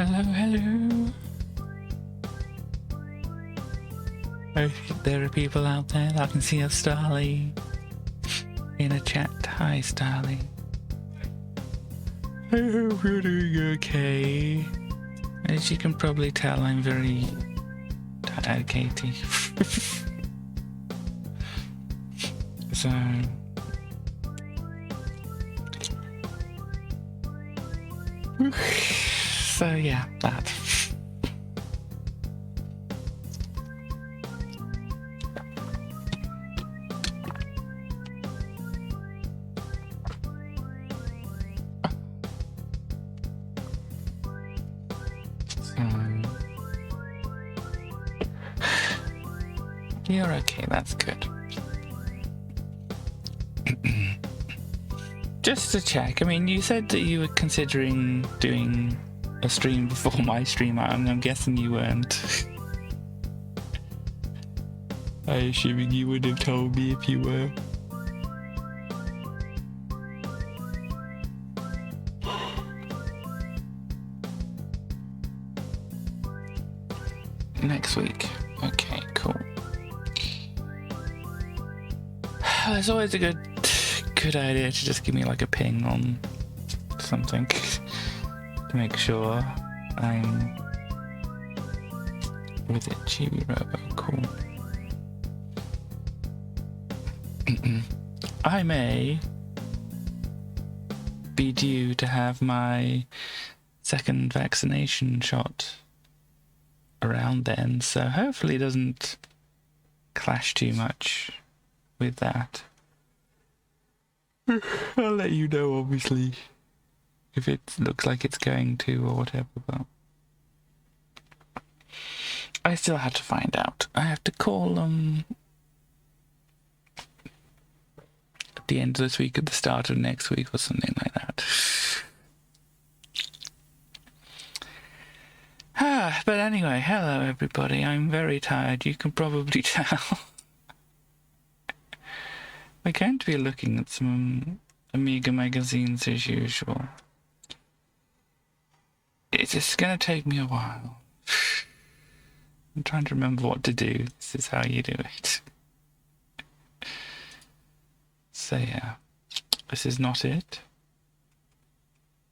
Hello, hello. There are people out there that can see us, Starly. In a chat. Hi, Starly. I hope you're doing okay. As you can probably tell, I'm very tired, Katie. So yeah, that. You're okay, that's good. Just to check, I mean, you said that you were considering doing a stream before my stream. I'm guessing you weren't. I'm assuming you would have told me if you were. Next week. Okay, cool. It's always a good idea to just give me like a ping on something to make sure I'm with it. Chibi Robo, cool. I may be due to have my second vaccination shot around then, so hopefully it doesn't clash too much with that. I'll let you know, obviously, if it looks like it's going to or whatever, but I still have to find out. I have to call at the end of this week, at the start of next week, or something like that. But anyway, hello everybody. I'm very tired, you can probably tell. We're going to be looking at some Amiga magazines as usual. It's just going to take me a while. I'm trying to remember what to do. This is how you do it. So yeah, this is not it.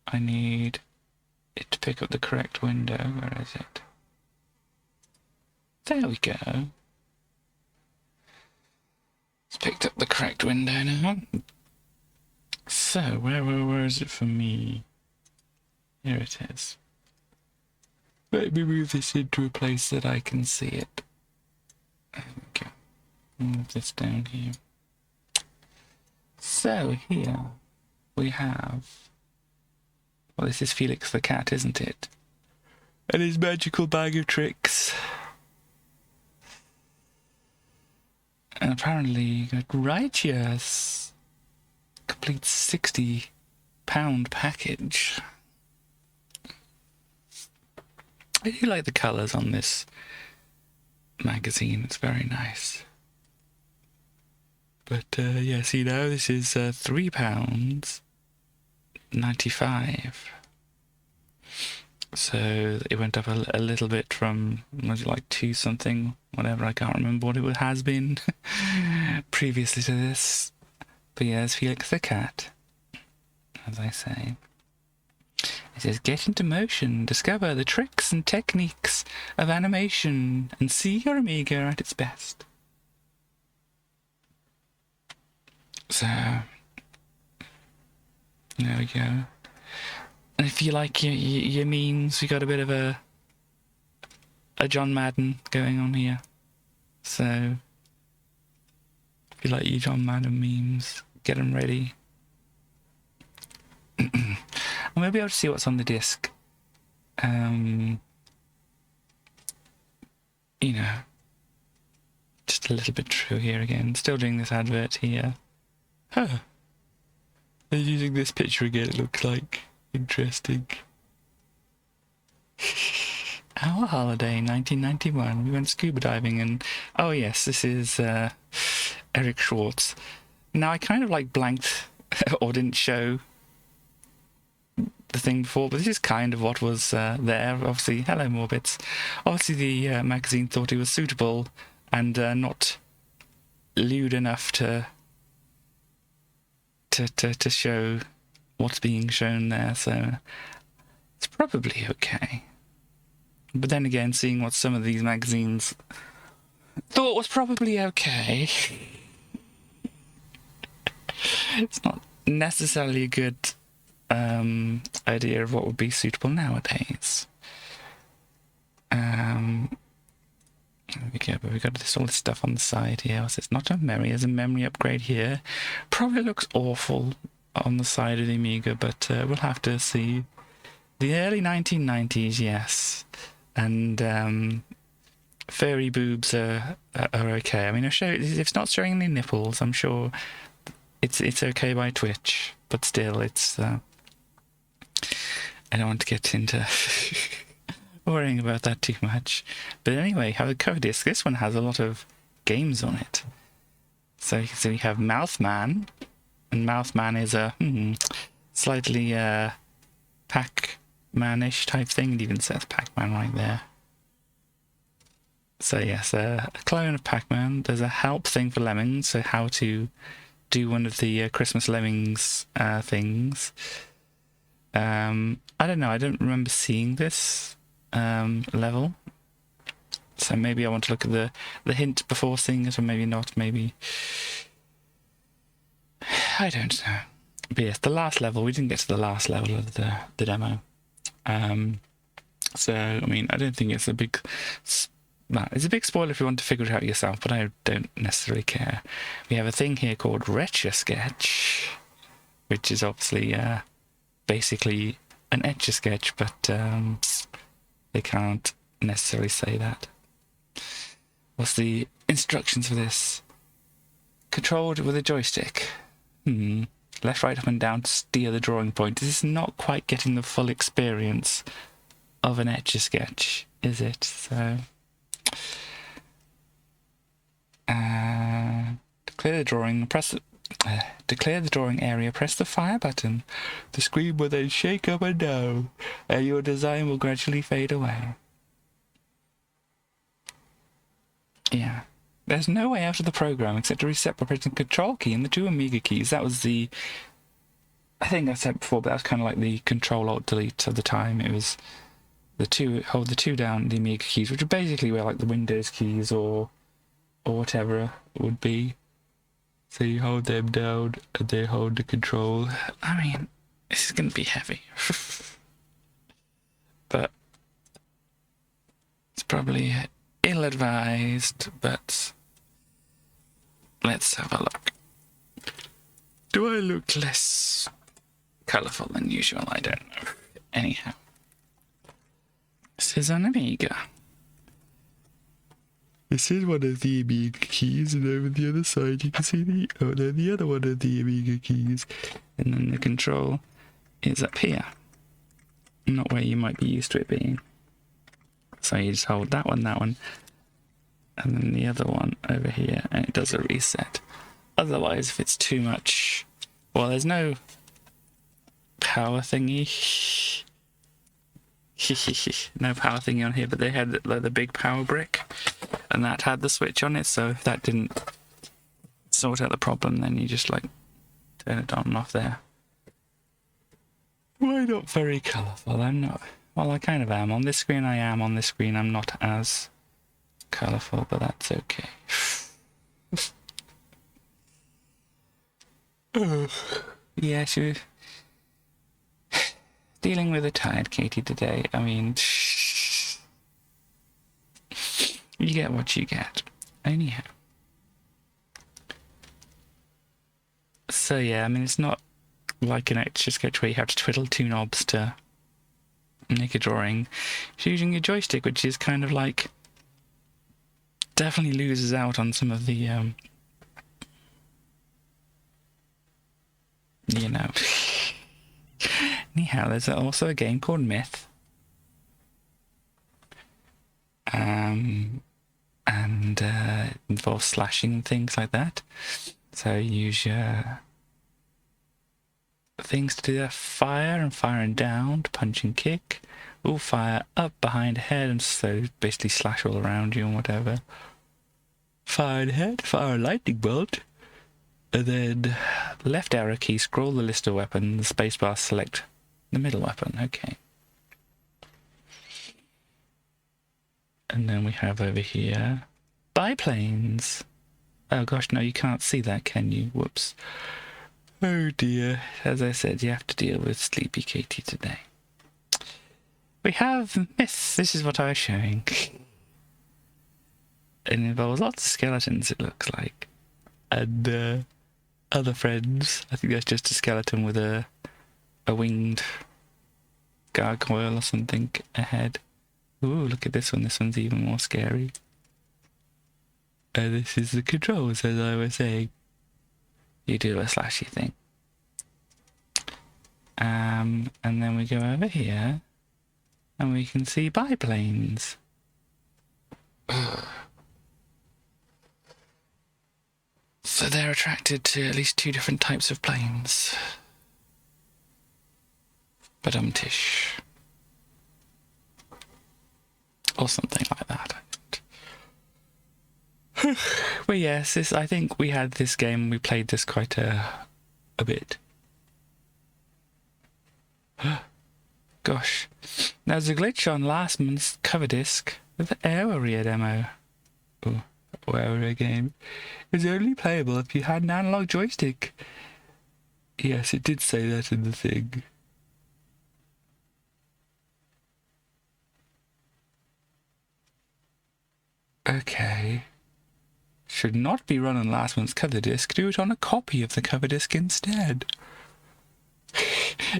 I need it to pick up the correct window. Where is it? There we go. It's picked up the correct window now. So, where is it for me? Here it is. Let me move this into a place that I can see it. There we go. Move this down here. So, here we have... Well, this is Felix the cat, isn't it? And his magical bag of tricks. And apparently, right, yes, complete £60 package. I do like the colours on this magazine, it's very nice. But yeah, see now, this is £3.95. So it went up a little bit from, was it like 2 something, whatever, I can't remember what it has been previously to this. But yeah, it's Felix the cat, as I say. It says, get into motion, discover the tricks and techniques of animation, and see your Amiga at its best. So, there we go. And if you like your memes, we got a bit of a John Madden going on here. So, if you like your John Madden memes, get them ready. And we'll be able to see what's on the disc. You know, just a little bit true here again. Still doing this advert here. Huh. And using this picture again, it looks like. Interesting. Our holiday, 1991. We went scuba diving and... Oh yes, this is Eric Schwartz. Now I kind of like blanked or didn't show the the thing before, but this is kind of what was there. Obviously, hello Morbits. Obviously, the magazine thought it was suitable and not lewd enough to show what's being shown there. So it's probably okay. But then again, seeing what some of these magazines thought was probably okay, it's not necessarily a good idea of what would be suitable nowadays. There we go, but we've got all this stuff on the side here. So it's not a memory, there's a memory upgrade here. Probably looks awful on the side of the Amiga, but we'll have to see. The early 1990s, yes. And furry boobs are okay. I mean, if it's not showing any nipples, I'm sure it's okay by Twitch, but still, it's I don't want to get into worrying about that too much. But anyway, have a cover disc. This one has a lot of games on it. So you have Mouthman, and Mouthman is a slightly Pac-Man-ish type thing. It even says Pac-Man right there. So yes, a clone of Pac-Man. There's a help thing for Lemmings, so how to do one of the Christmas Lemmings things. I don't know, I don't remember seeing this level. So maybe I want to look at the hint before seeing it, or maybe not, maybe. I don't know. But yes, the last level, we didn't get to the last level of the demo. So, I mean, I don't think it's a big... Well, it's a big spoiler if you want to figure it out yourself, but I don't necessarily care. We have a thing here called Retch-a-Sketch, which is obviously basically an Etch-a-Sketch, but they can't necessarily say that. What's the instructions for this? Controlled with a joystick. Left, right, up and down to steer the drawing point. This is not quite getting the full experience of an Etch-a-Sketch, is it? So... to clear the drawing, to clear the drawing area, press the fire button. The screen will then shake up and down, and your design will gradually fade away. Yeah. There's no way out of the program except to reset by pressing Control key and the two Amiga keys. That was the... I think I said before, but that was kind of like the Control-Alt-Delete of the time. It was hold the two down, the Amiga keys, which are basically where like the Windows keys or whatever would be. So you hold them down and they hold the control. I mean, this is going to be heavy. But it's probably ill-advised, but let's have a look. Do I look less colourful than usual? I don't know. Anyhow. This is an Amiga. This is one of the Amiga keys, and over the other side you can see the other one of the Amiga keys. And then the control is up here. Not where you might be used to it being. So you just hold that one, and then the other one over here, and it does a reset. Otherwise, if it's too much... Well, there's no power thingy. No power thingy on here, but they had the big power brick, and that had the switch on it, so if that didn't sort out the problem, then you just like turn it on and off there. Why not very colourful? I'm not... Well, I kind of am. On this screen I am, on this screen I'm not as colourful, but that's okay. Yeah, she was dealing with a tired Katie today. I mean, you get what you get. Anyhow. So yeah, I mean, it's not like an Etch-a-Sketch where you have to twiddle two knobs to make a drawing. It's using your joystick, which is kind of like... definitely loses out on some of the, you know... Anyhow, there's also a game called Myth. And it involves slashing and things like that. So use your things to do there. Fire and fire and down to punch and kick. All fire up, behind, head, and so basically slash all around you and whatever. Fire and head, fire a lightning bolt. And then left arrow key, scroll the list of weapons, spacebar, select the middle weapon. Okay. And then we have over here biplanes. Oh gosh, no, you can't see that, can you? Whoops. Oh dear. As I said, you have to deal with Sleepy Katie today. We have myths. This is what I was showing. It involves lots of skeletons, it looks like. And other friends. I think that's just a skeleton with a winged gargoyle or something ahead. Ooh, look at this one. This one's even more scary. This is the controls, as I was saying. You do a slashy thing. And then we go over here, and we can see biplanes. So they're attracted to at least 2 different types of planes. Tish. Or something like that. But yes, I think we had this game, we played this quite a bit. Gosh. There's a glitch on last month's cover disc of the Area demo. Oh, Area game. It's only playable if you had an analog joystick. Yes, it did say that in the thing. Okay. Should not be run on last month's cover disc. Do it on a copy of the cover disc instead.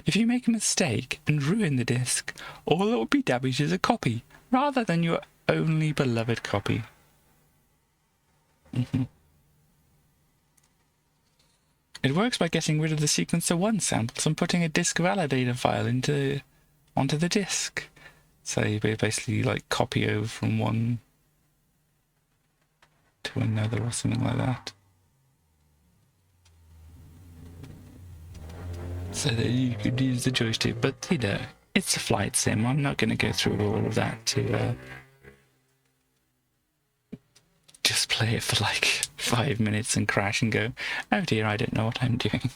If you make a mistake and ruin the disc, all that will be damaged is a copy, rather than your only beloved copy. It works by getting rid of the sequencer 1 samples and putting a disk validator file onto the disk. So you basically like copy over from one to another or something like that. So that you could use the joystick, but you know, it's a flight sim. I'm not going to go through all of that to just play it for like 5 minutes and crash and go, oh dear, I don't know what I'm doing.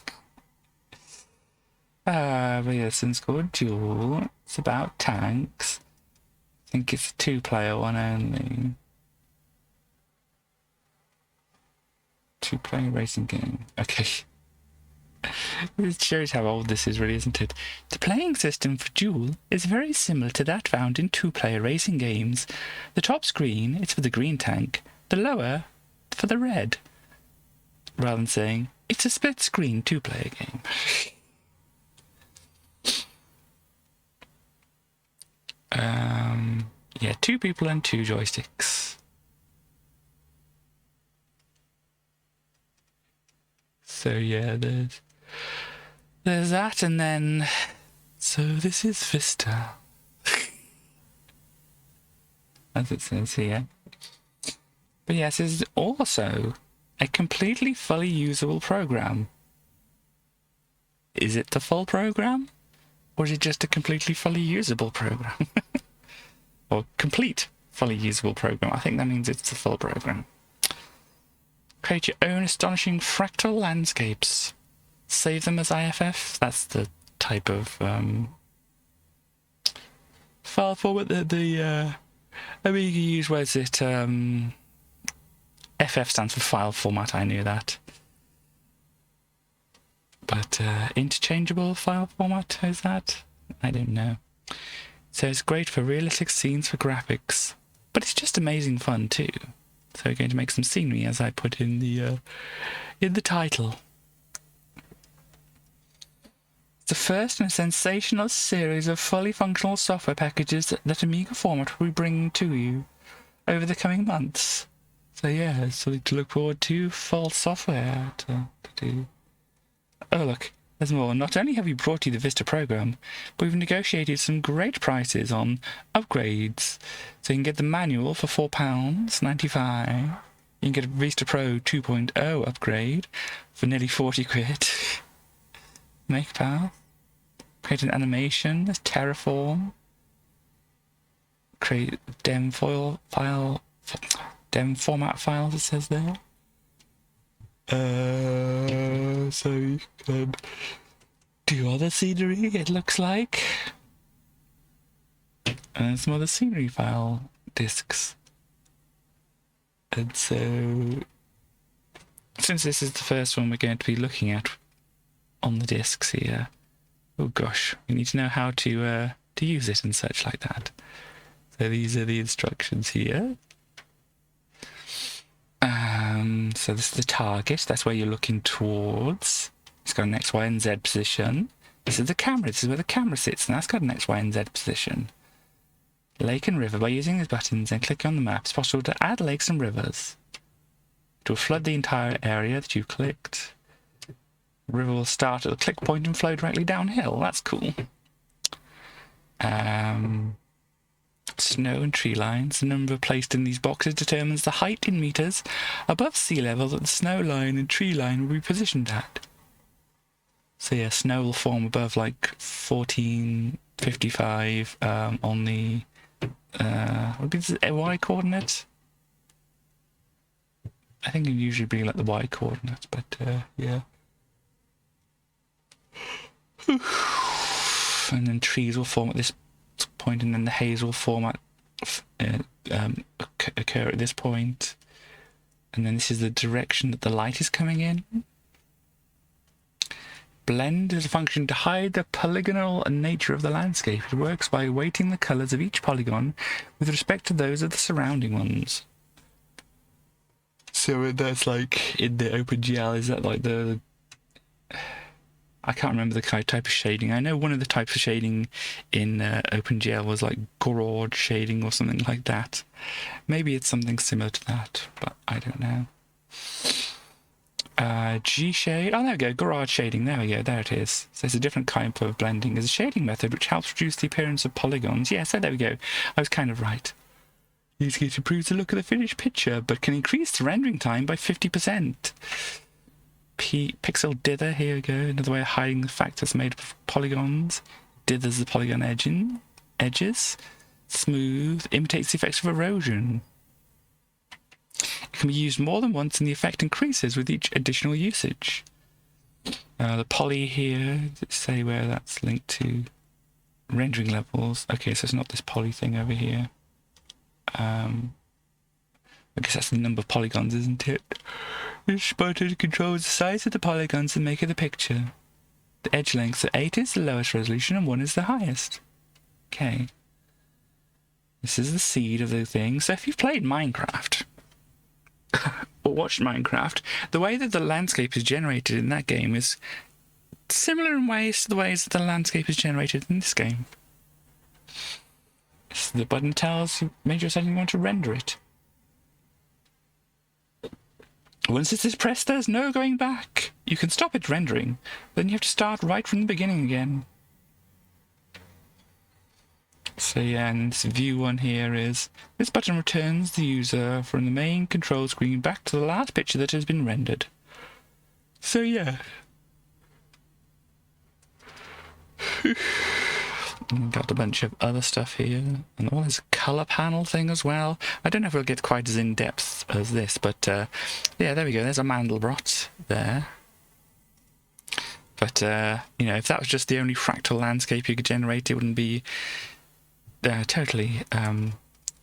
But yeah, this one's called Duel. It's about tanks. I think it's a 2-player one only. 2-player racing game. Okay. It shows how old this is, really, isn't it? The playing system for Duel is very similar to that found in 2-player racing games. The top screen is for the green tank, the lower for the red. Rather than saying, it's a split-screen 2-player game. Yeah, 2 people and 2 joysticks. So yeah, there's that, and then so this is Vista, as it says here. But yes, it's also a completely fully usable program. Is it the full program, or is it just a completely fully usable program? Or complete fully usable program? I think that means it's the full program. Create your own astonishing fractal landscapes. Save them as IFF. That's the type of file format that the Amiga used. Where is it? FF stands for file format. I knew that. But interchangeable file format, is that? I don't know. So it's great for realistic scenes for graphics, but it's just amazing fun too. So we're going to make some scenery, as I put in the title. It's the first in a sensational series of fully functional software packages that Amiga format will be bringing to you over the coming months. So yeah, something to look forward to. Full software to do. Oh look, there's more. Not only have we brought you the Vista program, but we've negotiated some great prices on upgrades. So you can get the manual for £4.95. You can get a Vista Pro 2.0 upgrade for nearly 40 quid. Make path. Create an animation. There's terraform. Create dem foil file. Dem format files, it says there. So you can do other scenery, it looks like. And some other scenery file discs. And so, since this is the first one we're going to be looking at on the discs here, oh gosh, we need to know how to use it and such like that. So these are the instructions here. So this is the target, that's where you're looking towards. It's got an X, Y, and Z position. This is the camera, this is where the camera sits, and that's got an X, Y, and Z position. Lake and river. By using these buttons and clicking on the map, it's possible to add lakes and rivers. It will flood the entire area that you've clicked. The river will start at the click point and flow directly downhill. That's cool. Snow and tree lines. The number placed in these boxes determines the height in meters above sea level that the snow line and tree line will be positioned at. So yeah, snow will form above like 1455 on the would be the y coordinate. I think it usually be like the y coordinate, but yeah. And then trees will form at this point, and then the haze will form at occur at this point, and then this is the direction that the light is coming in. Blend is a function to hide the polygonal nature of the landscape. It works by weighting the colours of each polygon with respect to those of the surrounding ones. So that's like in the OpenGL, is that like the... I can't remember the type of shading. I know one of the types of shading in OpenGL was like garage shading or something like that. Maybe it's something similar to that, but I don't know. G-shade. Oh, there we go. Garage shading. There we go. There it is. So it's a different kind of blending. It's a shading method which helps reduce the appearance of polygons. Yeah, so there we go. I was kind of right. Using it improves the look of the finished picture, but can increase the rendering time by 50%. Pixel dither, here we go, another way of hiding the fact it's made up of polygons. Dithers the polygon edges. Smooth, imitates the effects of erosion. It can be used more than once and the effect increases with each additional usage. The poly here, say where that's linked to rendering levels. Okay, so it's not this poly thing over here. I guess that's the number of polygons, isn't it? Each button controls the size of the polygons and make of the picture. The edge length at 8 is the lowest resolution and 1 is the highest. Okay. This is the seed of the thing. So if you've played Minecraft, or watched Minecraft, the way that the landscape is generated in that game is similar in ways to the ways that the landscape is generated in this game. So the button tells you, major setting you want to render it. Once this is pressed, there's no going back. You can stop it rendering, then you have to start right from the beginning again. So yeah, and this view one here is, this button returns the user from the main control screen back to the last picture that has been rendered. So yeah. Got a bunch of other stuff here, and there's a colour panel thing as well. I don't know if we'll get quite as in-depth as this, but yeah, there we go. There's a Mandelbrot there. But, you know, if that was just the only fractal landscape you could generate, it wouldn't be totally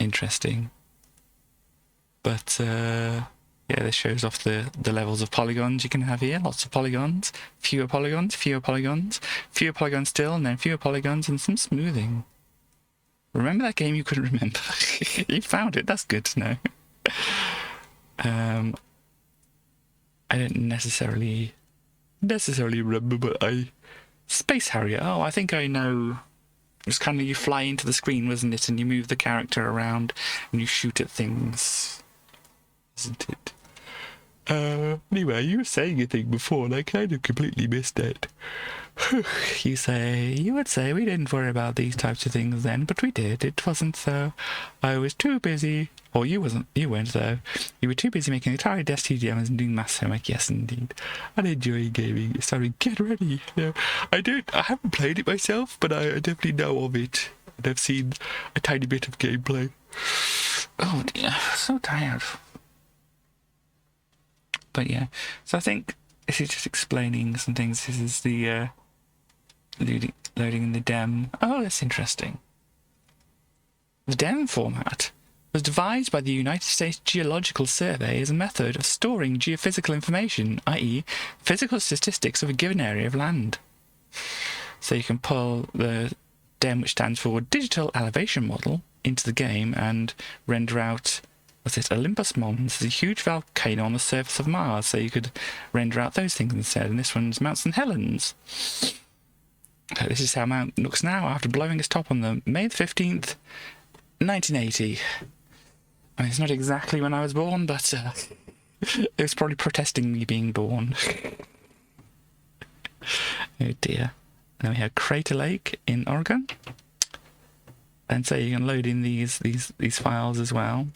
interesting. But, yeah, this shows off the levels of polygons you can have here. Lots of polygons, fewer polygons, fewer polygons, fewer polygons still, and then fewer polygons and some smoothing. Remember that game you couldn't remember? You found it. That's good to know. I don't necessarily remember, but Space Harrier. Oh, I think I know. It's kind of you fly into the screen, wasn't it? And you move the character around and you shoot at things, isn't it? Anyway, you were saying a thing before, and I kind of completely missed it. You would say we didn't worry about these types of things then, but we did. It wasn't so. I was too busy, or you weren't though. You were too busy making Atari Desk TDMs and doing maths homework, yes indeed. And enjoying gaming. Sorry, get ready. No, I haven't played it myself, but I definitely know of it. And I've seen a tiny bit of gameplay. Oh dear, so tired. But yeah, so I think this is just explaining some things. This is the loading in the DEM. Oh, that's interesting. The DEM format was devised by the United States Geological Survey as a method of storing geophysical information, i.e. physical statistics of a given area of land. So you can pull the DEM, which stands for Digital Elevation Model, into the game and render out, what's it, Olympus Mons, a huge volcano on the surface of Mars, so you could render out those things instead, and this one's Mount St. Helens. This is how Mount looks now after blowing its top on the May the 15th, 1980. I mean, it's not exactly when I was born, but it was probably protesting me being born. Oh dear. And then we have Crater Lake in Oregon. And so you can load in these files as well.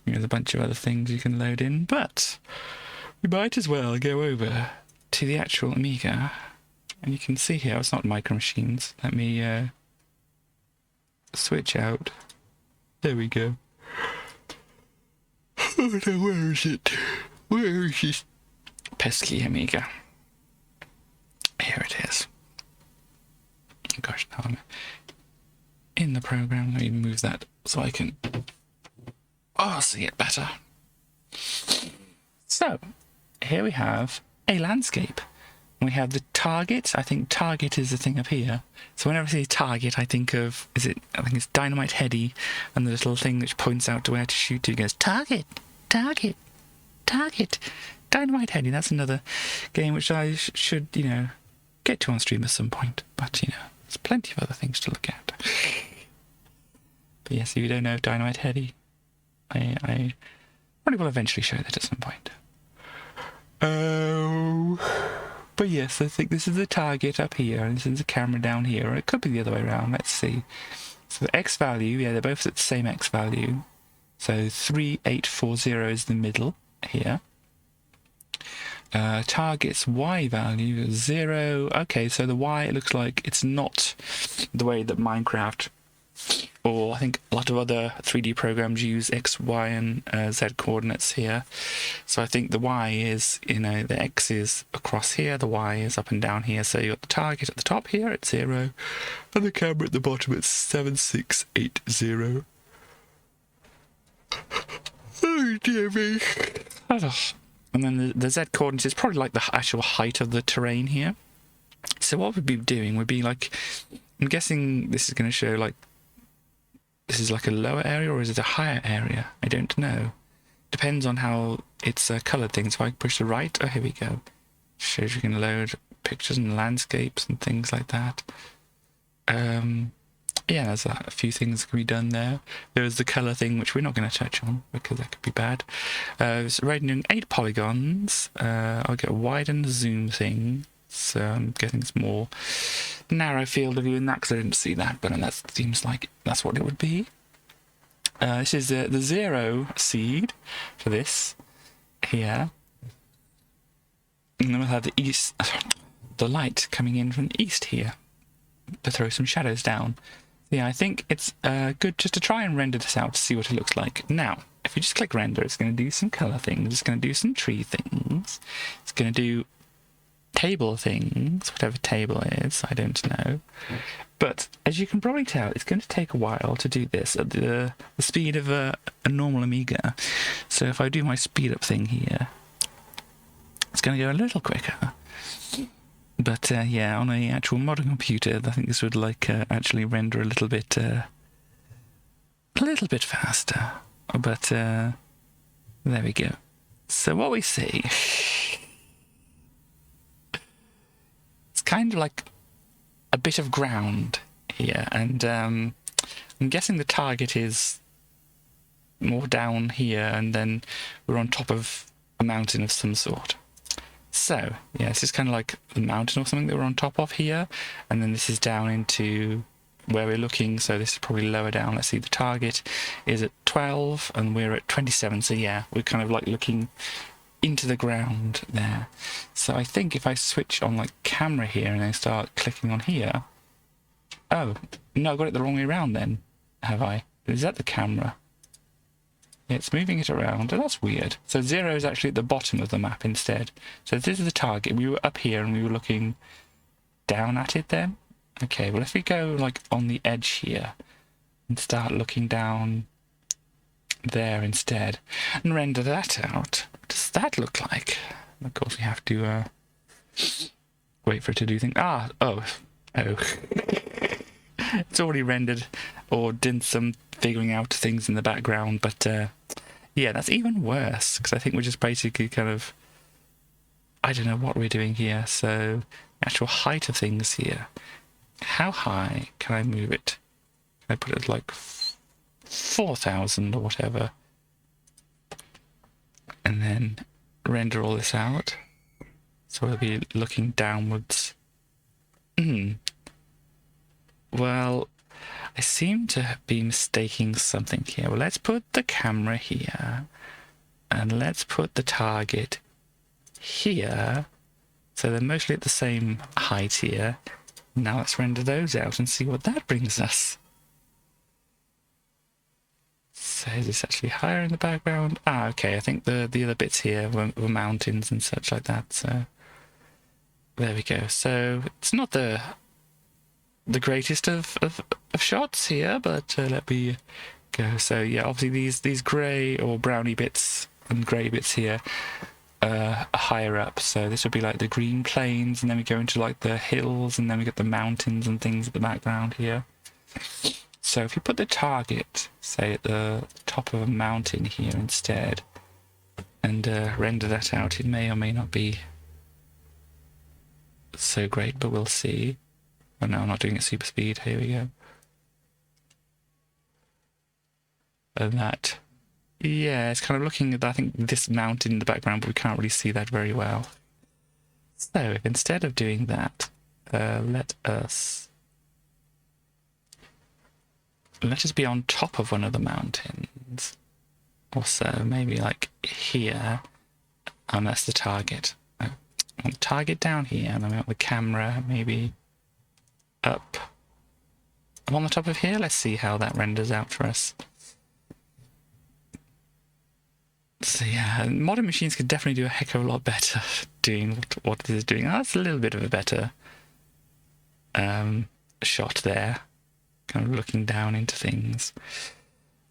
There's a bunch of other things you can load in, but we might as well go over to the actual Amiga. And you can see here, it's not Micro Machines. Let me switch out. There we go. Oh no, where is it? Where is this pesky Amiga? Here it is. Gosh, now I'm in the program. Let me move that so I can see it better. So, here we have a landscape. We have the target. I think target is the thing up here. So whenever I see target, I think of, I think it's Dynamite Heady, and the little thing which points out to where to shoot to goes, target, target, target, Dynamite Heady. That's another game which I should, get to on stream at some point. But, there's plenty of other things to look at. But yes, if you don't know Dynamite Heady, I probably will eventually show that at some point. But yes, I think this is the target up here, and this is the camera down here, or it could be the other way around. Let's see. So the X value, yeah, they're both at the same X value. So 3840 is the middle here. Target's Y value is 0. Okay, so the Y, it looks like it's not the way that Minecraft, or I think a lot of other 3D programs use X, Y, and Z coordinates here. So I think the Y is, the X is across here, the Y is up and down here. So you've got the target at the top here at 0, and the camera at the bottom at 7680. Oh dear me. And then the Z coordinates is probably like the actual height of the terrain here. So what we'd be doing would be like, I'm guessing this is going to show like, this is like a lower area, or is it a higher area? I don't know. Depends on how it's coloured things. If I push the right, oh, here we go. Shows you can load pictures and landscapes and things like that. Yeah, there's a few things that can be done there. There's the colour thing, which we're not going to touch on, because that could be bad. It's rendering 8 polygons. I'll get a wide and zoom thing. So I'm guessing it's more narrow field of view in that, because I didn't see that, but that seems like that's what it would be. This is the 0 seed for this here. And then we'll have the light coming in from the east here to throw some shadows down. Yeah, I think it's good just to try and render this out to see what it looks like. Now, if you just click render, it's going to do some colour things, it's going to do some tree things, it's going to do table things, whatever table is, I don't know. But as you can probably tell, it's going to take a while to do this at the speed of a normal Amiga. So if I do my speed up thing here, it's going to go a little quicker. But yeah, on an actual modern computer, I think this would actually render a little bit faster. But there we go. So what we see, it's kind of like a bit of ground here, and I'm guessing the target is more down here, and then we're on top of a mountain of some sort. So, yeah, this is kind of like the mountain or something that we're on top of here, and then this is down into where we're looking, so this is probably lower down. Let's see, the target is at 12, and we're at 27, so yeah, we're kind of like looking into the ground there. So I think if I switch on like camera here and then start clicking on here... Oh, no, I got it the wrong way around then, have I? Is that the camera? It's moving it around. Oh, that's weird. So 0 is actually at the bottom of the map instead. So this is the target. We were up here and we were looking down at it then. Okay, well if we go like on the edge here and start looking down there instead and render that out, what does that look like? Of course we have to wait for it to do things. Oh. It's already rendered or did some figuring out things in the background, but yeah, that's even worse, because I think we're just basically kind of, I don't know what we're doing here. So actual height of things here, how high can I move it? Can I put it like 4,000 or whatever, and then render all this out, so we'll be looking downwards. Well, I seem to be mistaking something here. Well, let's put the camera here, and let's put the target here, so they're mostly at the same height here. Now let's render those out and see what that brings us. So is this actually higher in the background? Okay, I think the other bits here were mountains and such like that, so there we go. So it's not the greatest of shots here, but let me go. So yeah, obviously these grey or browny bits and grey bits here are higher up, so this would be like the green plains, and then we go into like the hills, and then we get the mountains and things at the background here. So if you put the target, say, at the top of a mountain here instead, and render that out, it may or may not be so great, but we'll see. Oh no, I'm not doing it super speed. Here we go. And that, yeah, it's kind of looking at, I think, this mountain in the background, but we can't really see that very well. So instead of doing that, let us be on top of one of the mountains. Or so, maybe like here, and that's the target. I want the target down here, and then we want the camera maybe up. I'm on the top of here. Let's see how that renders out for us. So yeah, modern machines could definitely do a heck of a lot better doing what it is doing. That's a little bit of a better shot there, kind of looking down into things.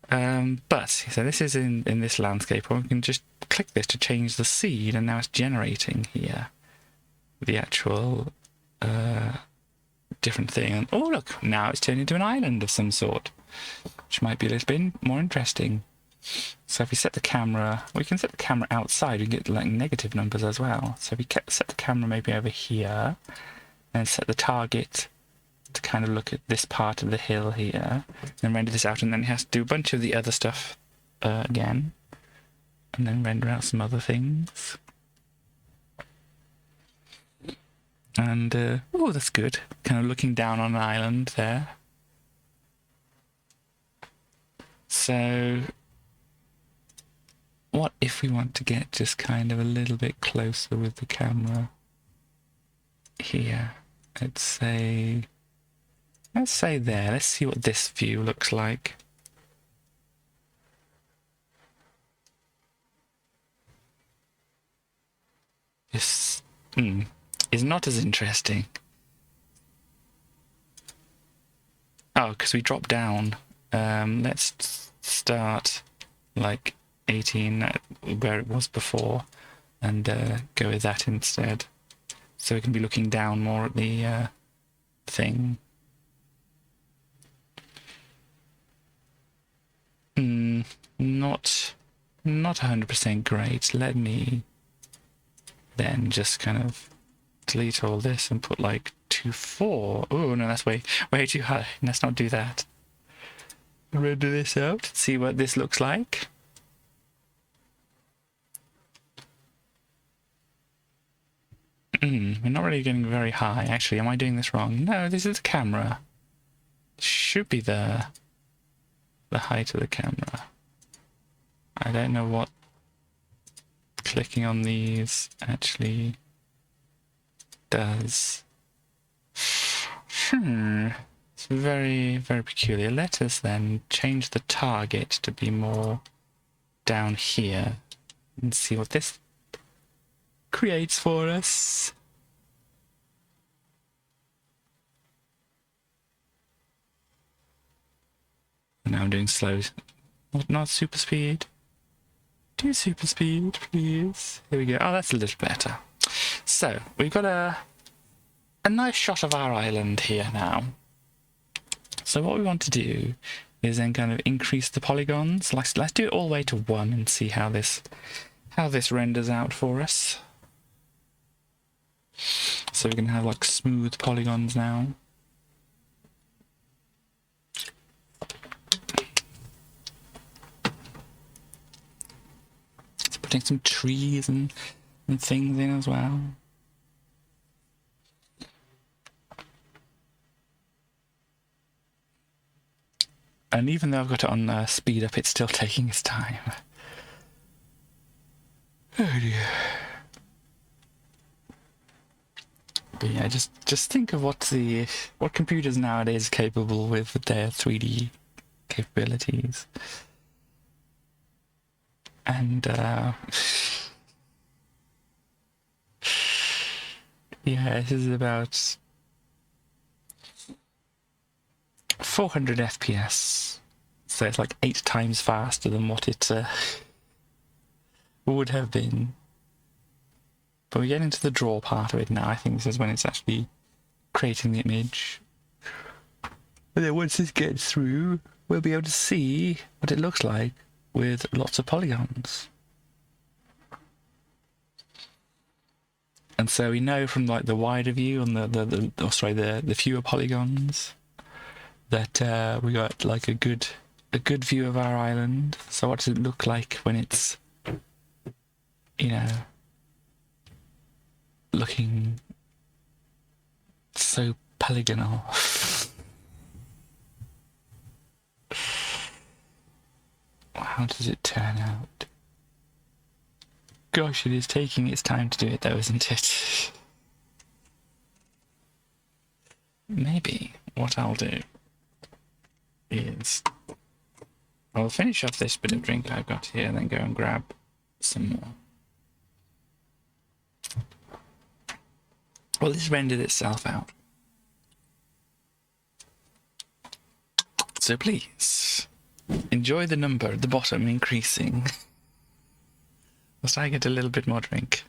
But so this is in this landscape, or we can just click this to change the seed, and now it's generating here the actual different thing. And oh look, now it's turned into an island of some sort, which might be a little bit more interesting. So if we set the camera, we can set the camera outside, we get like negative numbers as well. So if we set the camera maybe over here, and set the target to kind of look at this part of the hill here, and render this out, and then it has to do a bunch of the other stuff again, and then render out some other things. And oh, that's good. Kind of looking down on an island there. So what if we want to get just kind of a little bit closer with the camera here? Let's say there. Let's see what this view looks like. This is not as interesting. Oh, because we drop down. Let's start like 18 where it was before, and go with that instead. So we can be looking down more at the thing. Not 100% great. Let me then just kind of delete all this and put like 2.4. Oh no, that's way too high. Let's not do that. render this out, see what this looks like. We're not really getting very high. Actually, am I doing this wrong? No, this is the camera. Should be the height of the camera. I don't know what clicking on these actually does. It's very, very peculiar. Let us then change the target to be more down here and see what this creates for us. Now I'm doing slow, not super speed. Do super speed, please. Here we go. Oh, that's a little better. So we've got a nice shot of our island here now. So what we want to do is then kind of increase the polygons. Let's do it all the way to 1 and see how this renders out for us. So we can have like smooth polygons now. It's putting some trees and things in as well. And even though I've got it on speed up, it's still taking its time. Oh dear. But yeah, just think of what computers nowadays are capable with their 3D capabilities. And yeah, this is about 400 FPS, so it's like 8 times faster than what it would have been. But we're getting to the draw part of it now. I think this is when it's actually creating the image. And then once this gets through, we'll be able to see what it looks like with lots of polygons. And so we know from like the wider view on the fewer polygons that we got like a good view of our island. So what does it look like when it's, you know, looking so polygonal? How does it turn out? Gosh, it is taking its time to do it though, isn't it? Maybe what I'll do is I'll finish off this bit of drink I've got here and then go and grab some more. Well, this rendered itself out. So please, enjoy the number at the bottom increasing. Whilst I get a little bit more drink.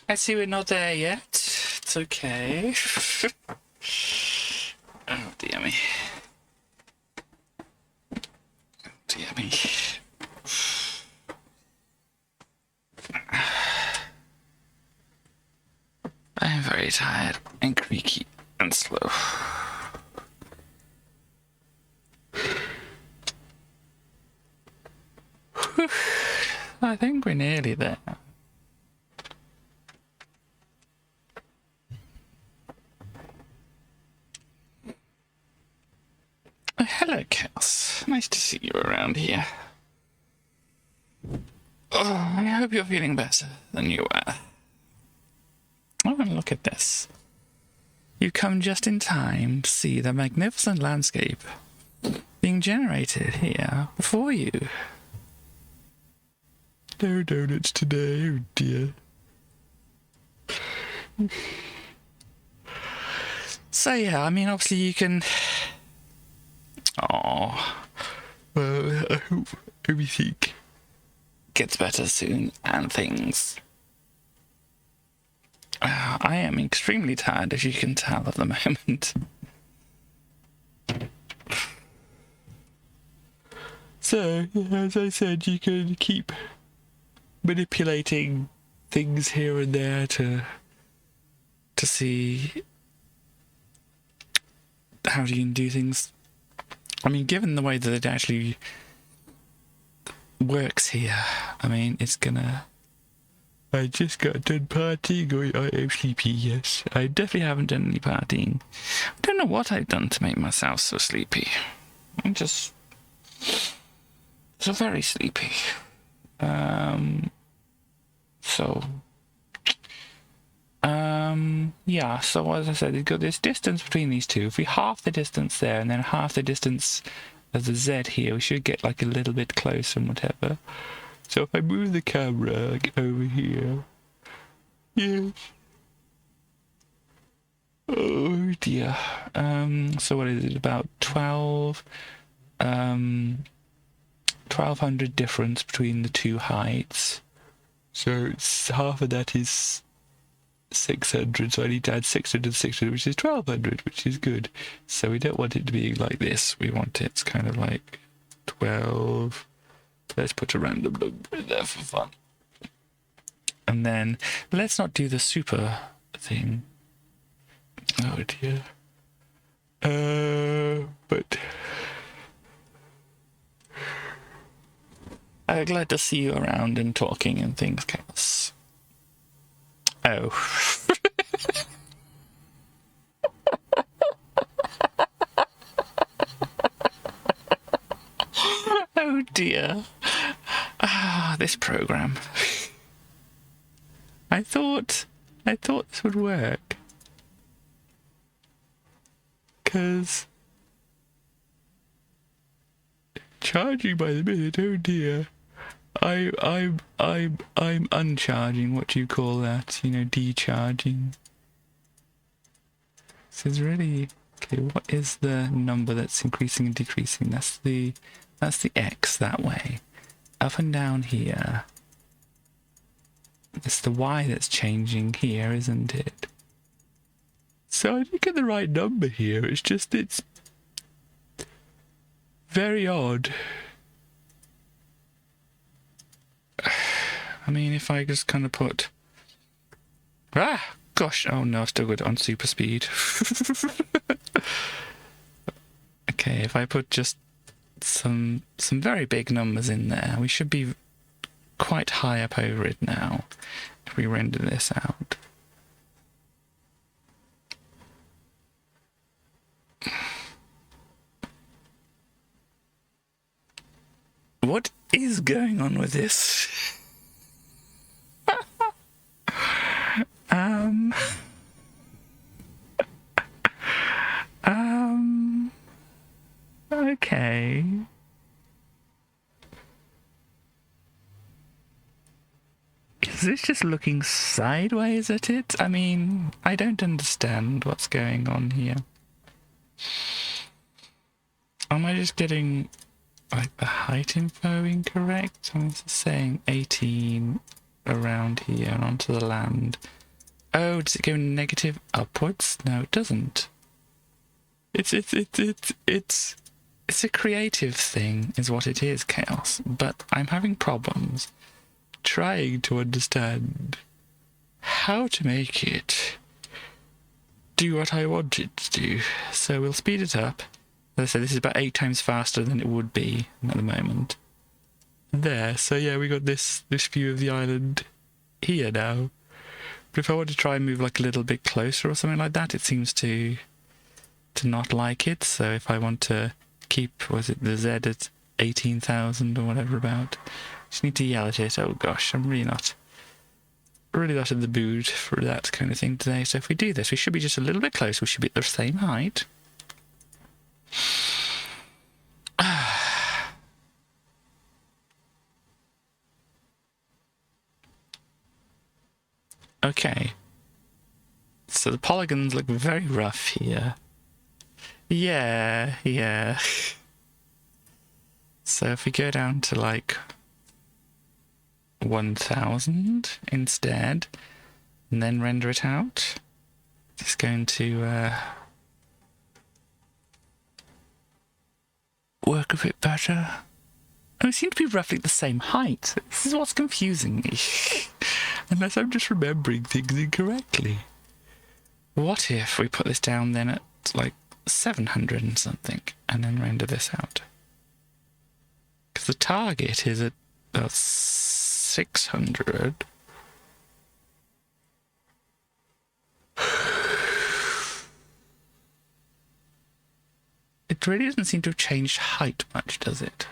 I see we're not there yet. It's okay. Oh dear me. Oh dear me. I am very tired and creaky and slow. I think we're nearly there. Oh, hello, Chaos. Nice to see you around here. Oh, I hope you're feeling better than you were. Oh, and look at this. You come just in time to see the magnificent landscape being generated here before you. No donuts today, oh dear. So yeah, I mean, obviously you can... Oh, well, I hope everything gets better soon and things... I am extremely tired, as you can tell at the moment. So, as I said, you can keep manipulating things here and there to see how you can do things. I mean, given the way that it actually works here, I mean, it's gonna... I just got done partying. I am sleepy, yes. I definitely haven't done any partying. I don't know what I've done to make myself so sleepy. I'm just... so very sleepy. Yeah, so as I said, you've got this distance between these two. If we half the distance there and then half the distance of the Z here, we should get like a little bit closer and whatever. So if I move the camera like over here, yes. Oh dear. So what is it? About 1200 difference between the two heights. So it's, half of that is 600. So I need to add 600, which is 1200, which is good. So we don't want it to be like this. We want it kind of like 12. Let's put a random number in there for fun. And then let's not do the super thing. Oh dear. But I'm glad to see you around and talking and things, Chaos. Oh. Oh dear. Ah, this program. I thought this would work. 'Cause charging by the minute, oh dear. I'm uncharging, what do you call that? You know, decharging. This is really... Okay, what is the number that's increasing and decreasing? That's the X that way. Up and down here. It's the Y that's changing here, isn't it? So I did get the right number here. It's just, it's very odd. I mean, if I just kind of put... Ah! Gosh, oh no, I've still got it on super speed. Okay, if I put just some very big numbers in there, we should be quite high up over it now if we render this out. What is going on with this? Okay. Is this just looking sideways at it? I mean, I don't understand what's going on here. Am I just getting, like, the height info incorrect? I'm just saying 18 around here onto the land. Oh, does it go negative upwards? No, it doesn't. It's a creative thing, is what it is, Chaos. But I'm having problems trying to understand how to make it do what I want it to do. So we'll speed it up. As I said, this is about 8 times faster than it would be at the moment. There, so yeah, we got this view of the island here now. But if I want to try and move like a little bit closer or something like that, it seems to not like it. So if I want to keep, was it the Z at 18,000 or whatever about, Just need to yell at it. Oh gosh, I'm really not in the mood for that kind of thing today. So if we do this, we should be just a little bit closer. We should be at the same height. Okay. So the polygons look very rough here. Yeah. So if we go down to like 1000 instead, and then render it out, it's going to work a bit better. Oh, it seems to be roughly the same height. This is what's confusing me. Unless I'm just remembering things incorrectly. What if we put this down then at like 700 and something, and then render this out? Because the target is at 600. It really doesn't seem to have changed height much, does it?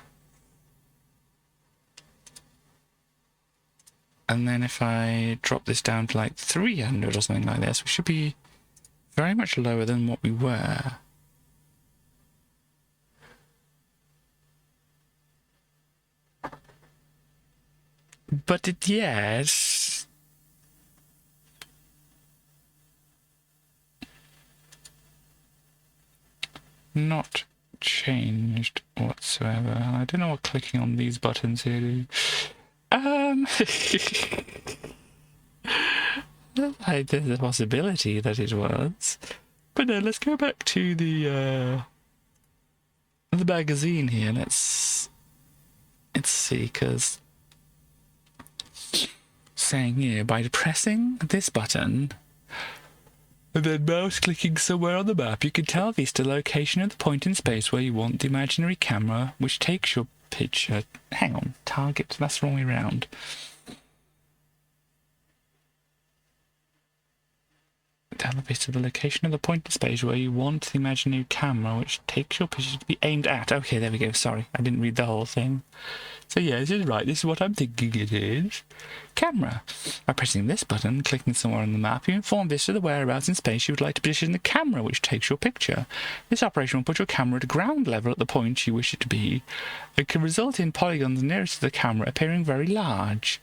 And then if I drop this down to like 300 or something like this, we should be very much lower than what we were. But yes. Not changed whatsoever. I don't know what clicking on these buttons here do. There's a possibility that it was. But no, let's go back to the magazine here. Let's see, because saying here, by pressing this button and then mouse clicking somewhere on the map, you can tell Vista the location of the point in space where you want the imaginary camera which takes your picture. Hang on, target, that's the wrong way around. Tell Vista the location of the point in space where you want the imaginary camera which takes your picture to be aimed at. Okay, there we go, sorry, I didn't read the whole thing. So yeah, this is right, this is what I'm thinking it is. Camera. By pressing this button, clicking somewhere on the map, you inform Vista the whereabouts in space you would like to position the camera which takes your picture. This operation will put your camera at ground level at the point you wish it to be. It can result in polygons nearest to the camera appearing very large.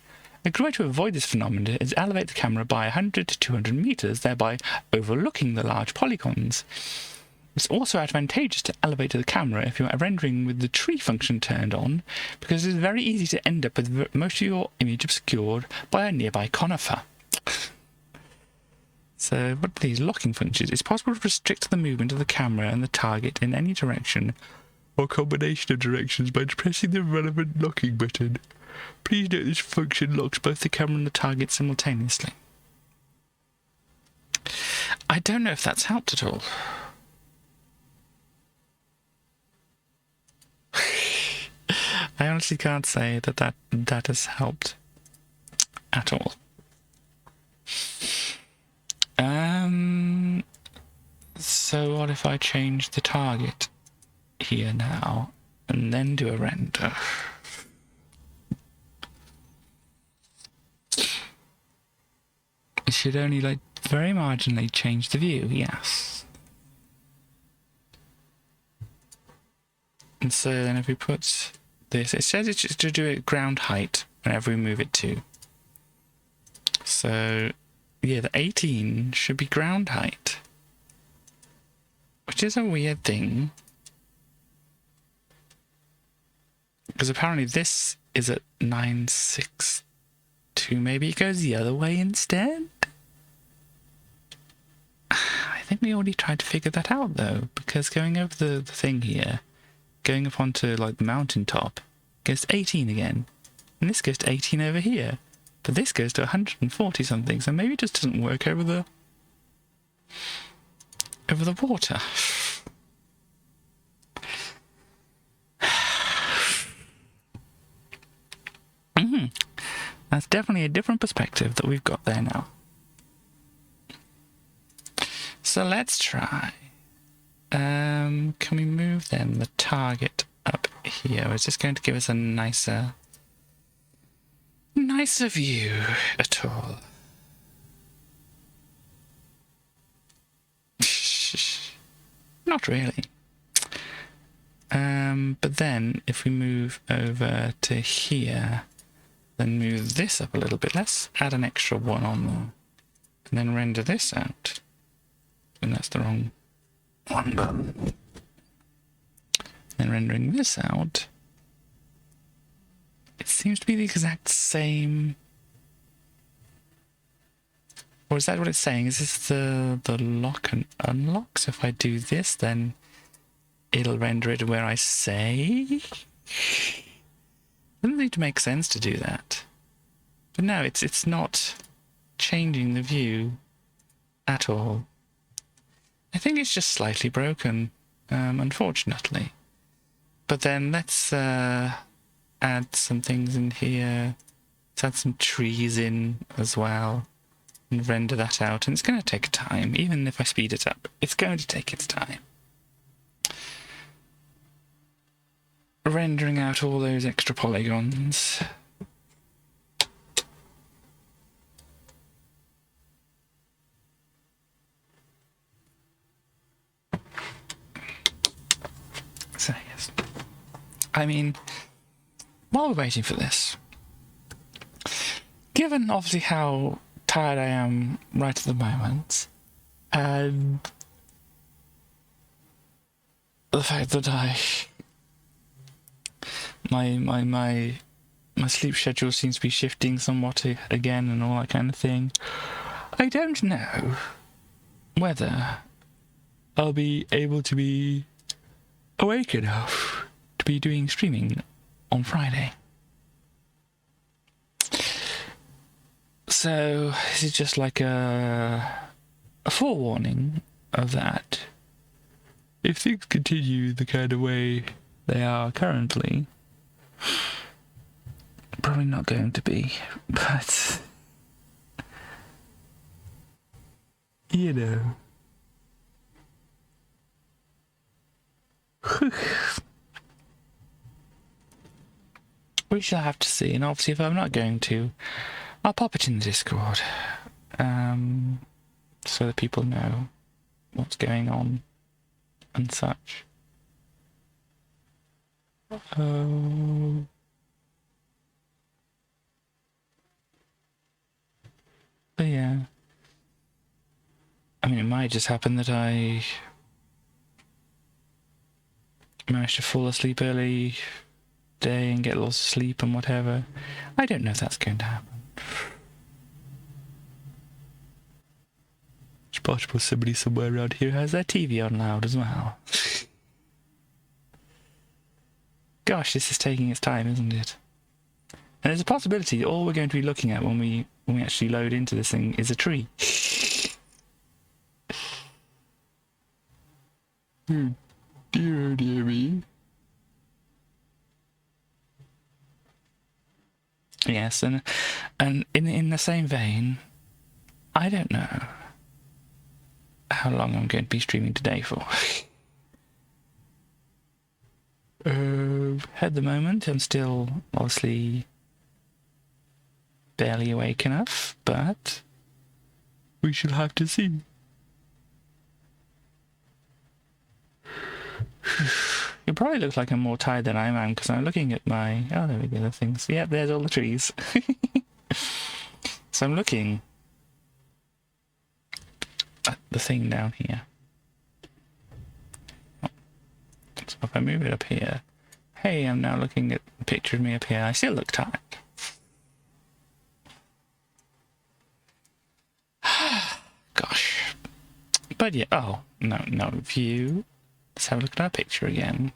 A good way to avoid this phenomenon is to elevate the camera by 100 to 200 meters, thereby overlooking the large polygons. It's also advantageous to elevate the camera if you're rendering with the tree function turned on, because it is very easy to end up with most of your image obscured by a nearby conifer. So, what are these locking functions? It's possible to restrict the movement of the camera and the target in any direction, or combination of directions, by pressing the relevant locking button. Please note this function locks both the camera and the target simultaneously. I don't know if that's helped at all. I honestly can't say that has helped at all. So what if I change the target here now and then do a render? It should only like very marginally change the view, yes. And so then if we put this, it says it's just to do it ground height whenever we move it to. So yeah, the 18 should be ground height, which is a weird thing, because apparently this is at 962. Maybe it goes the other way instead. I think we already tried to figure that out though, because going over the thing here, going up onto like the mountaintop, goes to 18 again, and this goes to 18 over here, but this goes to 140 something. So maybe it just doesn't work over the water. That's definitely a different perspective that we've got there now. So let's try. Can we move then the target up here? Is this going to give us a nicer nice of you at all. Not really. But then if we move over to here, then move this up a little bit, let's add an extra one on there, and then render this out. And that's the wrong one button. Then rendering this out, it seems to be the exact same. Or is that what it's saying? Is this the lock and unlock? So if I do this, then it'll render it where I say? Doesn't need to make sense to do that. But no, it's not changing the view at all. I think it's just slightly broken, unfortunately. But then let's add some things in here. Let's add some trees in as well and render that out. And it's going to take time. Even if I speed it up, it's going to take its time. Rendering out all those extra polygons. So yes, I mean, while we're waiting for this, given obviously how tired I am right at the moment, and the fact that my sleep schedule seems to be shifting somewhat again and all that kind of thing, I don't know whether I'll be able to be awake enough to be doing streaming on Friday. So this is just like a forewarning of that. If things continue the kind of way they are currently, probably not going to be, but you know. We shall have to see, and obviously if I'm not going to, I'll pop it in the Discord, so that people know what's going on and such. But yeah, I mean, it might just happen that I manage to fall asleep early day and get lots of sleep and whatever. I don't know if that's going to happen. It's possible somebody somewhere around here has their TV on loud as well. Gosh, this is taking its time, isn't it? And there's a possibility that all we're going to be looking at when we actually load into this thing is a tree. Dear, oh dear me. Yes, and in the same vein, I don't know how long I'm going to be streaming today for. At the moment, I'm still obviously barely awake enough, but we shall have to see. It probably looks like I'm more tired than I am because I'm looking at my... Oh, there we go, the things. Yep, there's all the trees. So I'm looking at the thing down here. So if I move it up here... Hey, I'm now looking at a picture of me up here. I still look tired. Gosh. But yeah, oh, no view. Let's have a look at our picture again.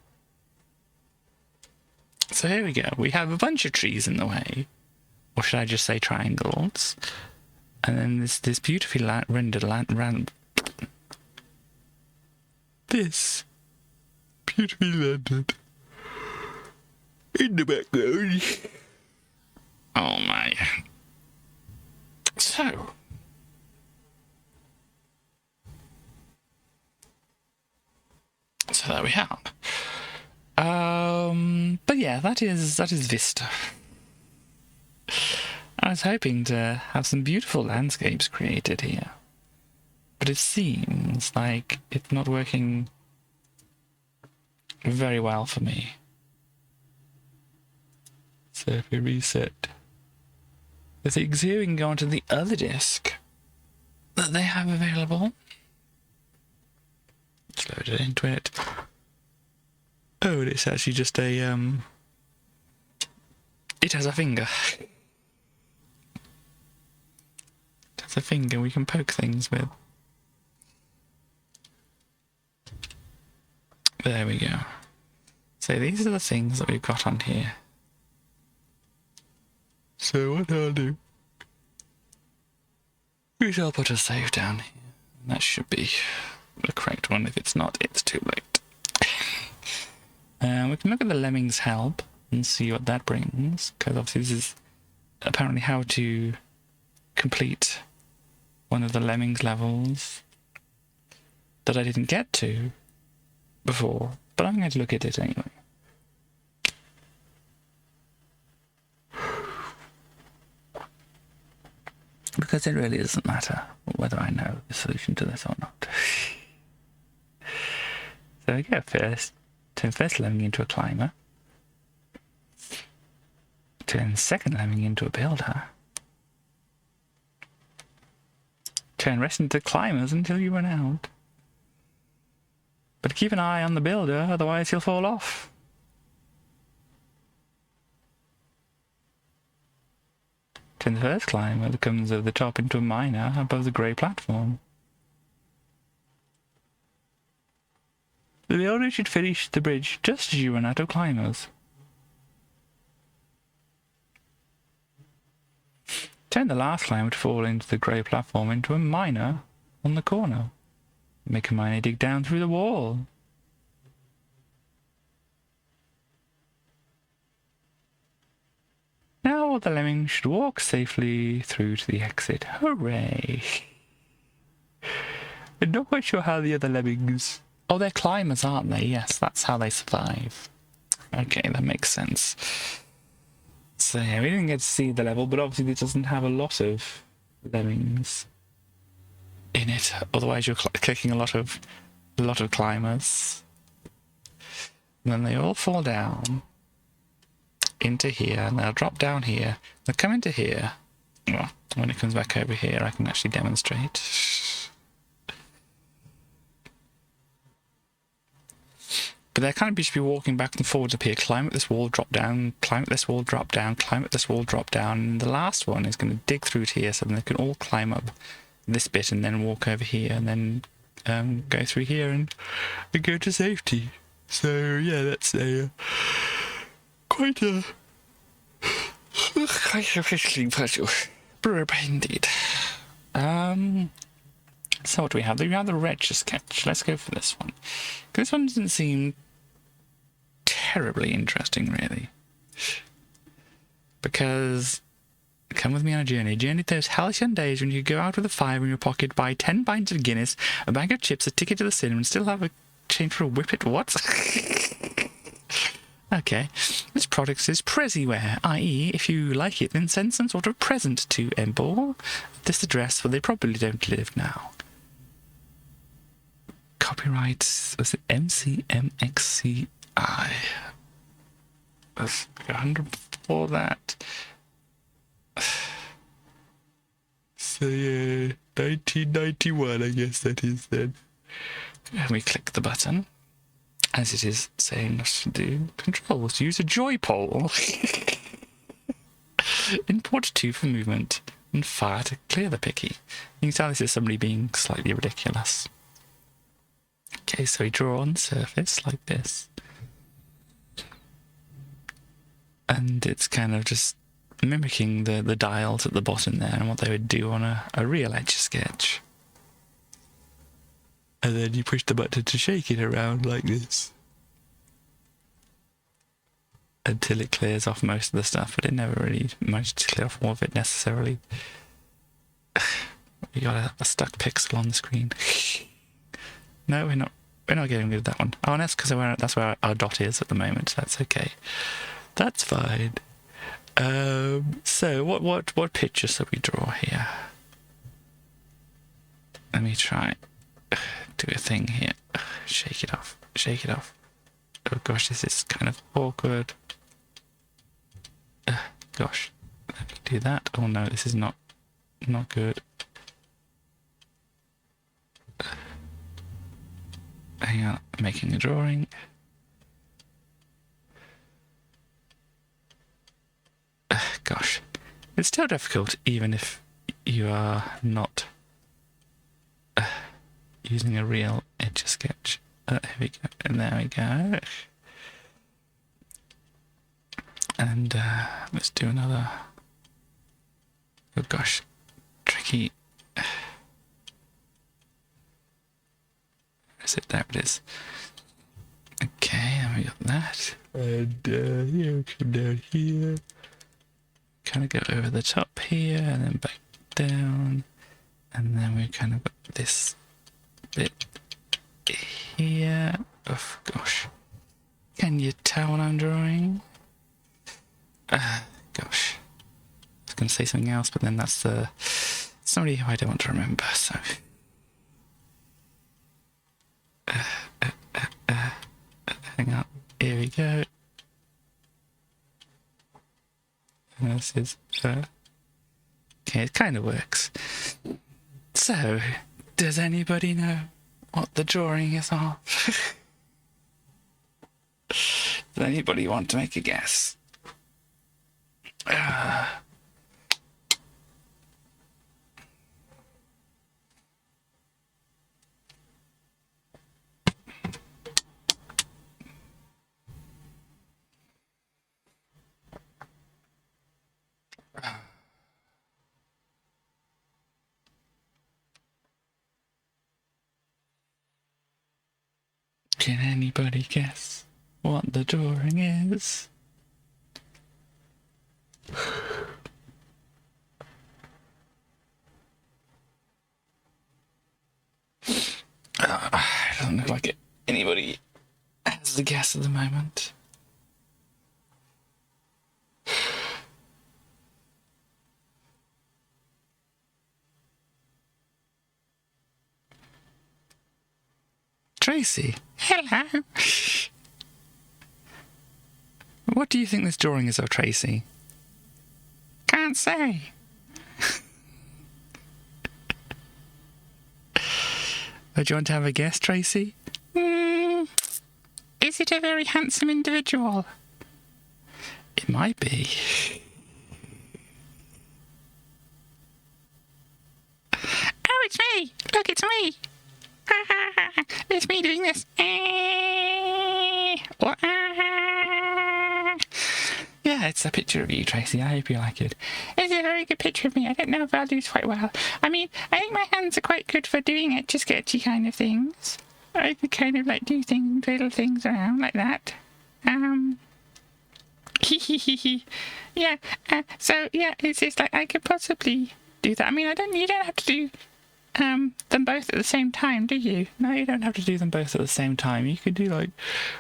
So here we go. We have a bunch of trees in the way. Or should I just say triangles? And then this beautifully rendered this beautifully rendered in the background. Oh my. So there we have. But yeah, that is Vista. I was hoping to have some beautiful landscapes created here, but it seems like it's not working very well for me. So if we reset the things here, we can go onto the other disk that they have available. Let's load it into it. Oh, and it's actually just a, it has a finger. It has a finger we can poke things with. There we go. So these are the things that we've got on here. So what I'll do is I'll put a save down here. That should be the correct one. If it's not, it's too late. We can look at the Lemmings help and see what that brings, because obviously this is apparently how to complete one of the Lemmings levels that I didn't get to before, but I'm going to look at it anyway. Because it really doesn't matter whether I know the solution to this or not. So we go first. Turn first lemming into a climber. Turn second lemming into a builder. Turn rest into climbers until you run out. But keep an eye on the builder, otherwise he'll fall off. Turn the first climber that comes over the top into a miner above the grey platform. The builder should finish the bridge just as you run out of climbers. Turn the last climber to fall into the grey platform into a miner on the corner. Make a miner dig down through the wall. Now all the lemmings should walk safely through to the exit. Hooray! I'm not quite sure how the other lemmings... Oh, they're climbers, aren't they? Yes, that's how they survive. Okay, that makes sense. So yeah, we didn't get to see the level, but obviously this doesn't have a lot of lemmings in it. Otherwise you're clicking a lot of climbers. And then they all fall down into here, and they'll drop down here. They'll come into here. Well, when it comes back over here, I can actually demonstrate. But they're kind of just be walking back and forwards up here, climb up this wall, drop down, climb up this wall, drop down, climb up this wall, drop down. And the last one is going to dig through to here, so then they can all climb up this bit and then walk over here and then go through here and go to safety. So yeah, that's a quite a interesting puzzle. Indeed. So what do we have? We have the Retro sketch. Let's go for this one. This one doesn't seem terribly interesting, really. Because, come with me on a journey. A journey to those halcyon days when you go out with a fiver in your pocket, buy 10 pints of Guinness, a bag of chips, a ticket to the cinema, and still have a change for a whippet. What? Okay. This product is Prezziware, i.e., if you like it, then send some sort of present to Embor at this address, where they probably don't live now. Copyright, was it MCMXCI? That's 100 for that. So yeah, 1991, I guess that is then. And we click the button, as it is saying us to do. Controls, use a joy pole. Import 2 for movement, and fire to clear the picky. You can tell this is somebody being slightly ridiculous. Okay, so we draw on the surface like this. And it's kind of just mimicking the dials at the bottom there and what they would do on a real Etch-a-Sketch. And then you push the button to shake it around like this. Until it clears off most of the stuff, but it never really managed to clear off all of it necessarily. We got a stuck pixel on the screen. No, we're not getting rid of that one. Oh, and that's because that's where our dot is at the moment. That's okay. That's fine. So what picture shall we draw here? Let me try. Do a thing here. Shake it off. Shake it off. Oh gosh, this is kind of awkward. Gosh, let me do that. Oh no, this is not good. Hang on, I'm making a drawing. Gosh, it's still difficult even if you are not using a real Etch-a-Sketch. Here we go, and there we go. And let's do another. Oh gosh, tricky. Where is it? There it is. Okay, and we got that. And here we come down here. Kind of go over the top here and then back down. And then we kind of got this bit here. Oh gosh. Can you tell what I'm drawing? Gosh. I was going to say something else, but then that's somebody who I don't want to remember, so. Hang on. Here we go. And this is, okay, it kind of works. So, does anybody know what the drawing is of? Does anybody want to make a guess? Can anybody guess what the drawing is? It doesn't look like anybody has the guess at the moment. Tracy, hello. What do you think this drawing is of, Tracy? Can't say. Do you want to have a guess, Tracy? Is it a very handsome individual? It might be. Oh, it's me! Look, it's me! It's me doing this. Yeah, it's a picture of you, Tracy. I hope you like it. It's a very good picture of me. I don't know if I'll do it quite well. I mean, I think my hands are quite good for doing etch-a-sketchy kind of things. I could kind of like do things, little things around like that. Yeah. So yeah, it's just like I could possibly do that. I mean, you don't have to do them both at the same time, do you? No, you don't have to do them both at the same time. You could do like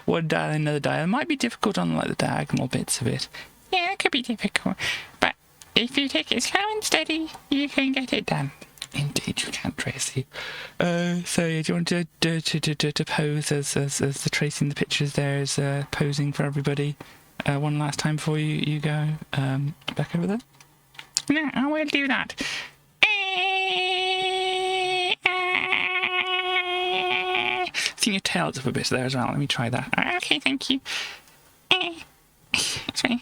one dial and another dial. It might be difficult on like the diagonal bits of it. Yeah, it could be difficult. But if you take it slow and steady, you can get it done. Indeed you can, Tracy. So do you want to pose as the Tracy in the pictures there is posing for everybody one last time before you go back over there? No, I will do that. Seeing your tails up a bit there as well. Let me try that. Okay, thank you. Sorry.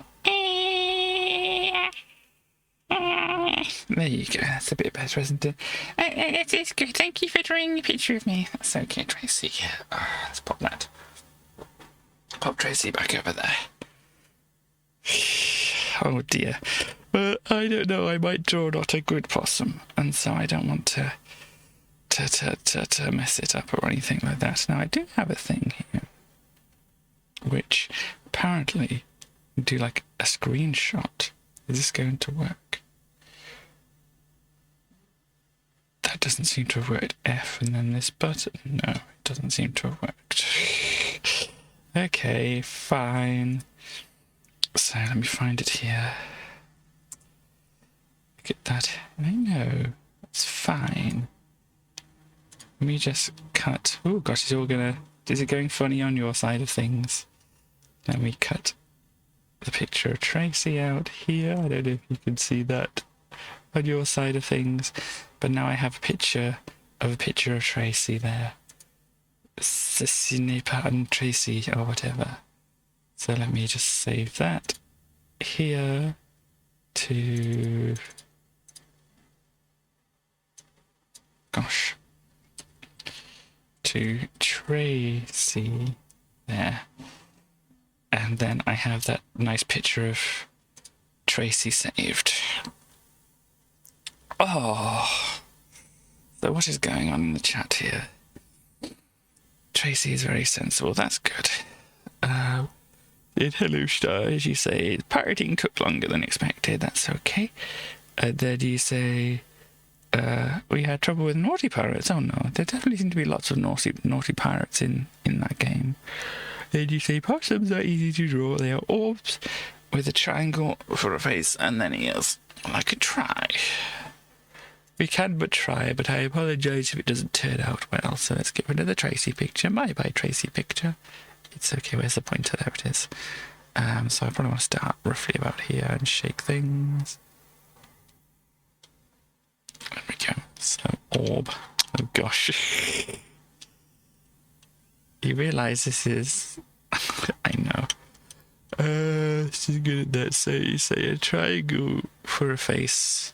There you go. That's a bit better, isn't it? It's good. Thank you for drawing a picture of me. That's okay, Tracy. Let's pop that. Pop Tracy back over there. Oh dear. Well, I don't know. I might draw not a good possum, and so I don't want to mess it up or anything like that. Now, I do have a thing here, which apparently do like a screenshot. Is this going to work? That doesn't seem to have worked. F and then this button. No, it doesn't seem to have worked. Okay, fine. So let me find it here. look at that. I know. It's fine. Let me just cut. Oh gosh, it's all gonna... Is it going funny on your side of things? Let me cut the picture of Tracy out here. I don't know if you can see that on your side of things. But now I have a picture of Tracy there. Ce n'est pas un Tracy or whatever. So let me just save that here to... Gosh. To Tracy there. And then I have that nice picture of Tracy saved. Oh. So what is going on in the chat here? Tracy is very sensible. That's good. Hello, Star, as you say, pirating took longer than expected. That's okay. Then you say, we had trouble with naughty pirates. Oh no, there definitely seem to be lots of naughty pirates in that game. Then you say, possums are easy to draw. They are orbs with a triangle for a face and then ears. Well, I could try. We can but try, but I apologise if it doesn't turn out well. So let's get rid of the Tracy picture. Bye-bye, Tracy picture. It's okay, where's the pointer? There it is. So I probably want to start roughly about here and shake things. There we go. So, orb. Oh gosh. You realise this is... I know. She's good at that. So you say a triangle for a face.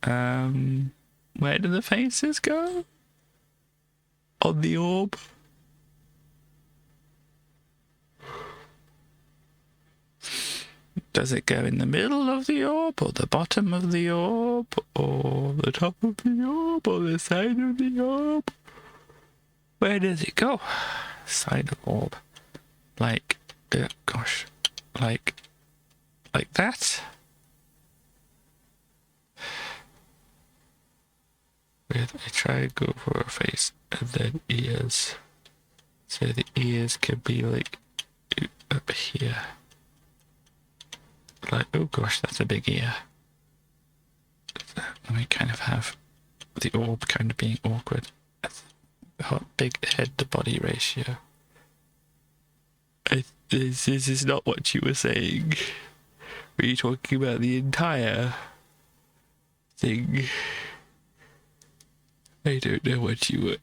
Where do the faces go? On the orb? Does it go in the middle of the orb, or the bottom of the orb, or the top of the orb, or the side of the orb? Where does it go? Side of orb. Like, gosh, like that? With a triangle for a face, and then ears. So the ears could be like up here. Like, oh gosh, that's a big ear. Let me kind of have the orb kind of being awkward. Big head to body ratio. This is not what you were saying. Were you talking about the entire thing? I don't know what you were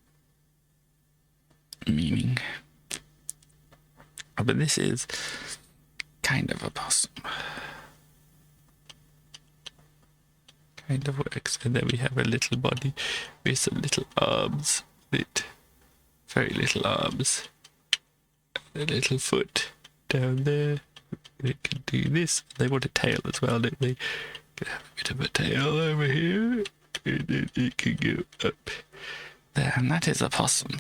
meaning. But this is kind of a possum. Kind of works. And then we have a little body with some little arms. Very little arms. And a little foot down there. It can do this. They want a tail as well, don't they? Can have a bit of a tail over here. And then it can go up there. And that is a possum.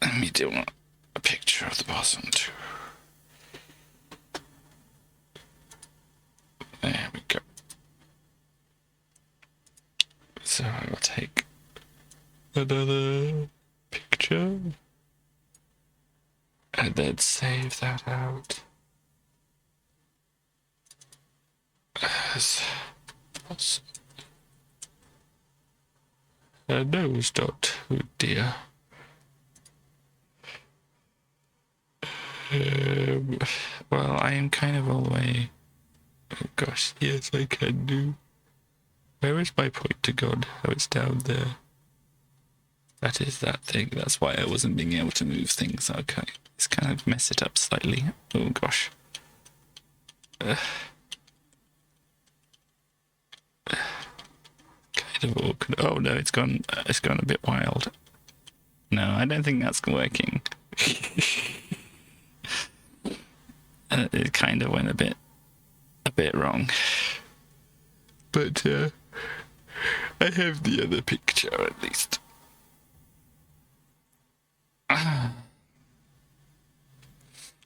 Let me do a picture of the possum too. There we go. So I will take another picture and then save that out as possum. A nose dot. Oh dear. Well, I am kind of all the way... Oh gosh, yes I can do. Where is my pointer gone? Oh, it's down there. That is that thing. That's why I wasn't being able to move things. Okay, let's kind of mess it up slightly. Oh gosh. Kind of awkward. Oh no, it's gone a bit wild. No, I don't think that's working. It kind of went a bit wrong. But I have the other picture at least.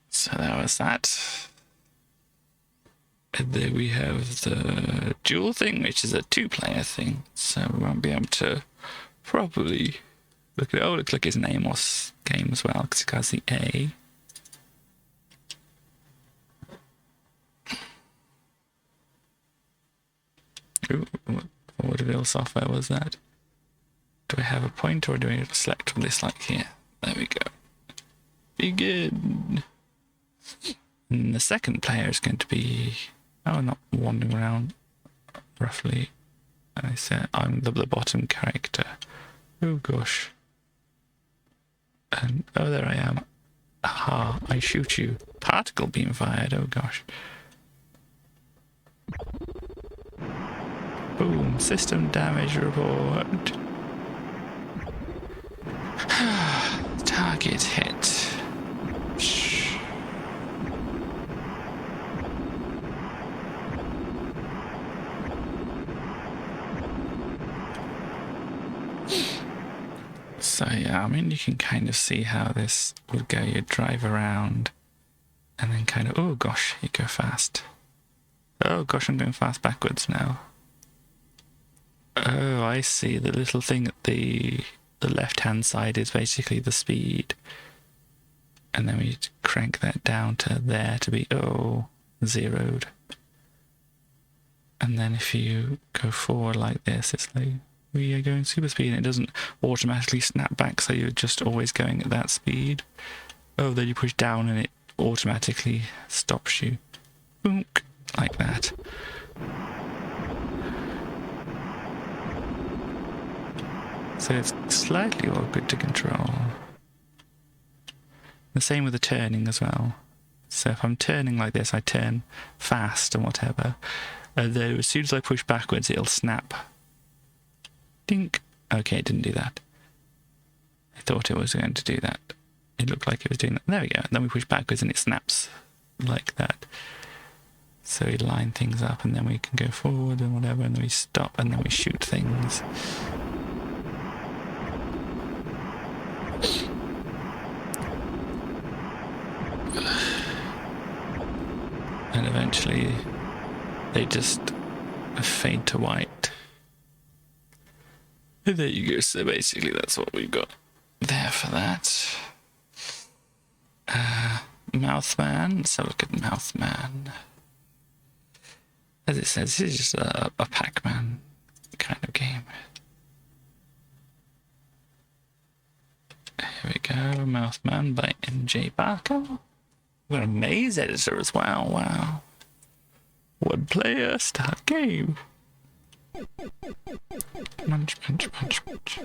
So that was that. And then we have the dual thing, which is a 2-player thing. So we won't be able to probably look at it. Oh, it looks like his name was game as well, because it has the A. Ooh, what real software was that? Do I have a pointer or do I select from this like here? There we go. Begin. And the second player is going to be, oh, not wandering around roughly. I said I'm the bottom character. Oh gosh. And oh, there I am. Aha, I shoot you. Particle beam fired, oh gosh. Boom, system damage report. Target hit. Shh. So yeah, I mean, you can kind of see how this would go. You drive around and then kind of, oh gosh, you go fast. Oh gosh, I'm going fast backwards now. Oh, I see. The little thing at the left-hand side is basically the speed. And then we crank that down to there to be, oh, zeroed. And then if you go forward like this, it's like, we are going super speed, and it doesn't automatically snap back, so you're just always going at that speed. Oh, then you push down and it automatically stops you. Boom, like that. So it's slightly awkward to control. The same with the turning as well. So if I'm turning like this, I turn fast and whatever. And then as soon as I push backwards, it'll snap. Dink. Okay, it didn't do that. I thought it was going to do that. It looked like it was doing that. There we go. And then we push backwards and it snaps like that. So we line things up and then we can go forward and whatever, and then we stop and then we shoot things. And eventually they just fade to white. And there you go. So basically that's what we've got there for that. Mouthman. Let's have a look at Mouthman. As it says, this is just a Pac-Man kind of game. Here we go. Mouthman by MJ Barker. We've got a maze editor as well. Wow. One player, start game. Munch, munch, munch, munch.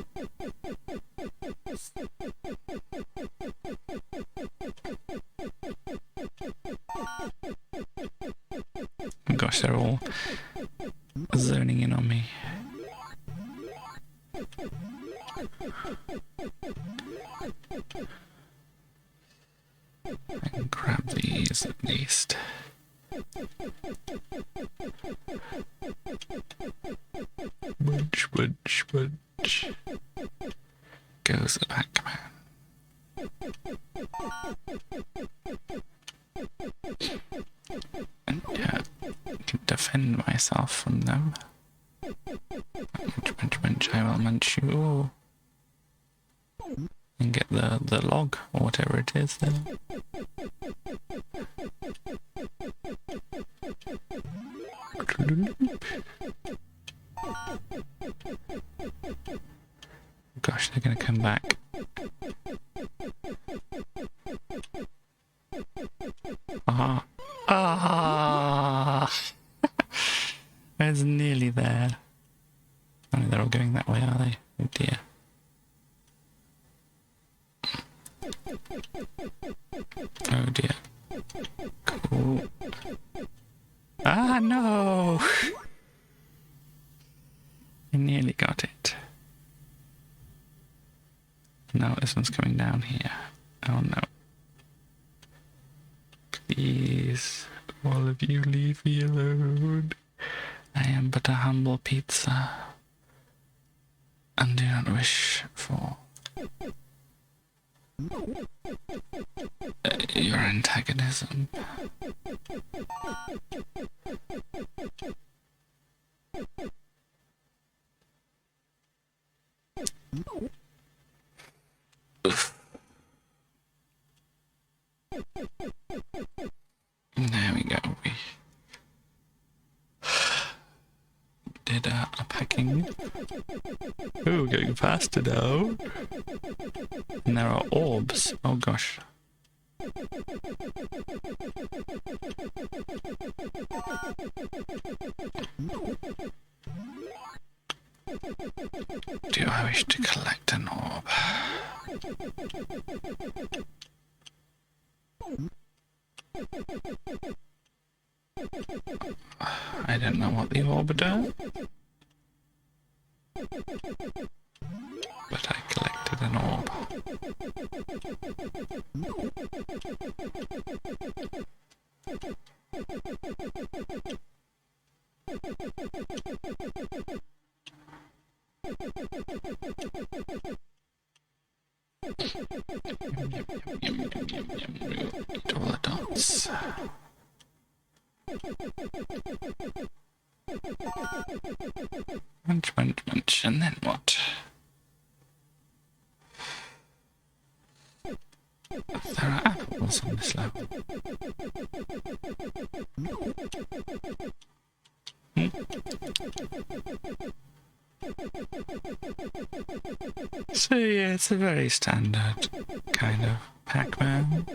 Oh gosh, they're all zoning in on me. I can grab these at least. Munch, munch, munch. Goes the Pac-Man. And yeah, I can defend myself from them. Munch, munch, munch. I will munch you. And get the log or whatever it is there. Gosh, they're gonna come back. Ah, ah! I was nearly there. Oh, they're all going that way, are they? Oh dear. Oh dear. Cool. Ah, no! I nearly got it. No, this one's coming down here. Oh no. Please, all of you leave me alone. I am but a humble pizza, and do not wish for your antagonism. Oof. There we go. We did packing. Ooh, getting faster now. And there are orbs. Oh gosh. Do I wish to collect an orb? I don't know what the orb does, but I collected an orb. Eat all the dots. Munch, munch, munch, and then what? There are apples on this level. So yeah, it's a very standard kind of Pac-Man.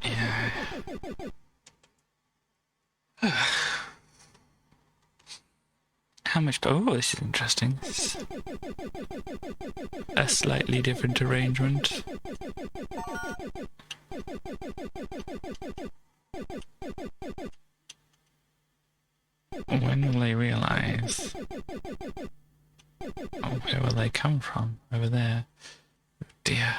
Yeah. How much? Oh, this is interesting. This is a slightly different arrangement. When will they realize? Oh, where will they come from? Over there. Oh dear.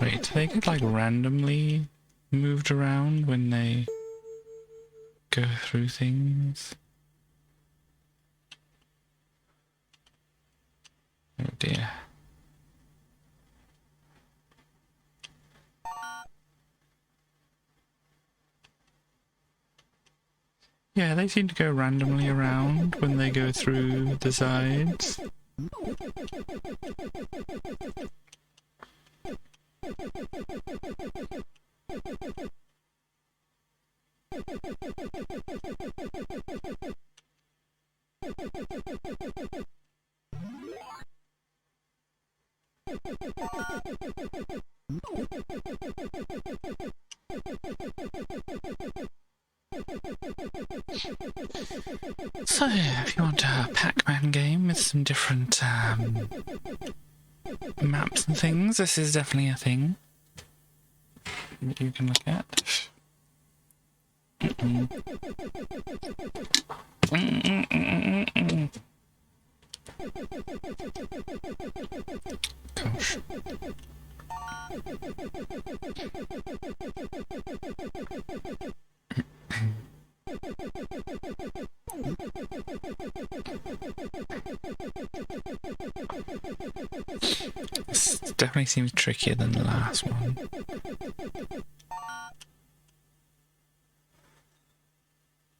Wait, do they get like randomly moved around when they go through things? Oh dear. Yeah, they seem to go randomly around when they go through the sides. So, if you want a Pac-Man game with some different maps and things, this is definitely a thing that you can look at. Gosh. This definitely seems trickier than the last one.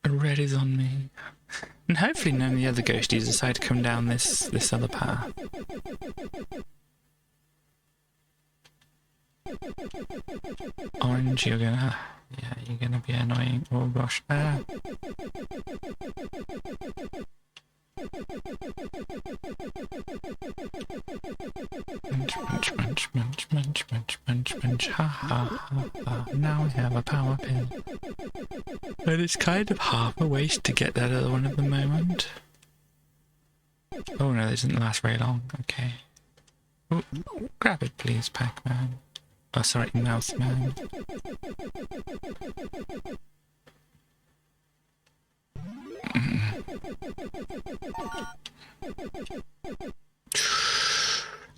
Red is on me. And hopefully none of the other ghosties decide to come down this other path. Orange, you're gonna be annoying. Oh gosh. Ah. Munch, munch, munch, munch, munch, munch, munch, munch, ha ha ha ha. Now I have a power pill. But it's kind of half a waste to get that other one at the moment. Oh no, this didn't last very long. Okay. Ooh, grab it, please, Pac-Man. Oh, sorry, Mouse Man.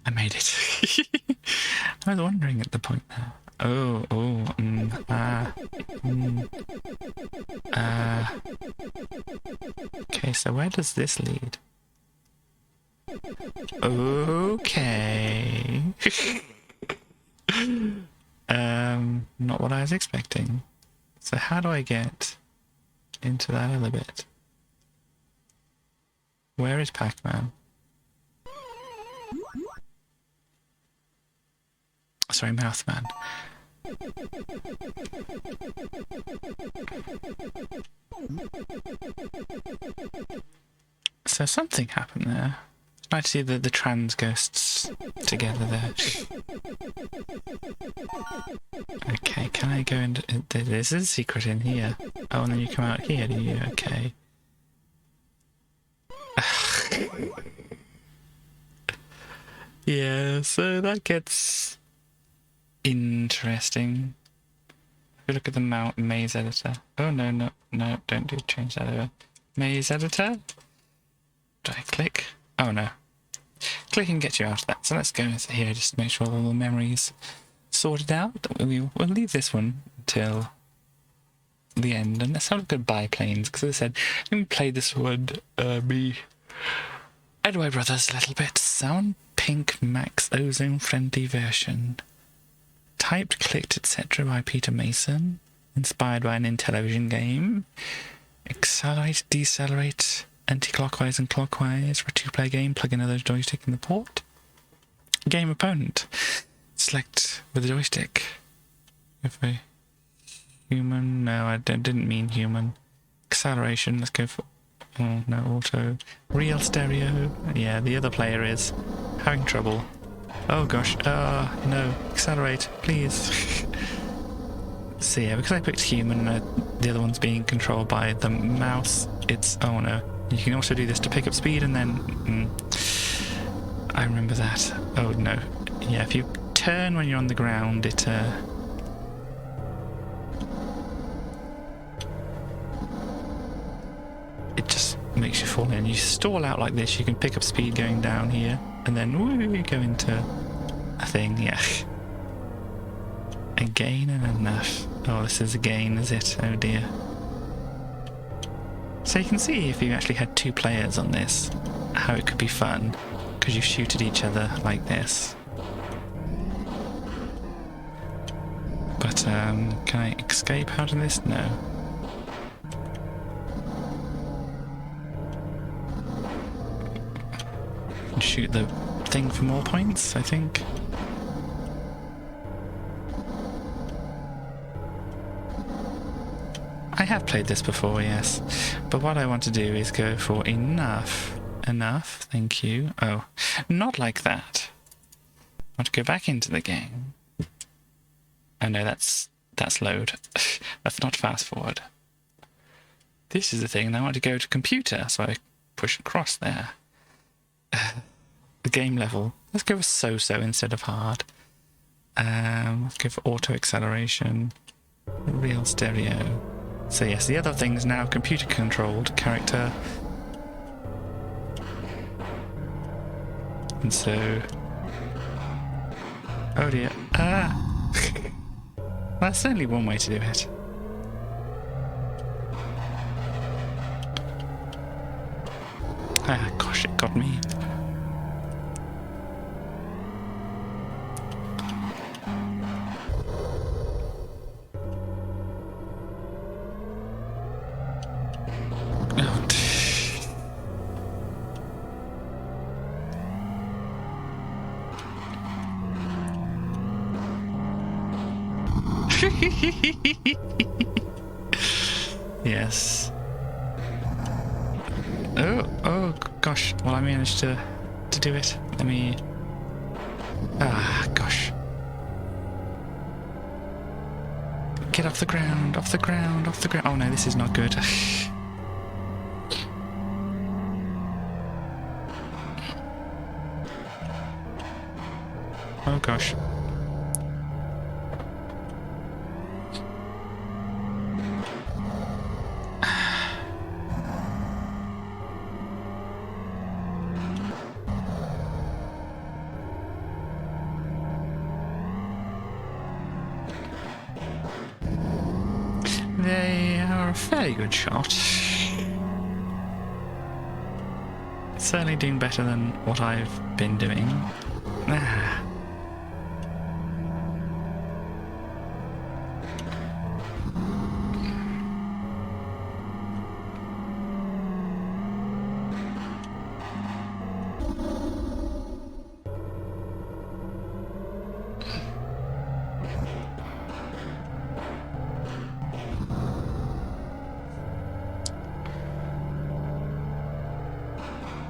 I made it. I was wondering at the point there. Okay, so where does this lead? Okay. Not what I was expecting. So how do I get into that other bit? Where is Pac-Man? Sorry, Mouthman. So something happened there. I'd see the trans ghosts together there. Okay, can I go into... There's a secret in here. Oh, and then you come out here, do you? Okay. Yeah, so that gets interesting. If you look at the maze editor. Oh, no, don't change that over. Maze editor? Do I click? Oh, no. Clicking gets you out of that. So let's go here just to make sure all the memories sorted out. We'll leave this one until the end. And let's have a look at biplanes. Because as I said, when we played this one, me and my brothers a little bit. Sound Pink Max Ozone Friendly version. Typed, clicked, etc. by Peter Mason. Inspired by an Intellivision game. Accelerate, decelerate, anti-clockwise and clockwise for a two-player game. Plug another joystick in the port. Game opponent. Select with the joystick. If a human... No, I didn't mean human. Acceleration, let's go for... Oh, no, auto. Real stereo. Yeah, the other player is having trouble. Oh gosh, no. Accelerate, please. So yeah, because I picked human, the other one's being controlled by the mouse, it's... Oh no. You can also do this to pick up speed and then... I remember that. Oh no. Yeah, if you turn when you're on the ground, it just makes you fall in. You stall out like this, you can pick up speed going down here, and then woo, go into a thing, yeah. Again and enough. Oh, this is a gain, is it? Oh dear. So you can see if you actually had two players on this, how it could be fun, because you shoot at each other like this. But, can I escape out of this? No. Shoot the thing for more points, I think. I have played this before, yes. But what I want to do is go for enough. Enough, thank you. Oh, not like that. I want to go back into the game. Oh no, that's load. That's not fast forward. This is the thing, and I want to go to computer, so I push across there. The game level. Let's go for so-so instead of hard. Let's go for auto acceleration. Real stereo. So yes, the other thing is now computer controlled character. And so... Oh dear. Ah! That's certainly one way to do it. Ah, gosh, it got me. Yes. Oh gosh. Well, I managed to do it. Let me... Ah, gosh. Get off the ground, off the ground, off the ground. Oh no, this is not good. gosh. They are a fairly good shot. Certainly doing better than what I've been doing. Ah.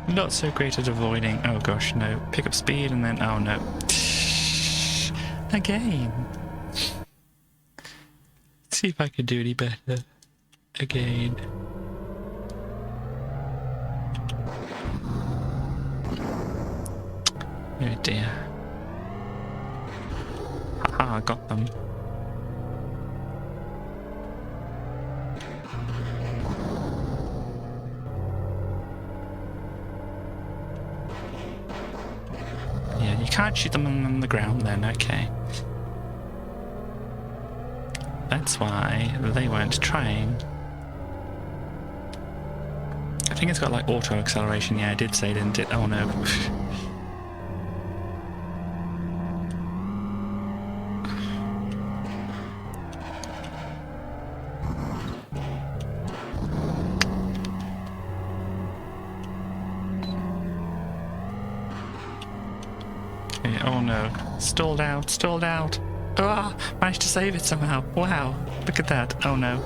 Not so great at avoiding. Oh gosh, no. Pick up speed and then. Oh no. Again. See if I could do any better. Again. Oh dear. Haha, got them. Yeah, you can't shoot them on the ground then, okay. That's why they weren't trying. I think it's got like auto acceleration. Yeah, I did say, didn't it? Oh no. Okay, oh no. Stalled out, stalled out. Ah, managed to save it somehow. Wow, look at that. Oh no.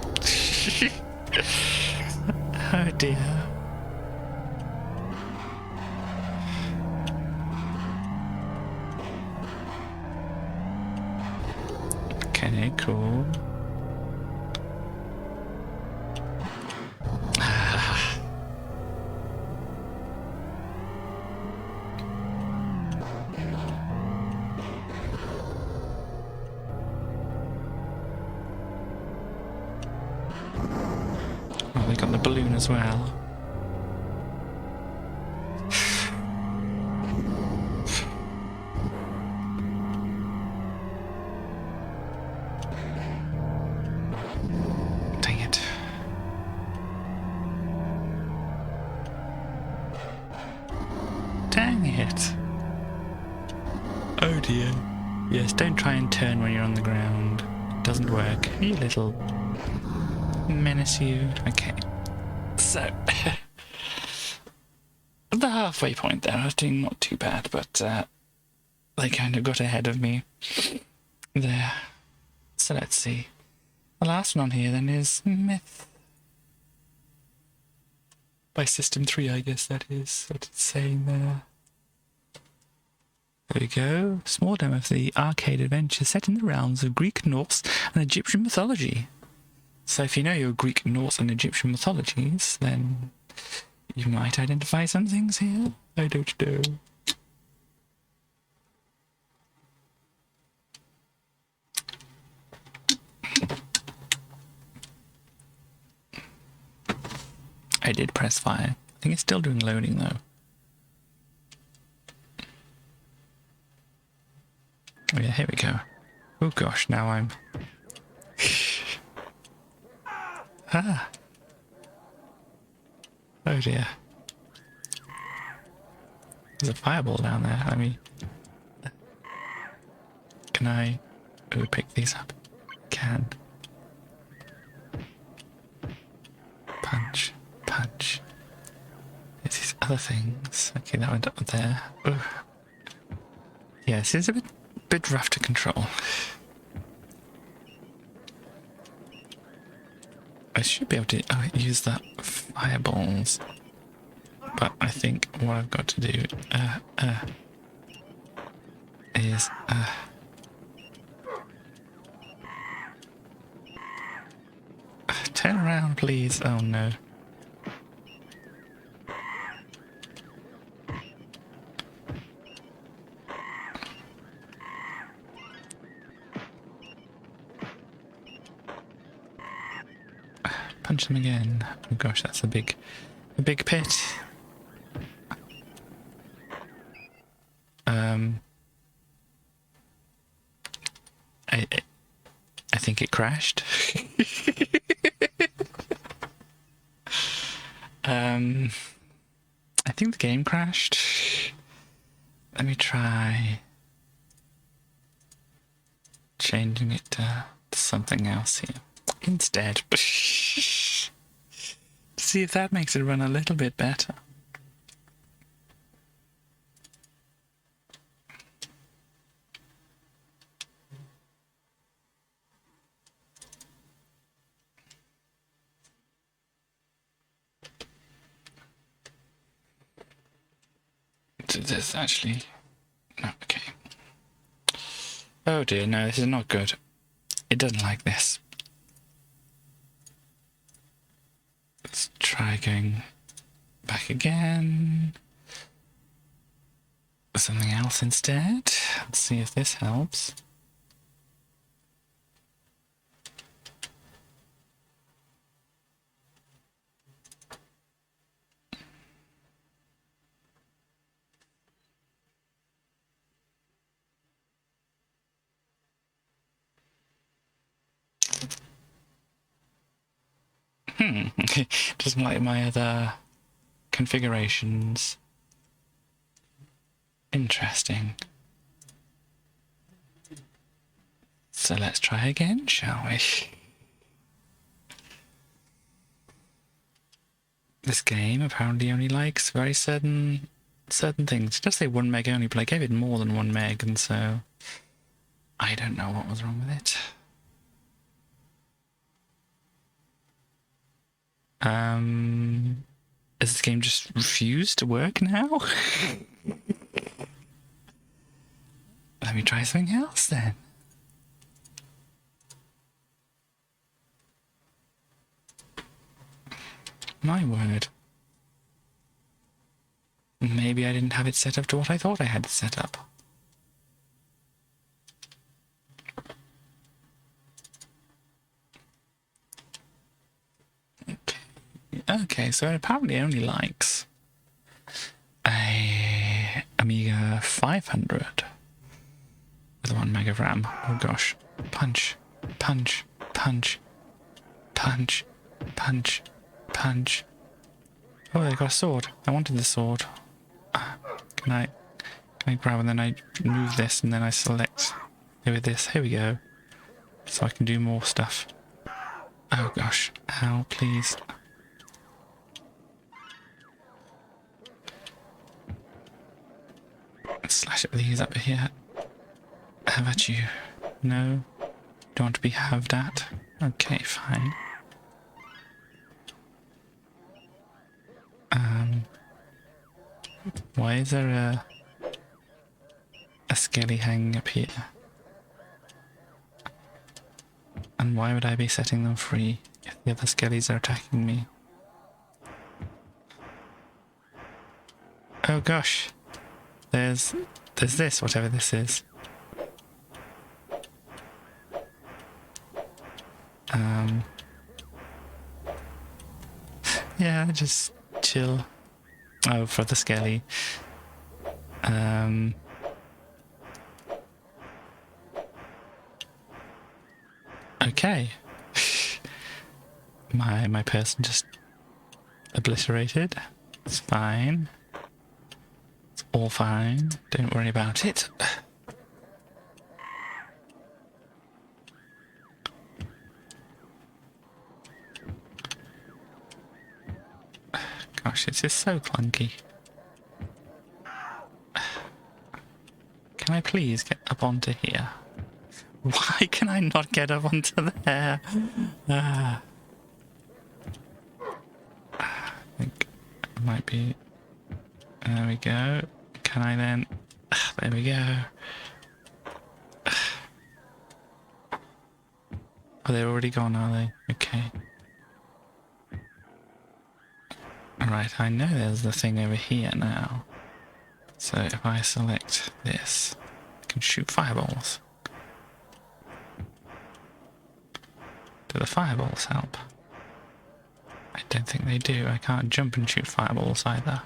Oh dear. Okay, cool. Oh, they got the balloon as well. Dang it. Dang it. Oh dear. Yes, don't try and turn when you're on the ground. It doesn't work. You little menace you. Okay. So, the halfway point there, I was doing not too bad, but they kind of got ahead of me there. So let's see. The last one on here then is Myth. By System 3, I guess that is what it's saying there. There we go. Small demo of the arcade adventure set in the realms of Greek, Norse, and Egyptian mythology. So if you know your Greek, Norse, and Egyptian mythologies, then you might identify some things here. I don't know. I did press fire. I think it's still doing loading though. Oh yeah, here we go. Oh gosh, now I'm... Ah! Oh dear. There's a fireball down there. Let me... Can I... Oh, pick these up? Can. Punch. Punch. There's these other things. Okay, that went up there. Ugh. Yes, it's a bit rough to control. I should be able to use the fireballs, but I think what I've got to do is turn around, please. Oh no. punch them again. Oh gosh, that's a big pit. I think it crashed. I think the game crashed. Let me try changing it to something else here instead. See if that makes it run a little bit better. This actually... No, okay. Oh dear, no, this is not good. It doesn't like this. Let's try going back again. Something else instead. Let's see if this helps. Doesn't like my other configurations. Interesting. So let's try again, shall we? This game apparently only likes very certain things. It does say 1 meg only, but I gave it more than 1 meg, and so I don't know what was wrong with it. Has this game just refused to work now? Let me try something else then. My word. Maybe I didn't have it set up to what I thought I had it set up. Okay, so it apparently only likes a Amiga 500 with 1 meg of RAM. Oh gosh. Punch, punch, punch, punch, punch, punch. Oh, they got a sword. I wanted the sword. Can I grab and then I move this and then I select over this. Here we go. So I can do more stuff. Oh gosh. Ow, please. Slash it with these up here. Have at you. No. Don't want to be halved at. Okay, fine. Why is there a skelly hanging up here? And why would I be setting them free if the other skellies are attacking me? Oh gosh. There's this, whatever this is. Yeah, just chill. Oh, for the skelly. Okay. My person just obliterated. It's fine. It's all fine. Don't worry about it. Gosh, it's just so clunky. Can I please get up onto here? Why can I not get up onto there? I think it might be... There we go. Can I then... There we go. Oh, they're already gone, are they? Okay. Alright, I know there's the thing over here now. So if I select this, I can shoot fireballs. Do the fireballs help? Don't think they do. I can't jump and shoot fireballs either.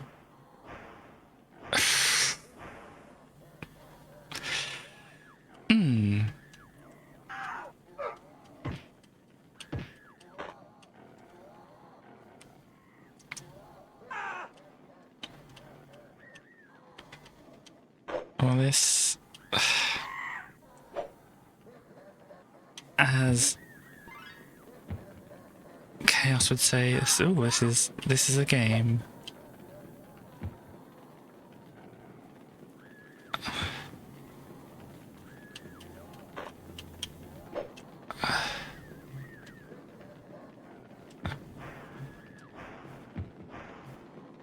Well, this... as Chaos would say, ooh, this is a game.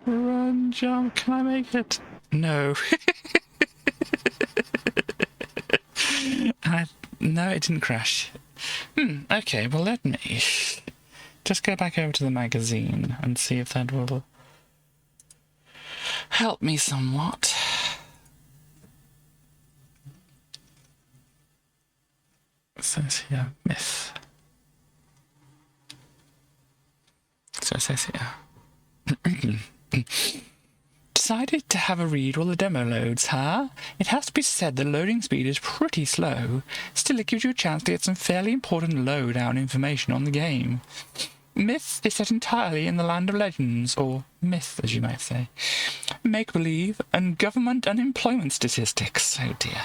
Run, jump, can I make it? No. No, it didn't crash. Okay, well let me just go back over to the magazine and see if that will help me somewhat. It says here, myth. So it says here. Decided to have a read while the demo loads, huh? It has to be said the loading speed is pretty slow. Still, it gives you a chance to get some fairly important lowdown information on the game. Myth is set entirely in the land of legends, or myth, as you might say. Make-believe and government unemployment statistics. Oh dear.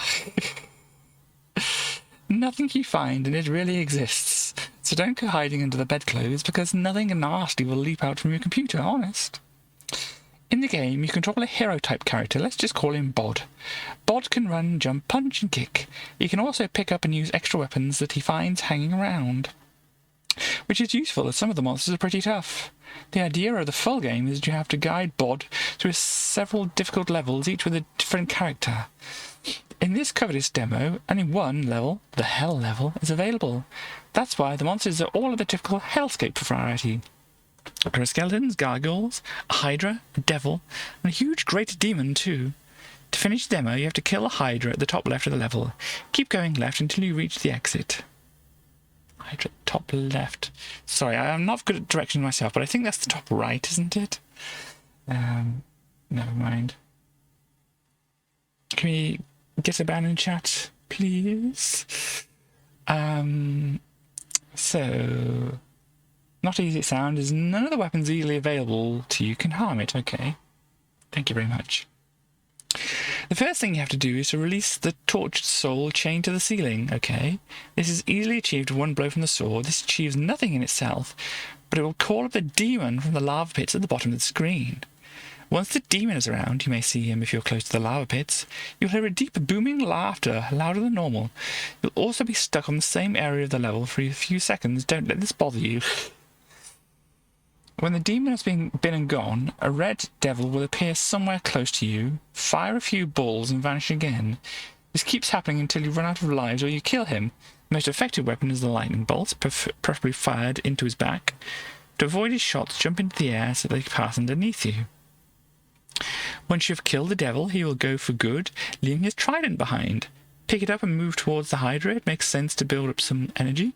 Nothing you find, and it really exists. So don't go hiding under the bedclothes, because nothing nasty will leap out from your computer, honest. In the game, you control a hero-type character. Let's just call him Bod. Bod can run, jump, punch, and kick. He can also pick up and use extra weapons that he finds hanging around, which is useful as some of the monsters are pretty tough. The idea of the full game is that you have to guide Bod through several difficult levels, each with a different character. In this covetous demo, only one level, the Hell level, is available. That's why the monsters are all of the typical Hellscape variety. There are skeletons, gargoyles, a hydra, a devil, and a huge great demon too. To finish the demo, you have to kill a hydra at the top left of the level. Keep going left until you reach the exit. Hydra top left. Sorry, I'm not good at directions myself, but I think that's the top right, isn't it? Never mind. Can we get a ban in chat, please? So... Not easy to sound is none of the weapons easily available to you can harm it. Okay. Thank you very much. The first thing you have to do is to release the tortured soul chained to the ceiling. Okay. This is easily achieved with one blow from the sword. This achieves nothing in itself, but it will call up the demon from the lava pits at the bottom of the screen. Once the demon is around, you may see him if you're close to the lava pits, you'll hear a deep booming laughter, louder than normal. You'll also be stuck on the same area of the level for a few seconds. Don't let this bother you. When the demon has been and gone, a red devil will appear somewhere close to you, fire a few balls and vanish again. This keeps happening until you run out of lives or you kill him. The most effective weapon is the lightning bolts, preferably fired into his back. To avoid his shots, jump into the air so they pass underneath you. Once you have killed the devil, he will go for good, leaving his trident behind. Pick it up and move towards the hydra. It makes sense to build up some energy.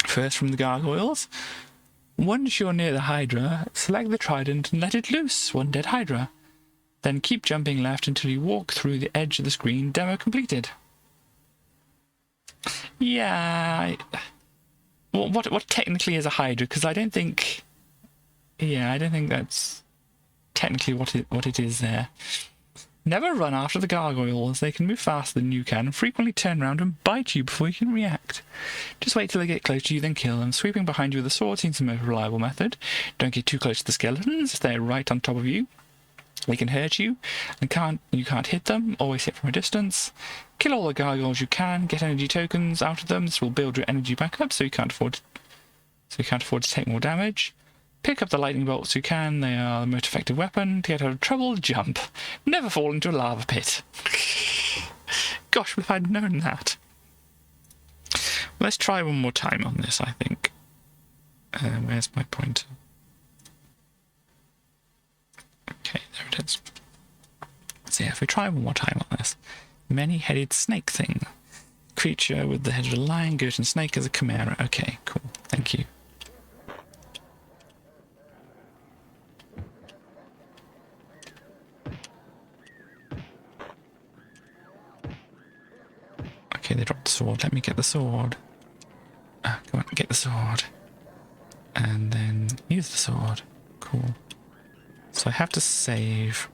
First from the gargoyles. Once you're near the hydra, select the trident and let it loose, one dead hydra. Then keep jumping left until you walk through the edge of the screen. Demo completed. Yeah. What technically is a hydra? Because I don't think... Yeah, I don't think that's technically what it is there. Never run after the gargoyles. They can move faster than you can and frequently turn around and bite you before you can react. Just wait till they get close to you, then kill them. Sweeping behind you with a sword seems the most reliable method. Don't get too close to the skeletons. If they're right on top of you, they can hurt you, and you can't hit them. Always hit from a distance. Kill all the gargoyles you can. Get energy tokens out of them. This will build your energy back up, so you can't afford to take more damage. Pick up the lightning bolts you can. They are the most effective weapon. To get out of trouble, jump. Never fall into a lava pit. Gosh, if I'd known that. Let's try one more time on this, I think. Where's my pointer? Okay, there it is. So yeah, if we try one more time on this. Many-headed snake thing. Creature with the head of a lion, goat and snake as a chimera. Okay, cool. Thank you. sword. Let me get the sword. Come on, get the sword. And then use the sword. Cool. So I have to save,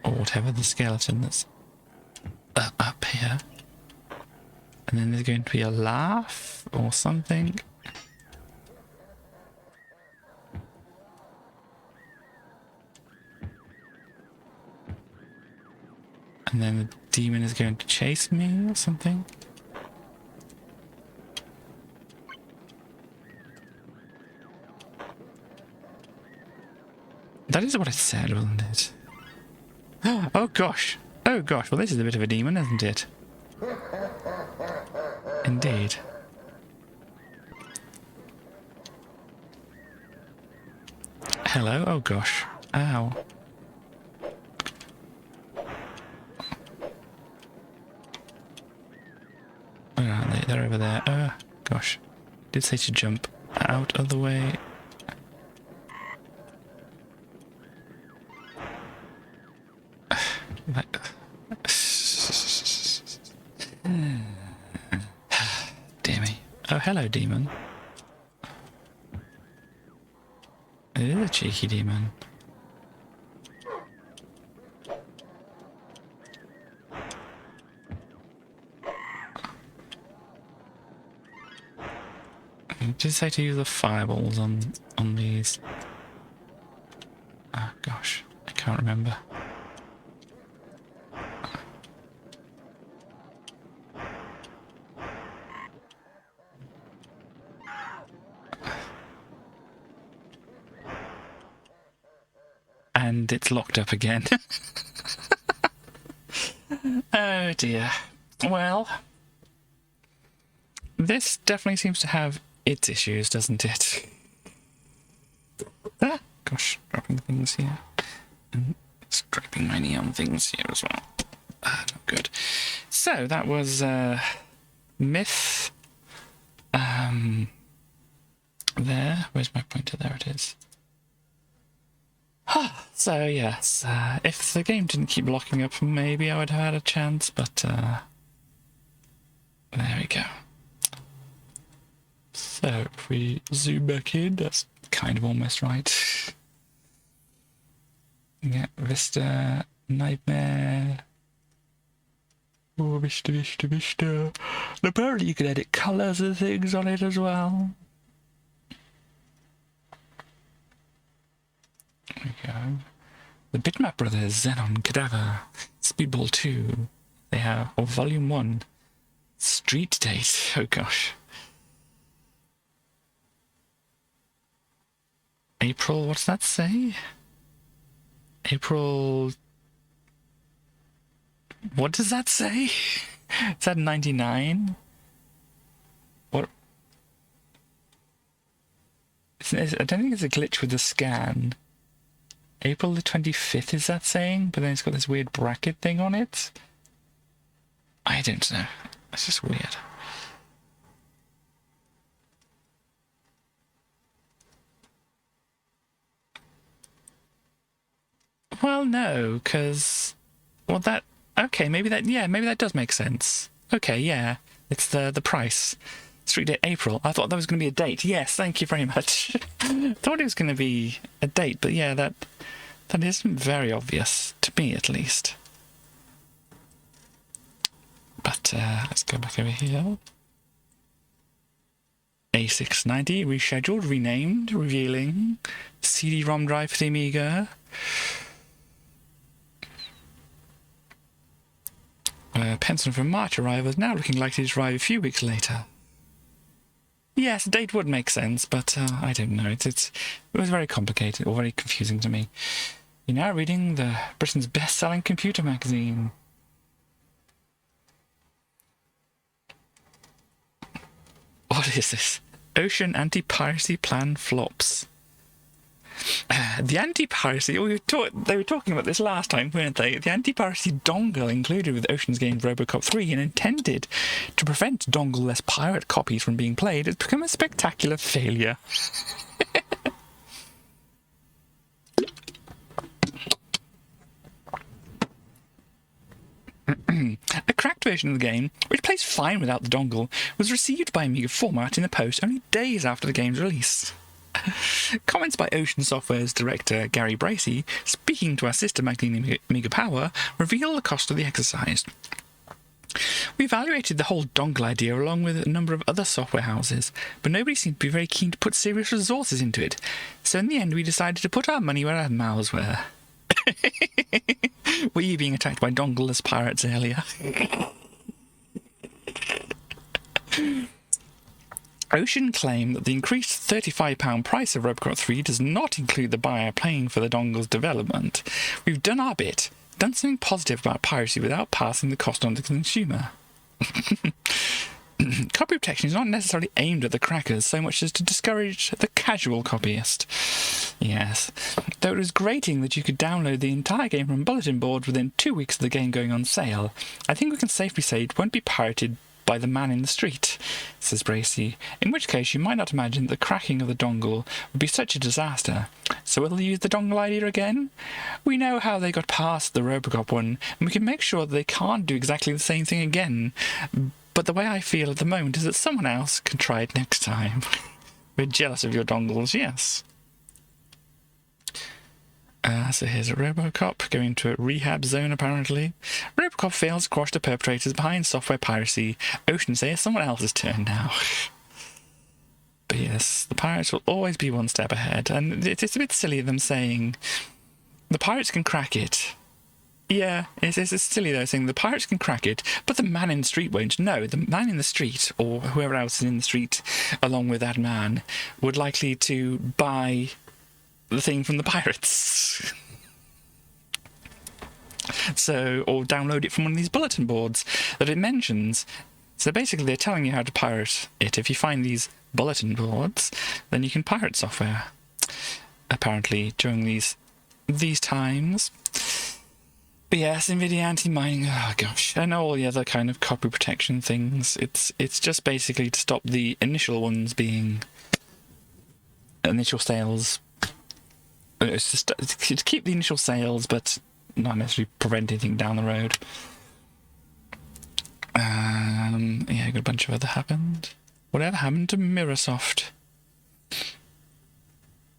or whatever, the skeleton that's up here. And then there's going to be a laugh or something. And then the demon is going to chase me or something. That is what it said, wasn't it? Oh gosh. Oh gosh. Well, this is a bit of a demon, isn't it? Indeed. Hello? Oh gosh. Ow. Where are they? They're over there. Gosh. Did say to jump out of the way. Dear me. Oh, hello, demon. It is a cheeky demon. Did it say to use the fireballs on these? Oh gosh, I can't remember. And it's locked up again. Oh dear. Well, this definitely seems to have its issues, doesn't it? Ah, gosh, dropping things here. And scraping my knee on things here as well. Not good. So, that was Myth. There. Where's my pointer? There it is. So, yes, if the game didn't keep locking up, maybe I would have had a chance, but there we go. So, if we zoom back in, that's kind of almost right. Yeah, Vista, Nightmare. Oh, Vista. And apparently you can edit colours and things on it as well. There we go. The Bitmap Brothers, Xenon, Cadaver, Speedball 2. They have, or Volume 1. Street Date. Oh gosh. April, what's that say? April... What does that say? Is that 99? What? I don't think it's a glitch with the scan. April the 25th is that saying? But then it's got this weird bracket thing on it. I don't know. It's just weird. Well, no, because... Well, that... Okay, maybe that does make sense. Okay, yeah. It's the price. Street date April. I thought that was going to be a date. Yes, thank you very much. Thought it was going to be a date, but yeah, that isn't very obvious, to me at least. But let's go back over here. A690, rescheduled, renamed, revealing. CD-ROM drive for the Amiga. Penson from March arrival is now looking likely to arrive a few weeks later. Yes, a date would make sense, but I don't know. It was very complicated, or very confusing to me. You're now reading Britain's best-selling computer magazine. What is this? Ocean anti-piracy plan flops. The anti-piracy, they were talking about this last time, weren't they? The anti-piracy dongle included with Ocean's game Robocop 3 and intended to prevent dongle-less pirate copies from being played has become a spectacular failure. A cracked version of the game, which plays fine without the dongle, was received by Amiga Format in the post only days after the game's release. Comments by Ocean Software's director Gary Bracey, speaking to our sister magazine Amiga Power, reveal the cost of the exercise. We evaluated the whole dongle idea along with a number of other software houses, but nobody seemed to be very keen to put serious resources into it, so in the end we decided to put our money where our mouths were. Were you being attacked by dongleless pirates earlier? Ocean claimed that the increased £35 price of Robocop 3 does not include the buyer paying for the dongle's development. We've done our bit, done something positive about piracy without passing the cost on to the consumer. Copy protection is not necessarily aimed at the crackers so much as to discourage the casual copyist. Yes, though it was grating that you could download the entire game from bulletin board within 2 weeks of the game going on sale, I think we can safely say it won't be pirated by the man in the street, says Bracey, in which case you might not imagine that the cracking of the dongle would be such a disaster. So will they use the dongle idea again? We know how they got past the Robocop one, and we can make sure that they can't do exactly the same thing again. But the way I feel at the moment is that someone else can try it next time. We're jealous of your dongles, yes. So here's a Robocop going to a rehab zone, apparently. Robocop fails to quash the perpetrators behind software piracy. Ocean says someone else's turn now. But yes, the pirates will always be one step ahead. And it's a bit silly of them saying, the pirates can crack it. Yeah, it's silly though, saying the pirates can crack it, but the man in the street won't. No, the man in the street, or whoever else is in the street along with that man, would likely to buy the thing from the pirates. So, or download it from one of these bulletin boards that it mentions. So basically they're telling you how to pirate it. If you find these bulletin boards, then you can pirate software. Apparently, during these times. But yes, NVIDIA anti-mining, oh gosh, and all the other kind of copy protection things. It's just basically to stop the initial ones being initial sales. It's just to keep the initial sales, but not necessarily prevent anything down the road. Yeah, got a bunch of other happened. Whatever happened to Mirrorsoft?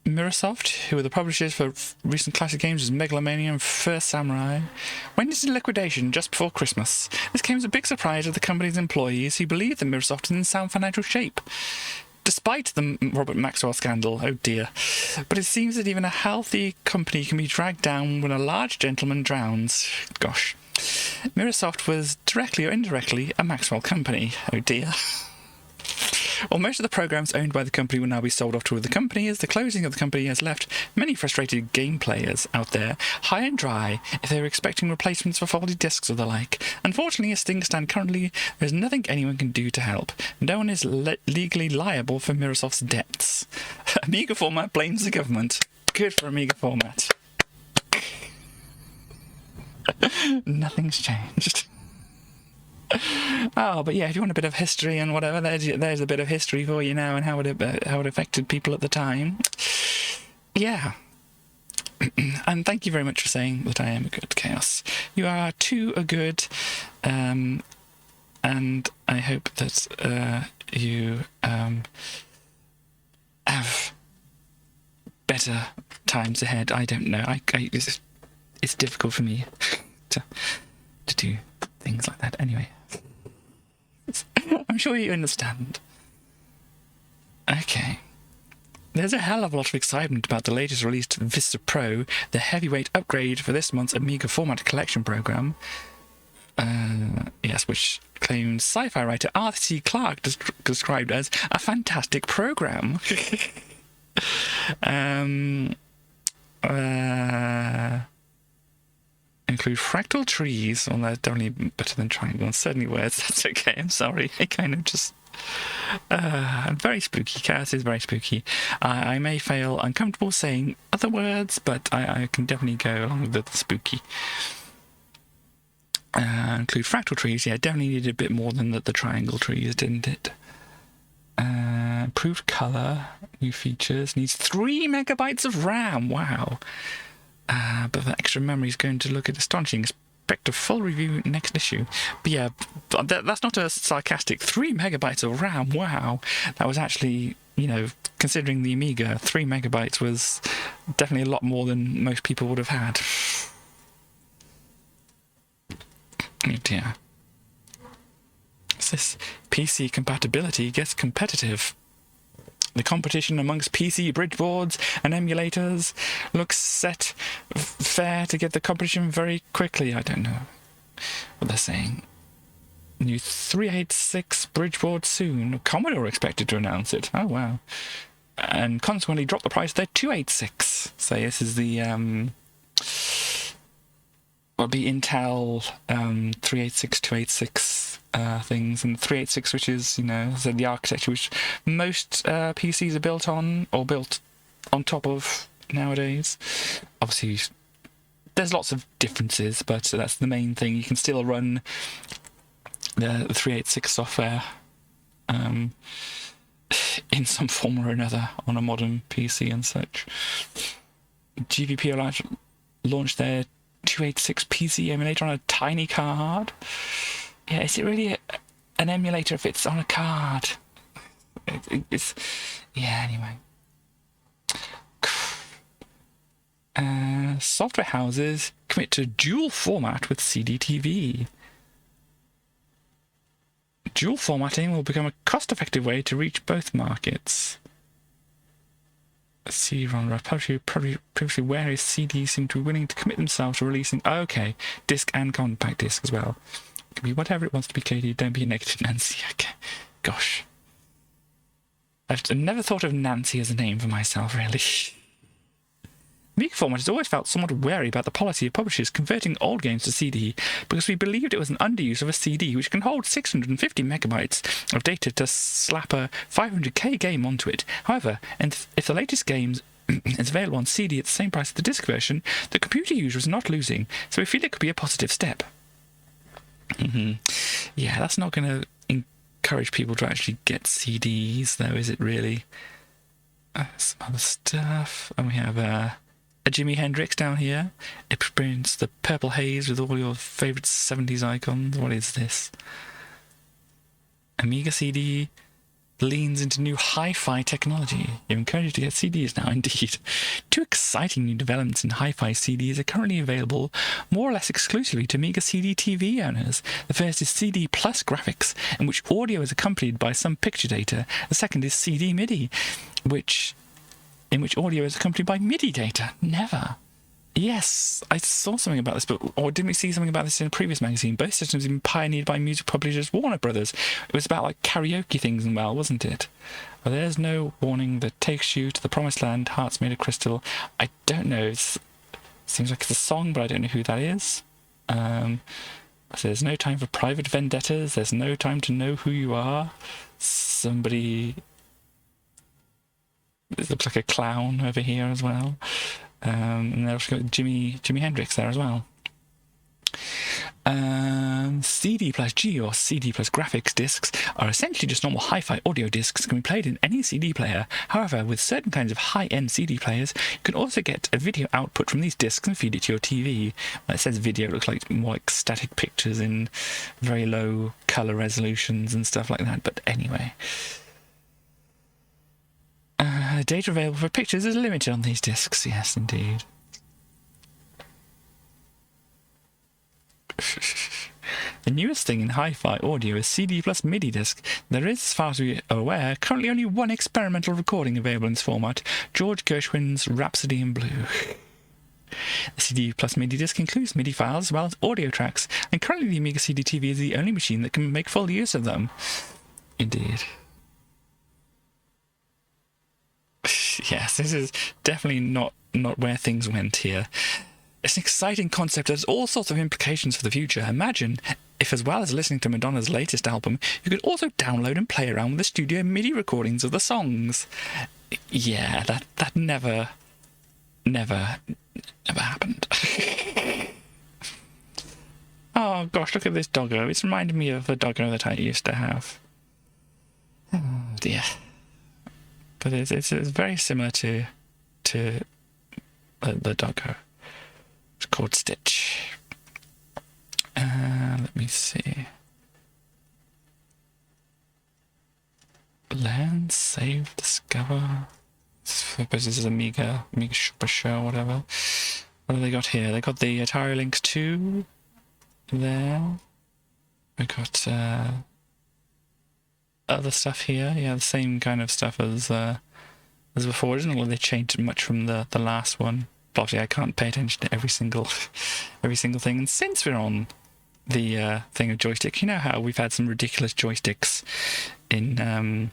Mirrorsoft, who are the publishers for recent classic games as Megalomania and First Samurai, went into liquidation just before Christmas. This came as a big surprise to the company's employees who believed that Mirrorsoft is in sound financial shape, despite the Robert Maxwell scandal. Oh dear. But it seems that even a healthy company can be dragged down when a large gentleman drowns. Gosh. Mirrorsoft was directly or indirectly a Maxwell company. Oh dear. Well, most of the programs owned by the company will now be sold off to other companies. The closing of the company has left many frustrated game players out there high and dry if they were expecting replacements for faulty discs or the like. Unfortunately, as things stand currently, there's nothing anyone can do to help. No one is legally liable for Mirrorsoft's debts. Amiga Format blames the government. Good for Amiga Format. Nothing's changed. Oh, but yeah, if you want a bit of history and whatever, there's a bit of history for you now and how it affected people at the time. Yeah. And thank you very much for saying that I am a good Chaos. You are too a good, and I hope that you have better times ahead. I don't know. It's difficult for me to do things like that. Anyway. I'm sure you understand. Okay. There's a hell of a lot of excitement about the latest released Vista Pro, the heavyweight upgrade for this month's Amiga Format Collection program. Yes, which claims sci-fi writer Arthur C. Clarke described as a fantastic program. Include fractal trees. Well, that's definitely better than triangle and certainly words. That's okay, I'm sorry. I kind of just... very spooky. Chaos is very spooky. I may feel uncomfortable saying other words, but I can definitely go along with the spooky. Include fractal trees. Yeah, definitely needed a bit more than the triangle trees, didn't it? Improved colour, new features. Needs 3 megabytes of RAM. Wow. But the extra memory is going to look at astonishing expect a full review next issue. But yeah, that's not a sarcastic 3 megabytes of RAM. Wow, that was actually, you know, considering the Amiga, 3 megabytes was definitely a lot more than most people would have had. Oh dear. This PC compatibility gets competitive. The competition amongst PC bridge boards and emulators looks set fair to get the competition very quickly. I don't know what they're saying. New 386 bridge board soon. Commodore expected to announce it. Oh wow. And consequently drop the price of their 286. So this is the will be Intel 386, 286 things, and 386, which is, you know, so the architecture which most PCs are built on, or built on top of nowadays. Obviously, there's lots of differences, but that's the main thing. You can still run the 386 software in some form or another on a modern PC and such. GVP launched their 286 PC emulator on a tiny card. Yeah, is it really an emulator if it's on a card? It's yeah, anyway. Software houses commit to dual format with CDTV. Dual formatting will become a cost-effective way to reach both markets. CD-ROM previously wary CDs seem to be willing to commit themselves to releasing disc and compact disc as well. It can be whatever it wants to be, Katie. Don't be a negative Nancy. Okay. Gosh. I've never thought of Nancy as a name for myself, really. Amiga Format has always felt somewhat wary about the policy of publishers converting old games to CD because we believed it was an underuse of a CD which can hold 650 megabytes of data to slap a 500k game onto it. However, if the latest game is available on CD at the same price as the disc version, the computer user is not losing, so we feel it could be a positive step. Yeah, that's not going to encourage people to actually get CDs, though, is it really? Some other stuff. And we have a Jimi Hendrix down here. Experience the purple haze with all your favourite 70s icons. What is this? Amiga CD leans into new hi-fi technology. You're encouraged to get CDs now, indeed. 2 exciting new developments in hi-fi CDs are currently available more or less exclusively to Amiga CD TV owners. The first is CD Plus graphics, in which audio is accompanied by some picture data. The second is CD MIDI, in which audio is accompanied by MIDI data. Never. Yes, I saw something about this, or didn't we see something about this in a previous magazine? Both systems have been pioneered by music publishers Warner Brothers. It was about like karaoke things and well, wasn't it? Well, there's no warning that takes you to the promised land, hearts made of crystal. I don't know. It seems like it's a song, but I don't know who that is. So there's no time for private vendettas. There's no time to know who you are. Somebody... It looks like a clown over here as well. And they've also got Jimi Hendrix there as well. CD plus G or CD plus graphics discs are essentially just normal hi-fi audio discs that can be played in any CD player. However, with certain kinds of high-end CD players, you can also get a video output from these discs and feed it to your TV. When it says video, it looks like more like static pictures in very low colour resolutions and stuff like that. But anyway... data available for pictures is limited on these discs. Yes, indeed. The newest thing in hi-fi audio is CD plus MIDI disc. There is, as far as we are aware, currently only one experimental recording available in this format, George Gershwin's Rhapsody in Blue. The CD plus MIDI disc includes MIDI files as well as audio tracks, and currently the Amiga CD TV is the only machine that can make full use of them. Indeed. Yes, this is definitely not where things went here. It's an exciting concept that has all sorts of implications for the future. Imagine if, as well as listening to Madonna's latest album, you could also download and play around with the studio MIDI recordings of the songs. Yeah, that never happened. Oh gosh, look at this doggo. It's reminded me of the doggo that I used to have. Oh dear. But it's very similar to the doggo. It's called Stitch. me see. Learn, save, discover. I suppose this is Amiga Shopper Show, whatever. What have they got here? They got the Atari Lynx 2 there. We got other stuff here. Yeah, the same kind of stuff as before. It doesn't look like they changed much from the last one. But obviously I can't pay attention to every single thing. And since we're on the thing of joystick, you know how we've had some ridiculous joysticks in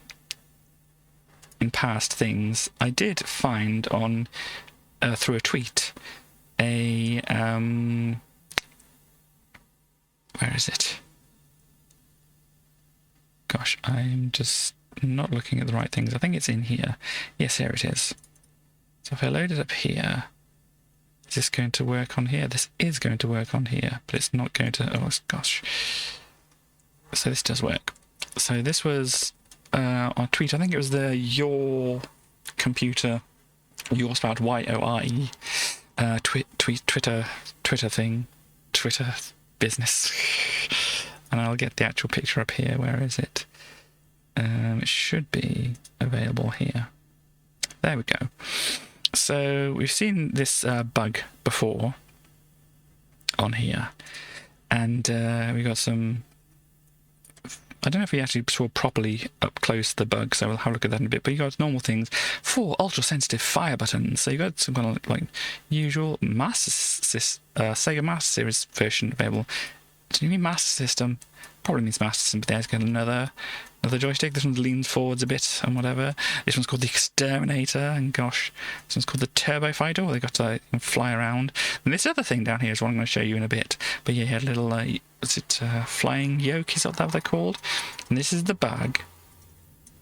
past things. I did find on through a tweet a where is it? Gosh, I'm just not looking at the right things. I think it's in here. Yes, here it is. So if I load it up here, is this going to work on here? This is going to work on here, but it's not going to... Oh, gosh. So this does work. So this was on a tweet. I think it was the Your Computer, Your spelled Y-O-I, Twitter thing. Twitter business. And I'll get the actual picture up here. Where is it? It should be available here. There we go. So we've seen this bug before on here. And we got some... I don't know if we actually saw properly up close the bug, so we'll have a look at that in a bit. But you got normal things. 4 ultra-sensitive fire buttons. So you got some kind of like usual Sega Master Series version available. Do you mean Master System? Probably means Master System, but there's got another joystick. This one leans forwards a bit and whatever. This one's called the Exterminator, and gosh, this one's called the Turbo Fighter, where they got to fly around. And this other thing down here is what I'm going to show you in a bit. But yeah, you had a little, flying yoke, is that what they're called? And this is the bug.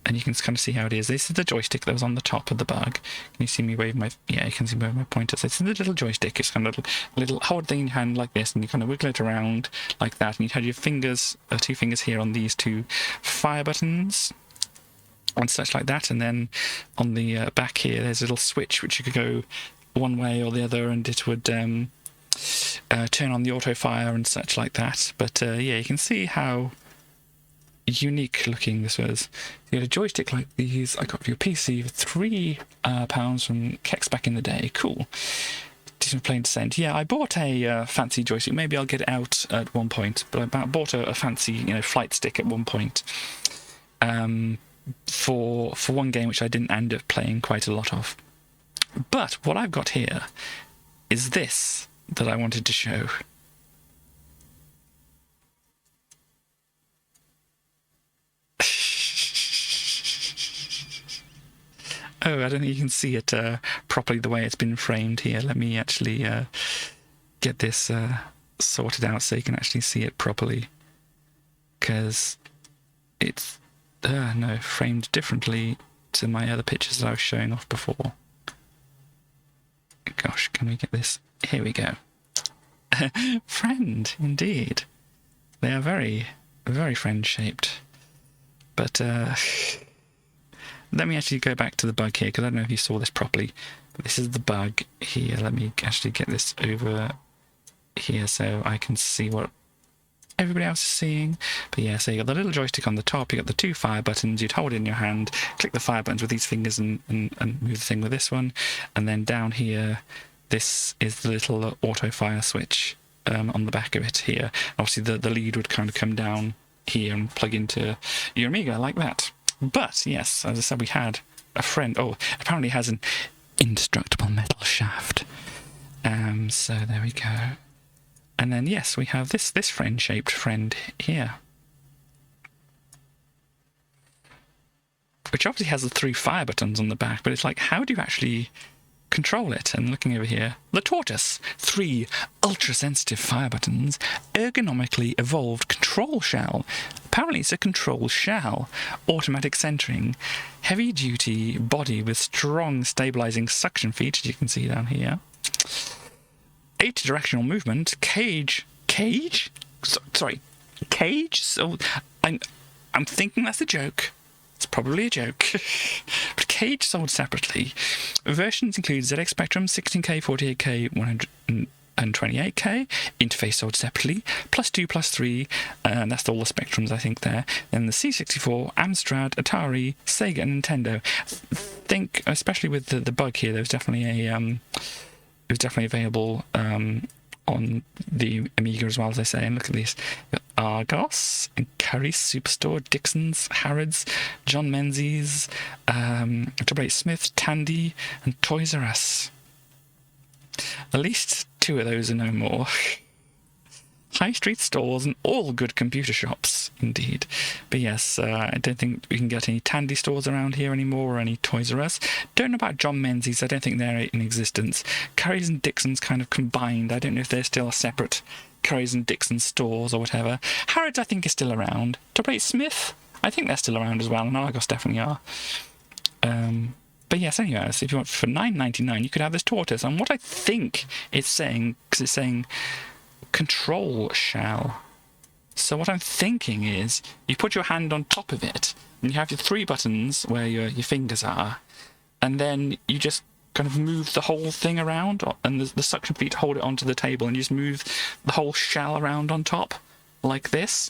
And you can kind of see how it is. This is the joystick that was on the top of the bug. Can you see me wave my... Yeah, you can see me wave my pointer. So it's the little joystick. It's kind of a little hold thing in your hand like this, and you kind of wiggle it around like that. And you had your fingers, 2 fingers here on these 2 fire buttons and such like that. And then on the back here, there's a little switch which you could go one way or the other, and it would turn on the auto fire and such like that. But yeah, you can see how unique looking this was. You had a joystick like these I got for your PC for £3 from Kex back in the day. Cool. Decent plain descent. Yeah, I bought a fancy joystick. Maybe I'll get it out at one point, but I bought a fancy flight stick at one point for one game which I didn't end up playing quite a lot of. But what I've got here is this that I wanted to show. Oh, I don't think you can see it properly the way it's been framed here. Let me actually get this sorted out so you can actually see it properly. Because it's, framed differently to my other pictures that I was showing off before. Gosh, can we get this? Here we go. Friend, indeed. They are very, very friend-shaped. But, let me actually go back to the bug here, because I don't know if you saw this properly. But this is the bug here. Let me actually get this over here so I can see what everybody else is seeing. But yeah, so you got the little joystick on the top, you got the 2 fire buttons, you'd hold it in your hand, click the fire buttons with these fingers and move the thing with this one. And then down here, this is the little auto fire switch on the back of it here. Obviously the lead would kind of come down here and plug into your Amiga like that. But yes, as I said, we had a friend. Oh, apparently it has an indestructible metal shaft. So there we go. And then yes, we have this friend-shaped friend here, which obviously has the 3 fire buttons on the back. But it's like, how do you actually control it? And looking over here, the tortoise, 3 ultra-sensitive fire buttons, ergonomically evolved control shell. Apparently it's a control shell, automatic centering, heavy-duty body with strong stabilizing suction feet, as you can see down here. 8 directional movement, cage. Sorry, cage. So I'm thinking that's a joke. It's probably a joke. But cage sold separately. Versions include ZX Spectrum, 16K, 48K, and 28K, interface sold separately, +2, +3, and that's all the spectrums I think there. Then the C64, Amstrad, Atari, Sega, and Nintendo. I think, especially with the bug here, there was definitely it was definitely available on the Amiga as well, as I say. And look at these: Argos, and Curry's Superstore, Dixon's, Harrods, John Menzies, W. Smith, Tandy, and Toys R Us. At least 2 of those are no more. High street stores and all good computer shops, indeed. But yes, I don't think we can get any Tandy stores around here anymore, or any Toys R Us. Don't know about John Menzies, I don't think they're in existence. Curry's and Dixon's kind of combined. I don't know if they're still a separate Curry's and Dixon stores or whatever. Harrods, I think, is still around. W. Smith, I think they're still around as well, and Argos definitely are. But yes, anyway, so if you want for $9.99, you could have this tortoise. And what I think it's saying, because it's saying control shell. So what I'm thinking is you put your hand on top of it, and you have your 3 buttons where your fingers are, and then you just kind of move the whole thing around, and the suction feet hold it onto the table, and you just move the whole shell around on top, like this,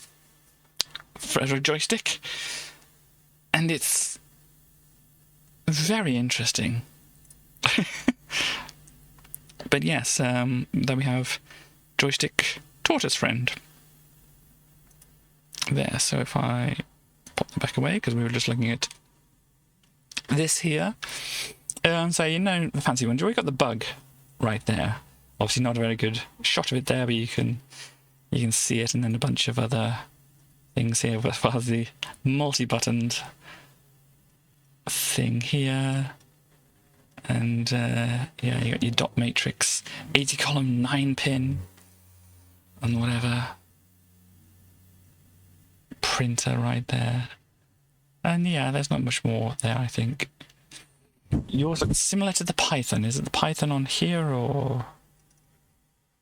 for a joystick. And it's very interesting. But yes, then we have joystick tortoise friend there. So if I pop them back away, because we were just looking at this here, so you know the fancy ones. We've got the bug right there. Obviously not a very good shot of it there, but you can see it, and then a bunch of other things here as far as the multi-buttoned thing here. And yeah, you got your dot matrix 80 column 9-pin and whatever printer right there. And yeah, there's not much more there, I think. Yours looks similar to the Python. Is it the Python on here, or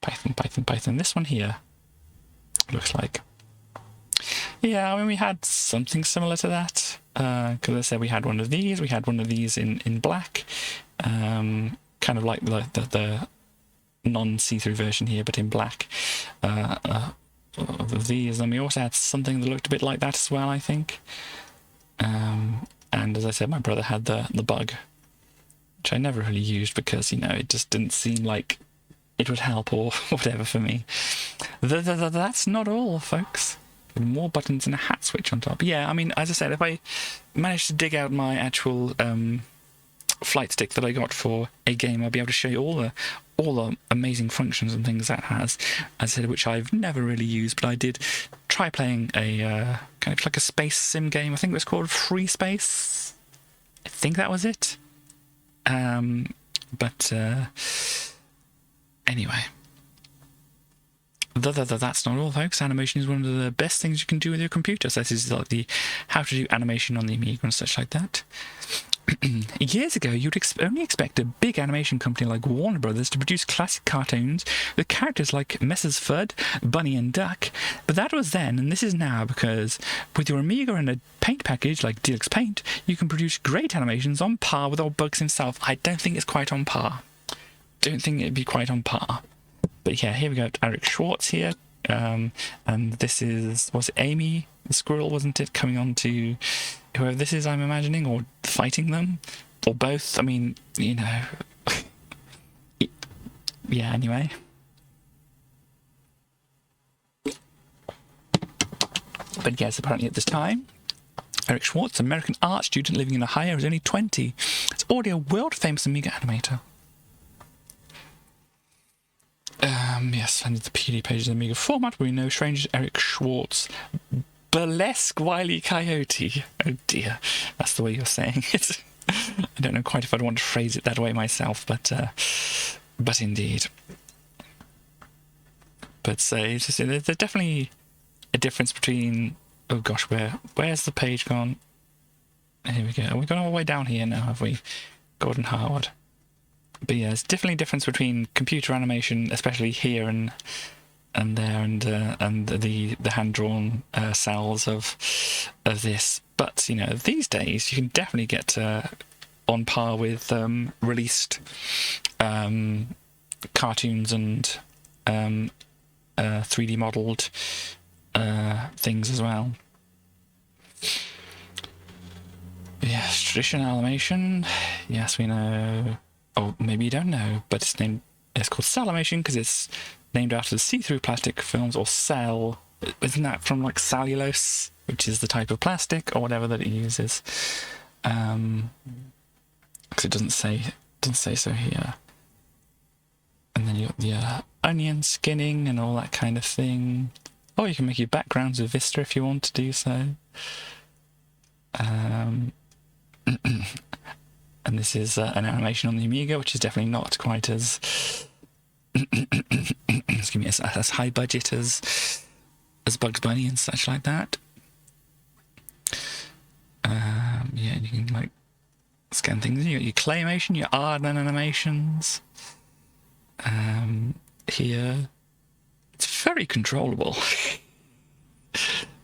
Python? This one here looks like. Yeah, I mean, we had something similar to that. Because I said we had one of these. We had one of these in black. Kind of like the non-see-through version here, but in black. Of these. And we also had something that looked a bit like that as well, I think. And as I said, my brother had the bug, which I never really used because, you know, it just didn't seem like it would help or whatever for me. That's not all, folks. More buttons and a hat switch on top. Yeah, I mean, as I said, if I manage to dig out my actual flight stick that I got for a game, I'll be able to show you all the amazing functions and things that has, as I said, which I've never really used, but I did try playing a kind of like a space sim game. I think it was called Free Space. I think that was it. But anyway. That's not all, folks. Animation is one of the best things you can do with your computer. So this is like the how to do animation on the Amiga and such like that. Years ago, you'd only expect a big animation company like Warner Brothers to produce classic cartoons with characters like Messrs. Fudd, Bunny and Duck. But that was then, and this is now, because with your Amiga and a paint package like Deluxe Paint, you can produce great animations on par with old Bugs himself. I don't think it's quite on par. Don't think it'd be quite on par. But yeah, here we go. Eric Schwartz here. And this was it Amy, the squirrel, wasn't it? Coming on to whoever this is, I'm imagining, or fighting them, or both. I mean, you know. Yeah, anyway. But yes, apparently at this time, Eric Schwartz, American art student living in Ohio, was only 20. It's already a world-famous Amiga animator. Yes, and the PD page is Amiga format. We know strangers Eric Schwartz, burlesque Wile E. Coyote. Oh dear, that's the way you're saying it. I don't know quite if I'd want to phrase it that way myself, but indeed. But it's just, there's definitely a difference between. Oh gosh, where's the page gone? Here we go. Have we gone all the way down here now? Have we? Gordon Howard. But yeah, there's definitely a difference between computer animation, especially here and there, and the hand-drawn cells of this. But you know, these days you can definitely get on par with released cartoons and 3D modeled things as well. Yes, traditional animation. Yes, we know. Oh, maybe you don't know, but it's called Salimation because it's named after the see-through plastic films, or cell. Isn't that from like cellulose, which is the type of plastic or whatever that it uses? Because it doesn't say so here. And then you got the onion skinning and all that kind of thing. Oh, you can make your backgrounds with Vista if you want to do so. And this is an animation on the Amiga, which is definitely not quite as excuse me, as high budget as Bugs Bunny and such like that. Yeah, you can like scan things. You got your claymation, your Aardman animations. Here, it's very controllable.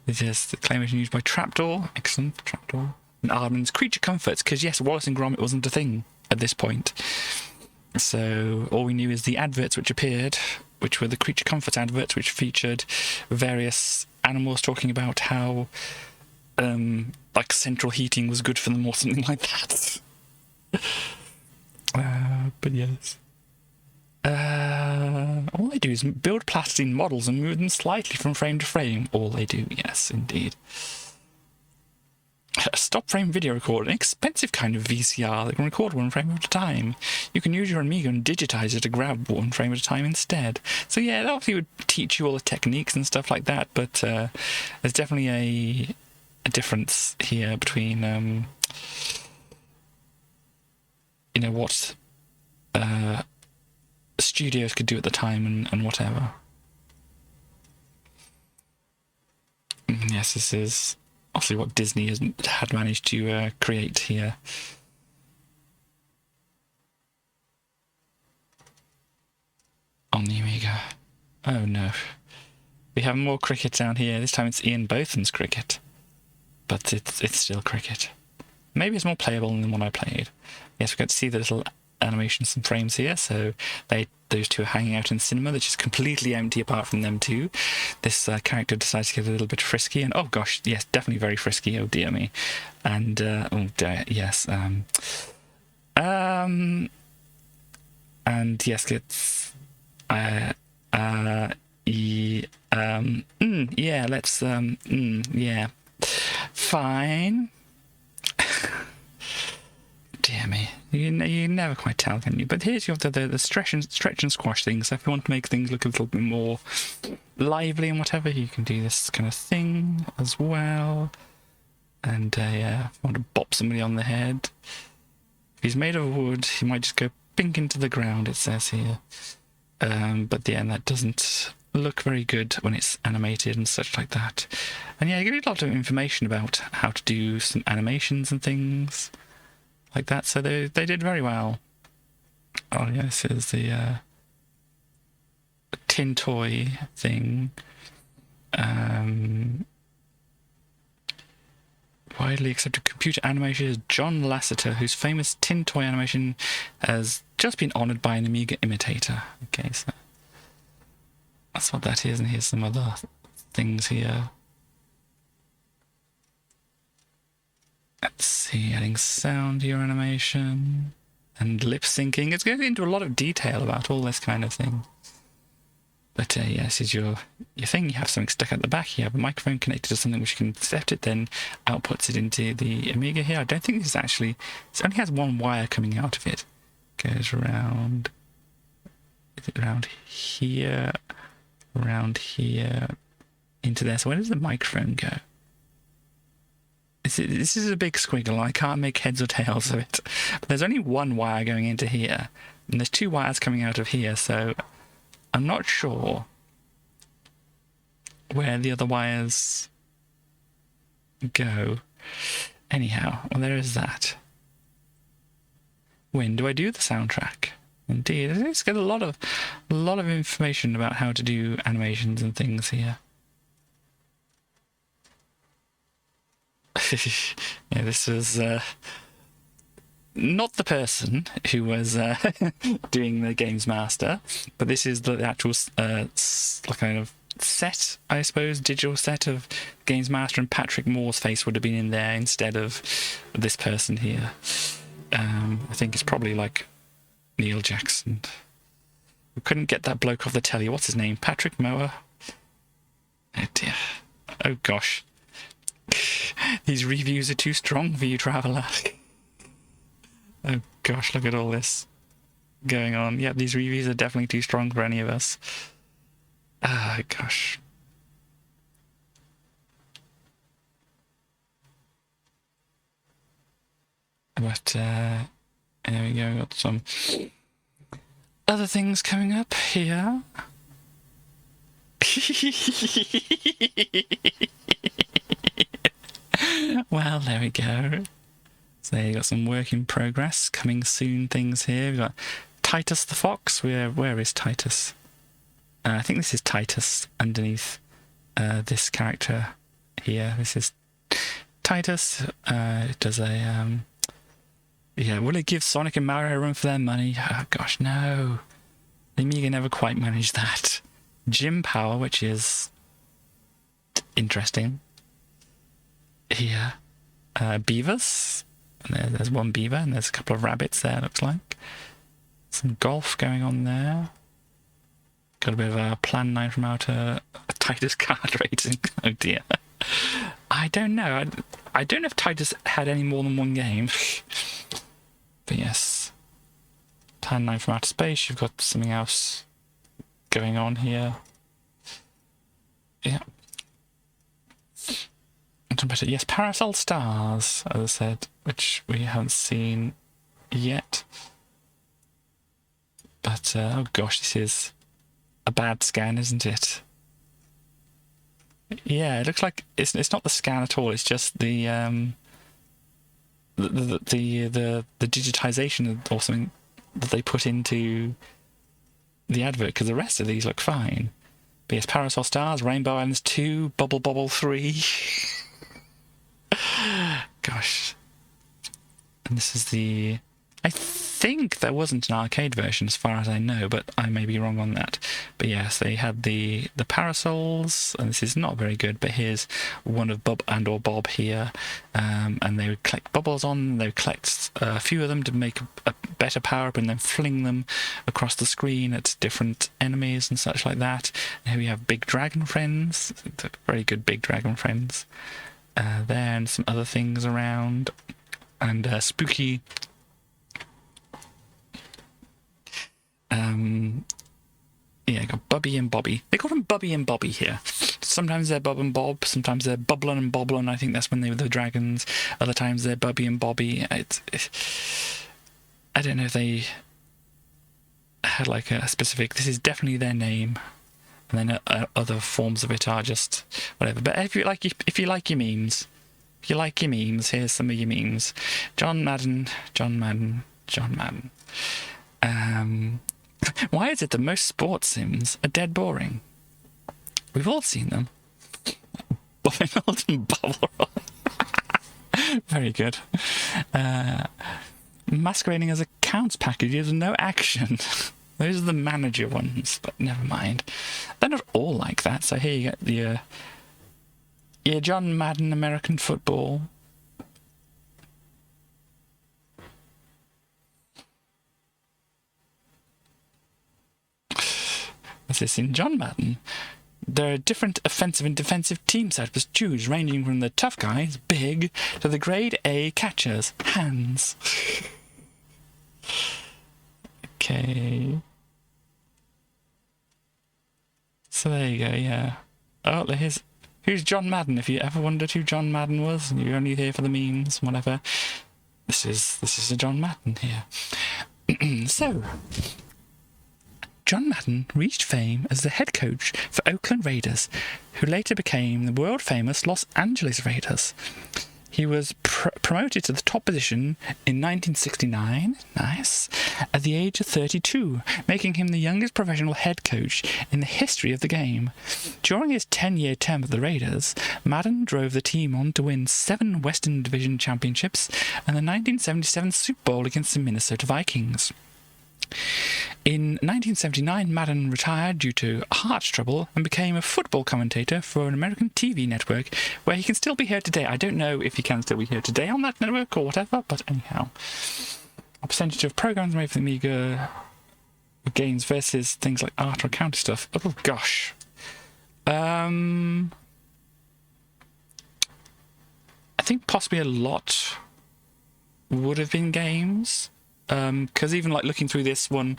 It's just the claymation used by Trapdoor. Excellent, Trapdoor. And Aardman's creature comforts, because yes, Wallace and Gromit wasn't a thing at this point. So all we knew is the adverts which appeared, which were the creature comforts adverts, which featured various animals talking about how like central heating was good for them or something like that. But yes. All they do is build plasticine models and move them slightly from frame to frame. All they do, yes, indeed. A stop-frame video recorder, an expensive kind of VCR that can record one frame at a time. You can use your Amiga and digitize it to grab one frame at a time instead. So yeah, that obviously would teach you all the techniques and stuff like that, but there's definitely a difference here between, you know, what studios could do at the time and whatever. Yes, this is obviously what Disney had managed to create here. On the Amiga. Oh no. We have more cricket down here. This time it's Ian Botham's cricket. But it's still cricket. Maybe it's more playable than the one I played. Yes, we got to see the little animations and frames here. So those two are hanging out in the cinema, which is completely empty apart from them two. This character decides to get a little bit frisky, and oh gosh, yes, definitely very frisky. Oh dear me. And oh dear, yes. And yes, it's yeah, let's yeah, fine. Dear me, you never quite tell, can you? But here's your the stretch and squash thing. So if you want to make things look a little bit more lively and whatever, you can do this kind of thing as well. And yeah, if you want to bop somebody on the head, if he's made of wood, he might just go pink into the ground. It says here, but yeah, that doesn't look very good when it's animated and such like that. And yeah, you get a lot of information about how to do some animations and things like that, so they did very well. Oh yeah, this is the tin toy thing. Widely accepted computer animation is John Lasseter, whose famous tin toy animation has just been honoured by an Amiga imitator. Okay, so that's what that is, and here's some other things here. Let's see, adding sound to your animation and lip syncing. It's going into a lot of detail about all this kind of thing. But yes, is your thing. You have something stuck at the back. You have a microphone connected to something which you can set it, then outputs it into the Amiga here. I don't think this is actually... It only has one wire coming out of it. Goes around... Is it around here? Around here? Into there. So where does the microphone go? This is a big squiggle. I can't make heads or tails of it. But there's only one wire going into here. And there's two wires coming out of here, so I'm not sure where the other wires go. Anyhow, well, there is that. When do I do the soundtrack? Indeed, I just get a lot of information about how to do animations and things here. Yeah, this was not the person who was doing the Games Master, but this is the actual kind of set, I suppose, digital set of Games Master, and Patrick Moore's face would have been in there instead of this person here. I think it's probably like Neil Jackson. We couldn't get that bloke off the telly. What's his name? Patrick Moore? Oh dear. Oh gosh. These reviews are too strong for you, Traveller. Oh gosh, look at all this going on. Yeah, these reviews are definitely too strong for any of us. Ah, gosh. But, there we go. Got some other things coming up here. Well, there we go. So you got some work in progress, coming soon things here. We've got Titus the Fox. Where is Titus? I think this is Titus underneath this character here. This is Titus. It does a... yeah, will it give Sonic and Mario a run for their money? Oh gosh, no. The Amiga never quite managed that. Gym Power, which is interesting. Here. Beavers. And there's one beaver, and there's a couple of rabbits there, looks like. Some golf going on there. Got a bit of a Plan 9 from Outer Titus card rating. Oh dear. I don't know. I don't know if Titus had any more than one game. But yes. Plan 9 from Outer Space. You've got something else going on here. Yeah. Yes, Parasol Stars, as I said, which we haven't seen yet. But, oh gosh, this is a bad scan, isn't it? Yeah, it looks like it's not the scan at all. It's just the digitization or something that they put into the advert, because the rest of these look fine. But yes, Parasol Stars, Rainbow Islands 2, Bubble Bobble 3. Gosh. And this is the... I think there wasn't an arcade version as far as I know, but I may be wrong on that. But yes, they had the parasols, and this is not very good, but here's one of Bob and or Bob here. And they would collect bubbles on, they would collect a few of them to make a better power-up and then fling them across the screen at different enemies and such like that. And here we have Big Dragon Friends, very good Big Dragon Friends. There, and some other things around, and spooky yeah, got Bubby and Bobby. They call them Bubby and Bobby here. Sometimes they're Bob and Bob, sometimes they're Bubblin and Boblin. I think that's when they were the dragons. Other times they're Bubby and Bobby. I don't know if they had like a specific... This is definitely their name. And then other forms of it are just whatever. But if you like your memes, here's some of your memes. John Madden. Why is it that most sports sims are dead boring? We've all seen them. Bobbin' and Bubble Roll. Very good. Masquerading as accounts packages with no action. Those are the manager ones, but never mind. They're not all like that. So here you get the John Madden American Football. What's this in John Madden? There are different offensive and defensive team setups to choose, ranging from the tough guys, big, to the grade A catchers, hands. Okay. So there you go, yeah. Oh, who's John Madden? If you ever wondered who John Madden was, and you're only here for the memes, whatever. This is a John Madden here. So, John Madden reached fame as the head coach for Oakland Raiders, who later became the world-famous Los Angeles Raiders. He He was promoted to the top position in 1969, nice, at the age of 32, making him the youngest professional head coach in the history of the game. During his 10-year term at the Raiders, Madden drove the team on to win 7 Western Division championships and the 1977 Super Bowl against the Minnesota Vikings. In 1979, Madden retired due to heart trouble and became a football commentator for an American TV network where he can still be heard today. I don't know if he can still be heard today on that network or whatever, but anyhow. A percentage of programs made for the Amiga games versus things like art or counter stuff. Oh, gosh. I think possibly a lot would have been games. Because even like looking through this one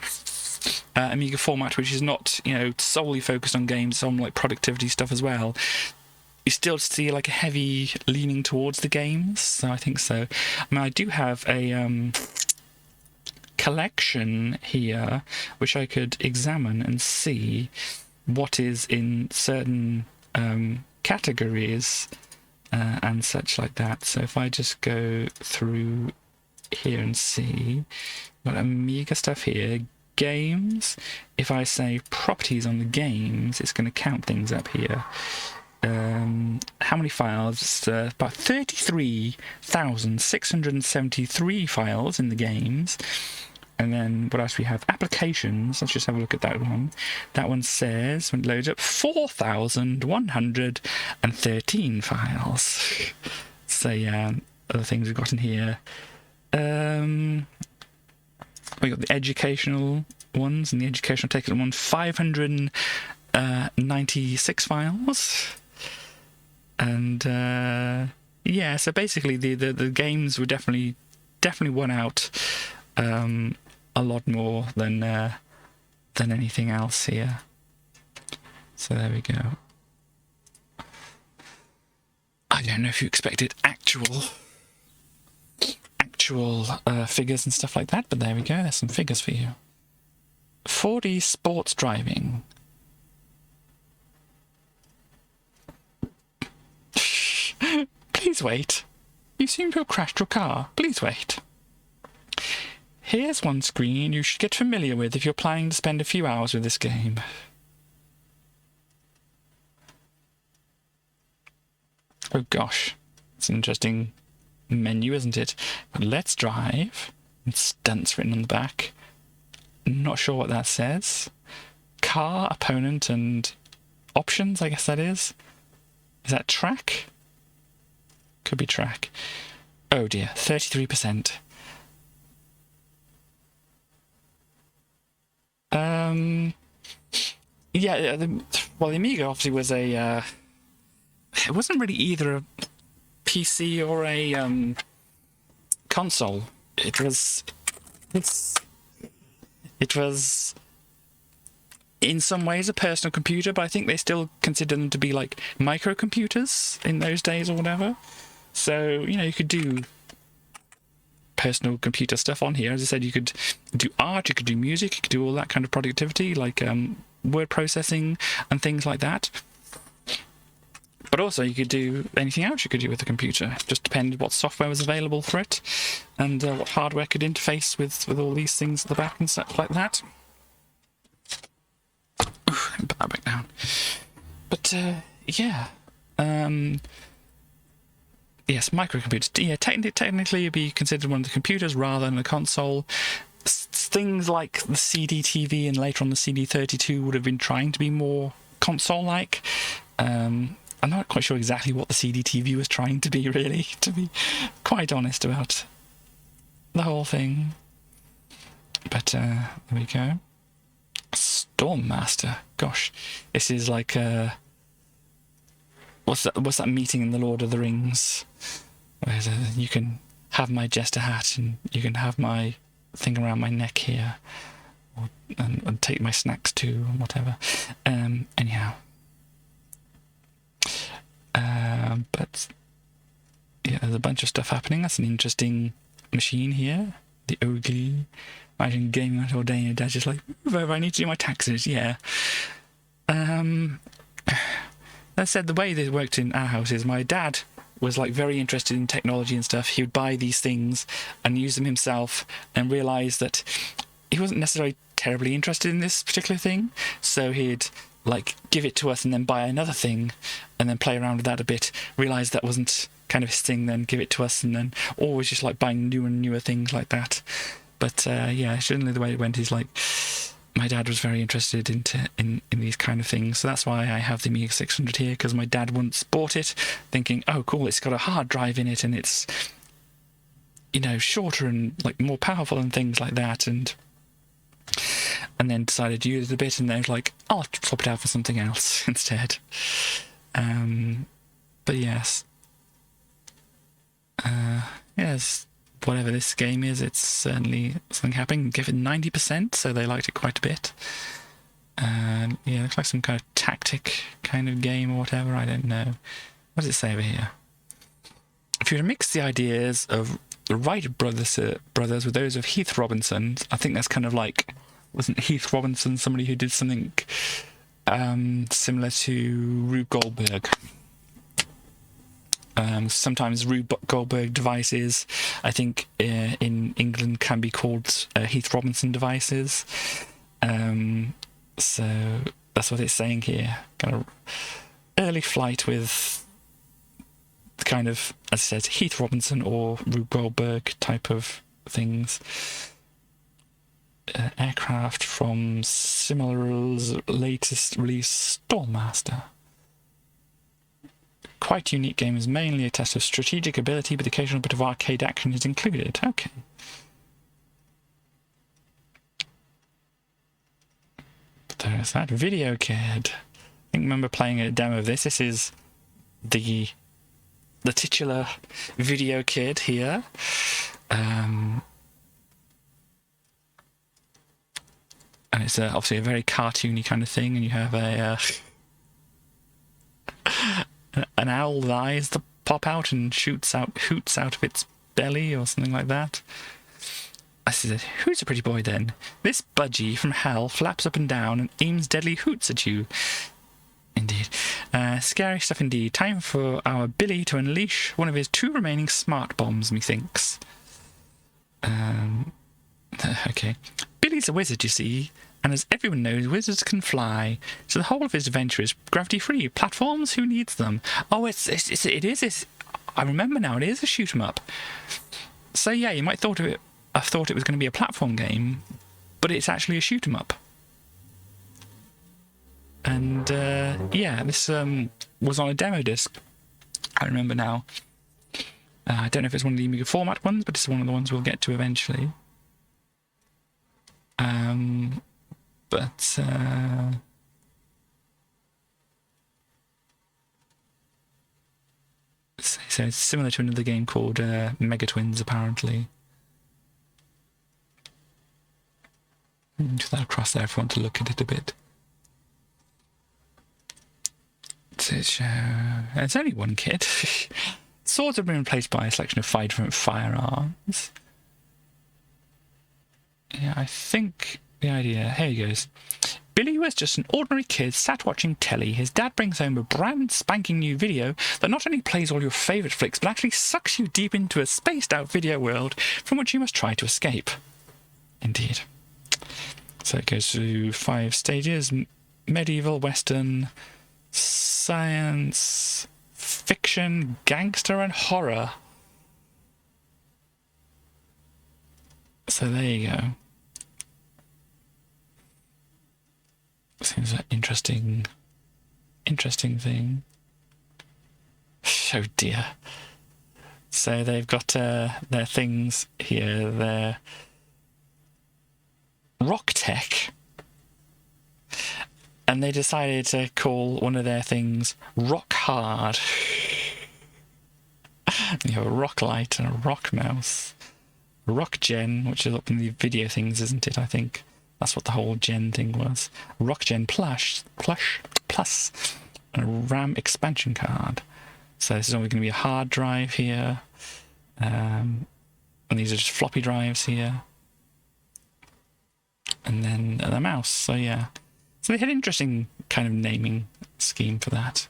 Amiga format, which is not, you know, solely focused on games, on like productivity stuff as well, you still see like a heavy leaning towards the games. So I think so. I mean, I do have a collection here which I could examine and see what is in certain categories and such like that. So if I just go through here and see, got Amiga stuff here, games. If I say properties on the games, it's going to count things up here. How many files? About 33,673 files in the games. And then what else we have? Applications. Let's just have a look at that one. That one says, when it loads up, 4,113 files. So yeah, other things we've got in here. We got the educational ones and the educational taken one, 596 files. And yeah, so basically the games were definitely won out a lot more than anything else here. So there we go. I don't know if you expected actual figures and stuff like that, but there we go, there's some figures for you. 4D sports driving. Please wait. You seem to have crashed your car. Please wait. Here's one screen you should get familiar with if you're planning to spend a few hours with this game. Oh gosh, it's an interesting menu, isn't it? But let's drive. And stunts written on the back. Not sure what that says. Car, opponent, and options, I guess that is. Is that track? Could be track. Oh dear, 33%. Yeah, the Amiga obviously was a... it wasn't really either a PC or a console. It was in some ways a personal computer, but I think they still consider them to be like microcomputers in those days or whatever. So, you know, you could do personal computer stuff on here. As I said, you could do art, you could do music, you could do all that kind of productivity, like word processing and things like that. But also you could do anything else you could do with the computer. It just depended what software was available for it and what hardware could interface with all these things at the back and stuff like that. Ooh, let me put that back down. But yeah. Yes, microcomputers. Yeah, technically it'd be considered one of the computers rather than a console. Things like the CD-TV and later on the CD32 would have been trying to be more console-like. I'm not quite sure exactly what the CD-TV was trying to be, really, to be quite honest about the whole thing. But there we go. Stormmaster. Gosh, this is like what's that meeting in the Lord of the Rings where you can have my jester hat and you can have my thing around my neck here, and take my snacks too, or whatever. Anyhow. But yeah, there's a bunch of stuff happening. That's an interesting machine here. The Ogli. Imagine gaming out all day and your dad's just like, I need to do my taxes, yeah. That said, the way this worked in our house is my dad was like very interested in technology and stuff, he would buy these things and use them himself and realise that he wasn't necessarily terribly interested in this particular thing, so he'd like give it to us and then buy another thing and then play around with that a bit, realise that wasn't kind of his thing, then give it to us, and then always just like buying newer and newer things like that. But yeah, generally the way it went is like my dad was very interested in these kind of things, so that's why I have the Amiga 600 here, because my dad once bought it thinking, oh cool, it's got a hard drive in it and it's, you know, shorter and like more powerful and things like that, and then decided to use it a bit, and then was like, I'll swap it out for something else instead. But yes, yes, whatever this game is, it's certainly something happening. Give it 90%, so they liked it quite a bit. Yeah, it looks like some kind of tactic kind of game or whatever, I don't know. What does it say over here? If you were to mix the ideas of the Wright brothers with those of Heath Robinson, I think that's kind of like, wasn't Heath Robinson somebody who did something similar to Rube Goldberg? Sometimes Rube Goldberg devices, I think, in England can be called Heath Robinson devices. So that's what it's saying here. Kind of early flight with the kind of, as I said, Heath Robinson or Rube Goldberg type of things. Aircraft from Similar's latest release, Stormmaster. Quite unique game, is mainly a test of strategic ability, but the occasional bit of arcade action is included. Okay. But there's that Video Kid. I remember playing a demo of this. This is the titular Video Kid here. And it's obviously a very cartoony kind of thing, and you have a an owl's eyes that pop out and hoots out of its belly or something like that. I said, who's a pretty boy then? This budgie from hell flaps up and down and aims deadly hoots at you. Indeed. Scary stuff indeed. Time for our Billy to unleash one of his 2 remaining smart bombs, methinks. Okay. Billy's a wizard, you see, and as everyone knows, wizards can fly, so the whole of his adventure is gravity-free. Platforms, who needs them? Oh, it is. I remember now, it is a shoot-'em-up. So yeah, you might have thought it was going to be a platform game, but it's actually a shoot-'em-up. And yeah, this was on a demo disc. I remember now. I don't know if it's one of the Amiga format ones, but it's one of the ones we'll get to eventually. So it's similar to another game called Mega Twins, apparently. Just that across there if you want to look at it a bit. It's only one kit. Swords have been replaced by a selection of 5 different firearms. Yeah, I think the idea... Here he goes. Billy was just an ordinary kid sat watching telly. His dad brings home a brand spanking new video that not only plays all your favourite flicks, but actually sucks you deep into a spaced-out video world from which you must try to escape. Indeed. So it goes through 5 stages. Medieval, Western, science, fiction, gangster, and horror. So there you go. Seems an interesting thing. Oh dear. So they've got their things here. Their rock tech. And they decided to call one of their things Rock Hard. You have a rock light and a rock mouse. Rock Gen, which is up in the video things, isn't it? I think that's what the whole Gen thing was. Rock Gen Plus, and a RAM expansion card. So this is only going to be a hard drive here, and these are just floppy drives here, and then the mouse. So yeah, so they had an interesting kind of naming scheme for that.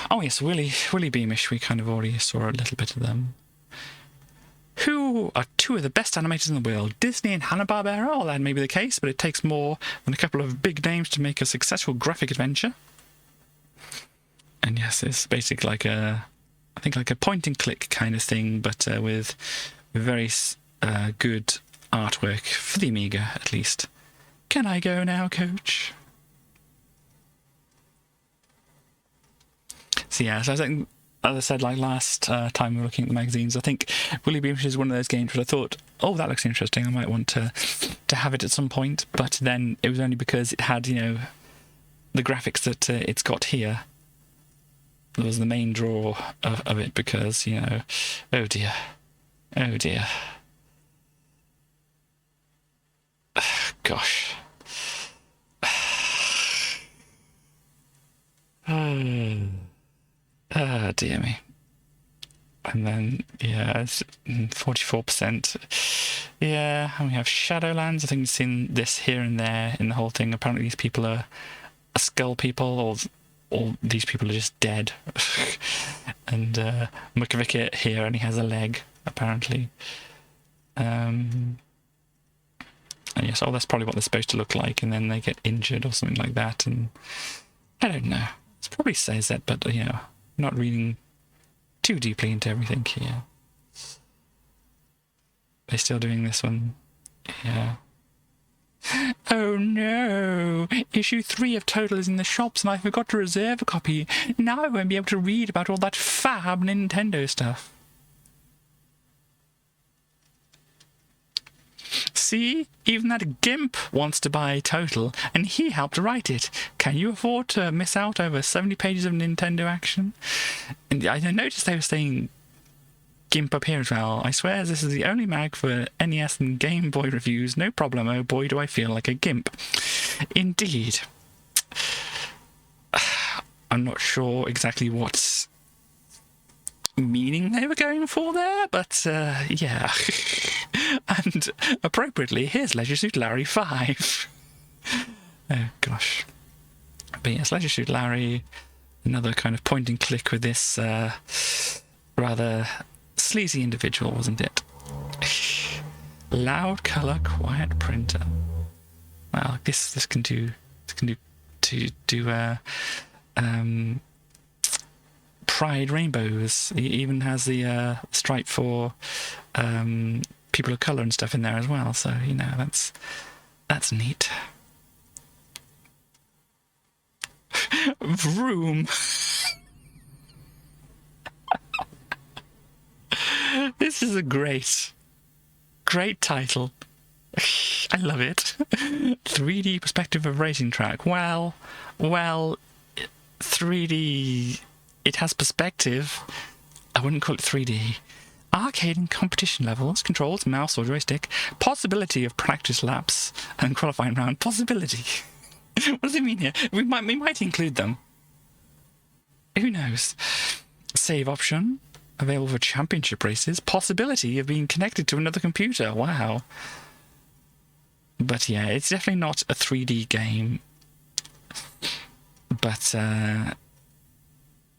Oh yes, Willy Beamish. We kind of already saw a little bit of them. Who are two of the best animators in the world? Disney and Hanna-Barbera? Well, that may be the case, but it takes more than a couple of big names to make a successful graphic adventure. And yes, it's basically like I think like a point-and-click kind of thing, but with very good artwork for the Amiga, at least. Can I go now, Coach? So yeah, so I think, as I said, like last time we were looking at the magazines, I think Willy Beamish is one of those games where I thought, oh, that looks interesting, I might want to have it at some point, but then it was only because it had, you know, the graphics that it's got here. That was the main draw of it, because, you know, oh dear. Gosh. Dear me. And then, yeah, it's 44%. Yeah, and we have Shadowlands. I think we've seen this here and there in the whole thing. Apparently these people are skull people, or these people are just dead. And Mukavika here only has a leg, apparently. And yes, that's probably what they're supposed to look like, and then they get injured or something like that, and I don't know. It probably says that, but, you know, not reading too deeply into everything here. They're still doing this one. Yeah. Oh no! Issue 3 of Total is in the shops and I forgot to reserve a copy. Now I won't be able to read about all that fab Nintendo stuff. See? Even that gimp wants to buy Total, and he helped write it. Can you afford to miss out over 70 pages of Nintendo action? And I noticed they were saying GIMP up here as well. I swear this is the only mag for NES and Game Boy reviews. No problem, oh boy do I feel like a GIMP. Indeed. I'm not sure exactly what meaning they were going for there, but yeah. And appropriately, here's Leisure Suit Larry 5. Oh gosh. But yes, Leisure Suit Larry, another kind of point and click with this rather sleazy individual, wasn't it? Loud color, quiet printer. Well, this can do Pride rainbows. It even has the stripe for people of color and stuff in there as well. So, you know, that's neat. Vroom. This is a great title. I love it. 3D perspective of racing track. Well, 3D. It has perspective. I wouldn't call it 3D. Arcade and competition levels, controls, mouse or joystick, possibility of practice laps and qualifying round. Possibility. What does it mean here? We might include them. Who knows? Save option. Available for championship races. Possibility of being connected to another computer. Wow. But yeah, it's definitely not a 3D game. But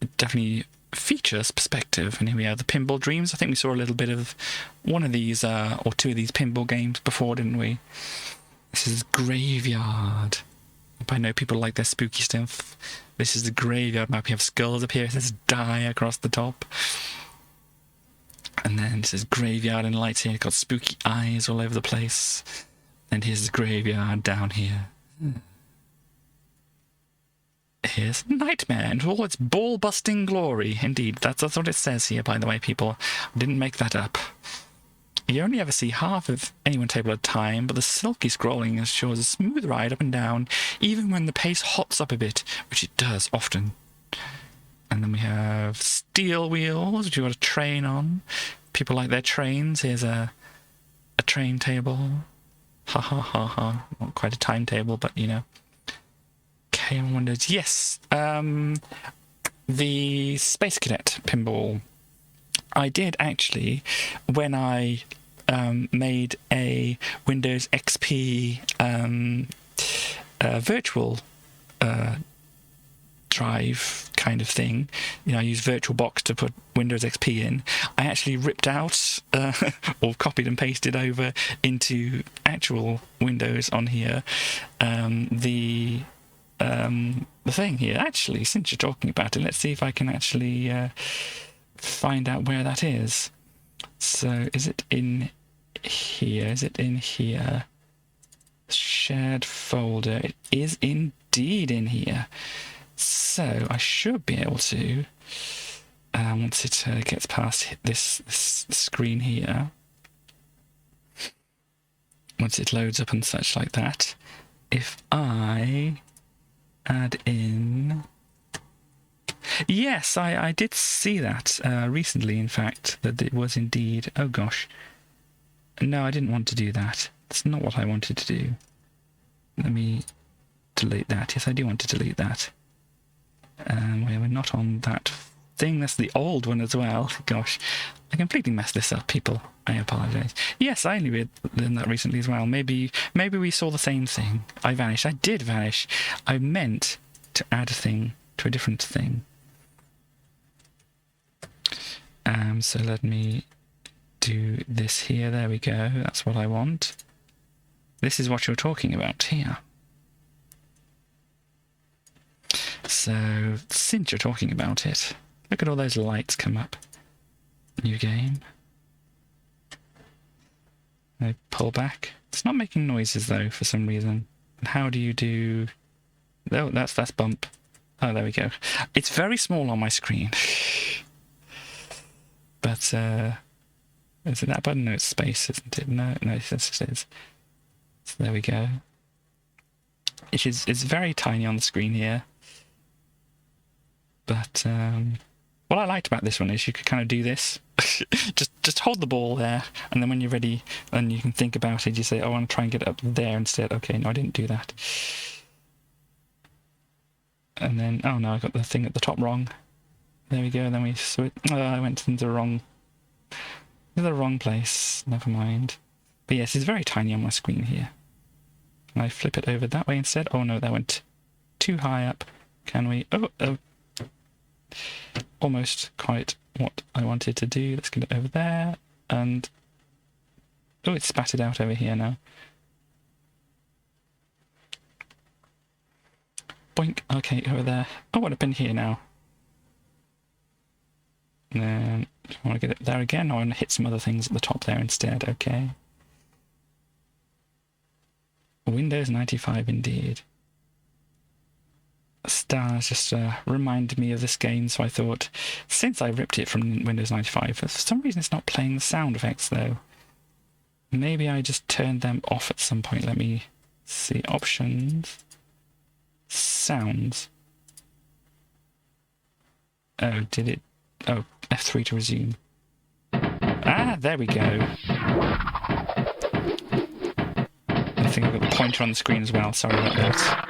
it definitely features perspective. And here we have the Pinball Dreams. I think we saw a little bit of one of these or two of these pinball games before, didn't we? This is Graveyard. I know people like their spooky stuff. This is the Graveyard map. We have skulls up here. It says die across the top. And then this is Graveyard and lights here. It's got spooky eyes all over the place. And here's the Graveyard down here. Here's Nightmare in all its ball-busting glory. Indeed, that's what it says here, by the way, people. I didn't make that up. You only ever see half of any one table at a time, but the silky scrolling ensures a smooth ride up and down, even when the pace hots up a bit, which it does often. And then we have Steel Wheels, which you've got a train on. People like their trains. Here's a train table. Ha ha ha ha. Not quite a timetable, but you know. KM Wonders. Yes. The Space Cadet pinball. I did actually, when I made a Windows XP virtual drive kind of thing. You know, I use VirtualBox to put Windows XP in. I actually ripped out or copied and pasted over into actual Windows on here the thing here. Actually, since you're talking about it, let's see if I can actually find out where that is. So is it in here? Is it in here? Shared folder. It is indeed in here. So I should be able to, once it gets past this screen here, once it loads up and such like that, if I add in... Yes, I did see that recently, in fact, that it was indeed... Oh gosh. No, I didn't want to do that. That's not what I wanted to do. Let me delete that. Yes, I do want to delete that. We're not on that thing. That's the old one as well. Gosh, I completely messed this up, people. I apologise. Yes, I only learned that recently as well. Maybe we saw the same thing. I vanished. I did vanish. I meant to add a thing to a different thing. So let me do this here. There we go. That's what I want. This is what you're talking about here. So, since you're talking about it, look at all those lights come up. New game. I pull back. It's not making noises though, for some reason. And how do you do... Oh, that's bump. Oh, there we go. It's very small on my screen. But, is it that button? No, it's space, isn't it? No, yes, it is. So there we go. It's very tiny on the screen here. But what I liked about this one is you could kind of do this. just hold the ball there, and then when you're ready and you can think about it, you say, oh, I want to try and get it up there instead. Okay, no, I didn't do that. And then, oh no, I got the thing at the top wrong. There we go, and then we switch. Oh, I went into the wrong place. Never mind. But yes, it's very tiny on my screen here. Can I flip it over that way instead? Oh no, that went too high up. Can we? Oh. Almost quite what I wanted to do. Let's get it over there. And... oh, it's spattered out over here now. Boink. Okay, over there. Oh, what happened here now? And then I want to get it there again. I want to hit some other things at the top there instead. Okay. Windows 95 indeed. Stars just reminded me of this game, so I thought, since I ripped it from Windows 95, for some reason it's not playing the sound effects though. Maybe I just turned them off at some point. Let me see. Options. Sounds. Oh, did it? Oh, F3 to resume. Ah, there we go. I think I've got the pointer on the screen as well. Sorry about that.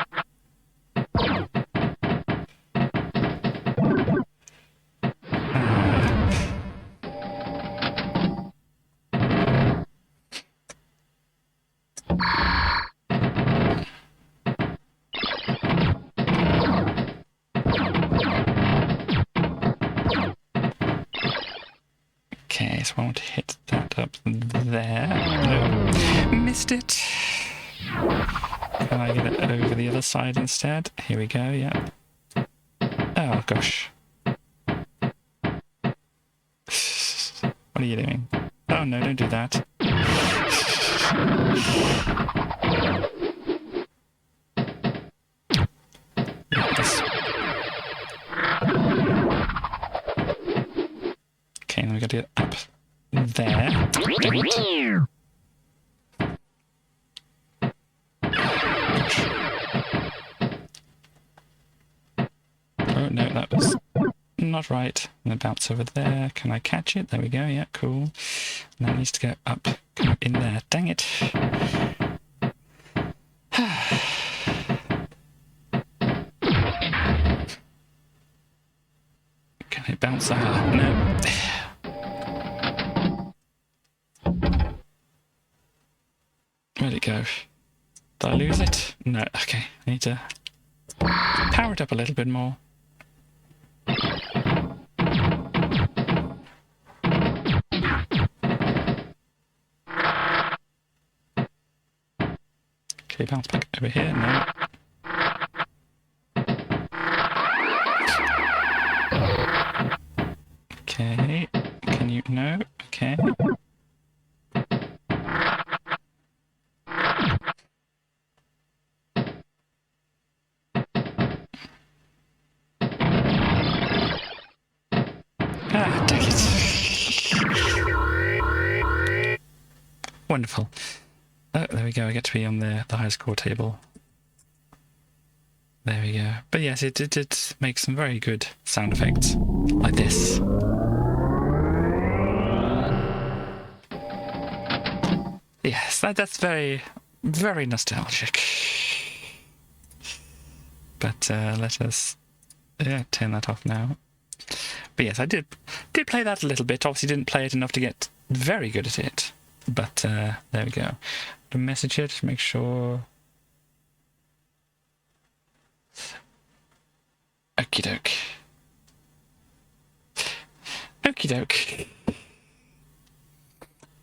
Okay, so I want to hit that up there. No, missed it. Can I get it over the other side instead? Here we go, yeah. Oh, gosh. What are you doing? Oh, no, don't do that. Okay, then we got to get up there. Oh, no, that was not right. And then bounce over there. Can I catch it? There we go. Yeah, cool. And that needs to go up in there. Dang it. Can it bounce out? No. Where'd it go? Did I lose it? No. Okay. I need to power it up a little bit more. Okay, bounce back over here. No. Okay. Can you... No. Okay. Ah, dang it. Wonderful. Oh, there we go. I get to be on the high score table. There we go. But yes, it did make some very good sound effects. Like this. Yes, that's very, very nostalgic. But let us turn that off now. But yes, I did play that a little bit. Obviously didn't play it enough to get very good at it. But there we go. To message it to make sure. Okie doke. Okie doke.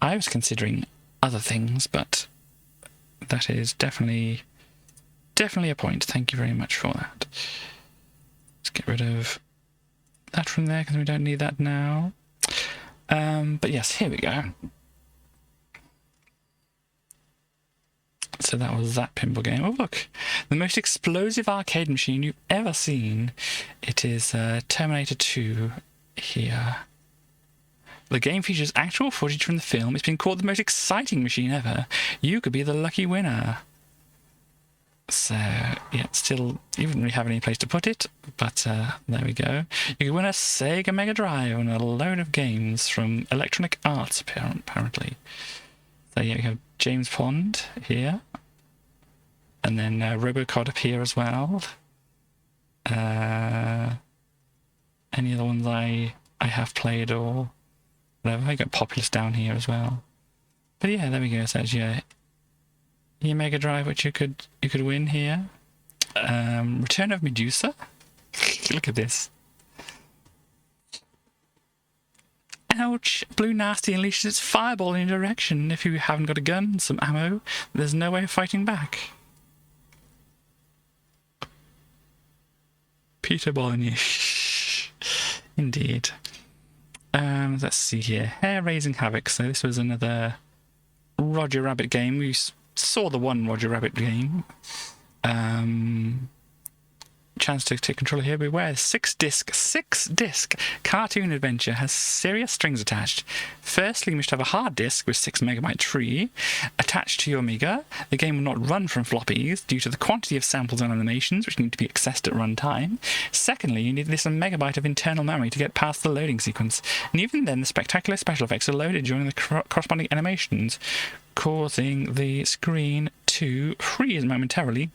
I was considering other things, but that is definitely a point. Thank you very much for that. Let's get rid of that from there because we don't need that now. But yes, here we go. So that was that pinball game. Oh look, the most explosive arcade machine you've ever seen. It is Terminator 2 here. The game features actual footage from the film. It's been called the most exciting machine ever. You could be the lucky winner. So, yeah, still, you wouldn't really have any place to put it, but there we go. You could win a Sega Mega Drive and a load of games from Electronic Arts, apparently. So, yeah, we have James Pond here. And then Robocod up here as well. Any other ones I have played or whatever. I got Populous down here as well. But yeah, there we go. So that's your Mega Drive, which you could win here. Return of Medusa. Look at this. Ouch! Blue Nasty unleashes its fireball in your direction. If you haven't got a gun and some ammo, there's no way of fighting back. Peter Bolognese. Indeed. Let's see here. Hair-raising havoc. So this was another Roger Rabbit game. We saw the one Roger Rabbit game. Chance to take control here. Beware, six disc cartoon adventure has serious strings attached. Firstly, you must have a hard disk with 6 megabyte tree attached to your Amiga. The game will not run from floppies due to the quantity of samples and animations which need to be accessed at runtime. Secondly, you need at least a megabyte of internal memory to get past the loading sequence. And even then, the spectacular special effects are loaded during the corresponding animations, causing the screen to freeze momentarily.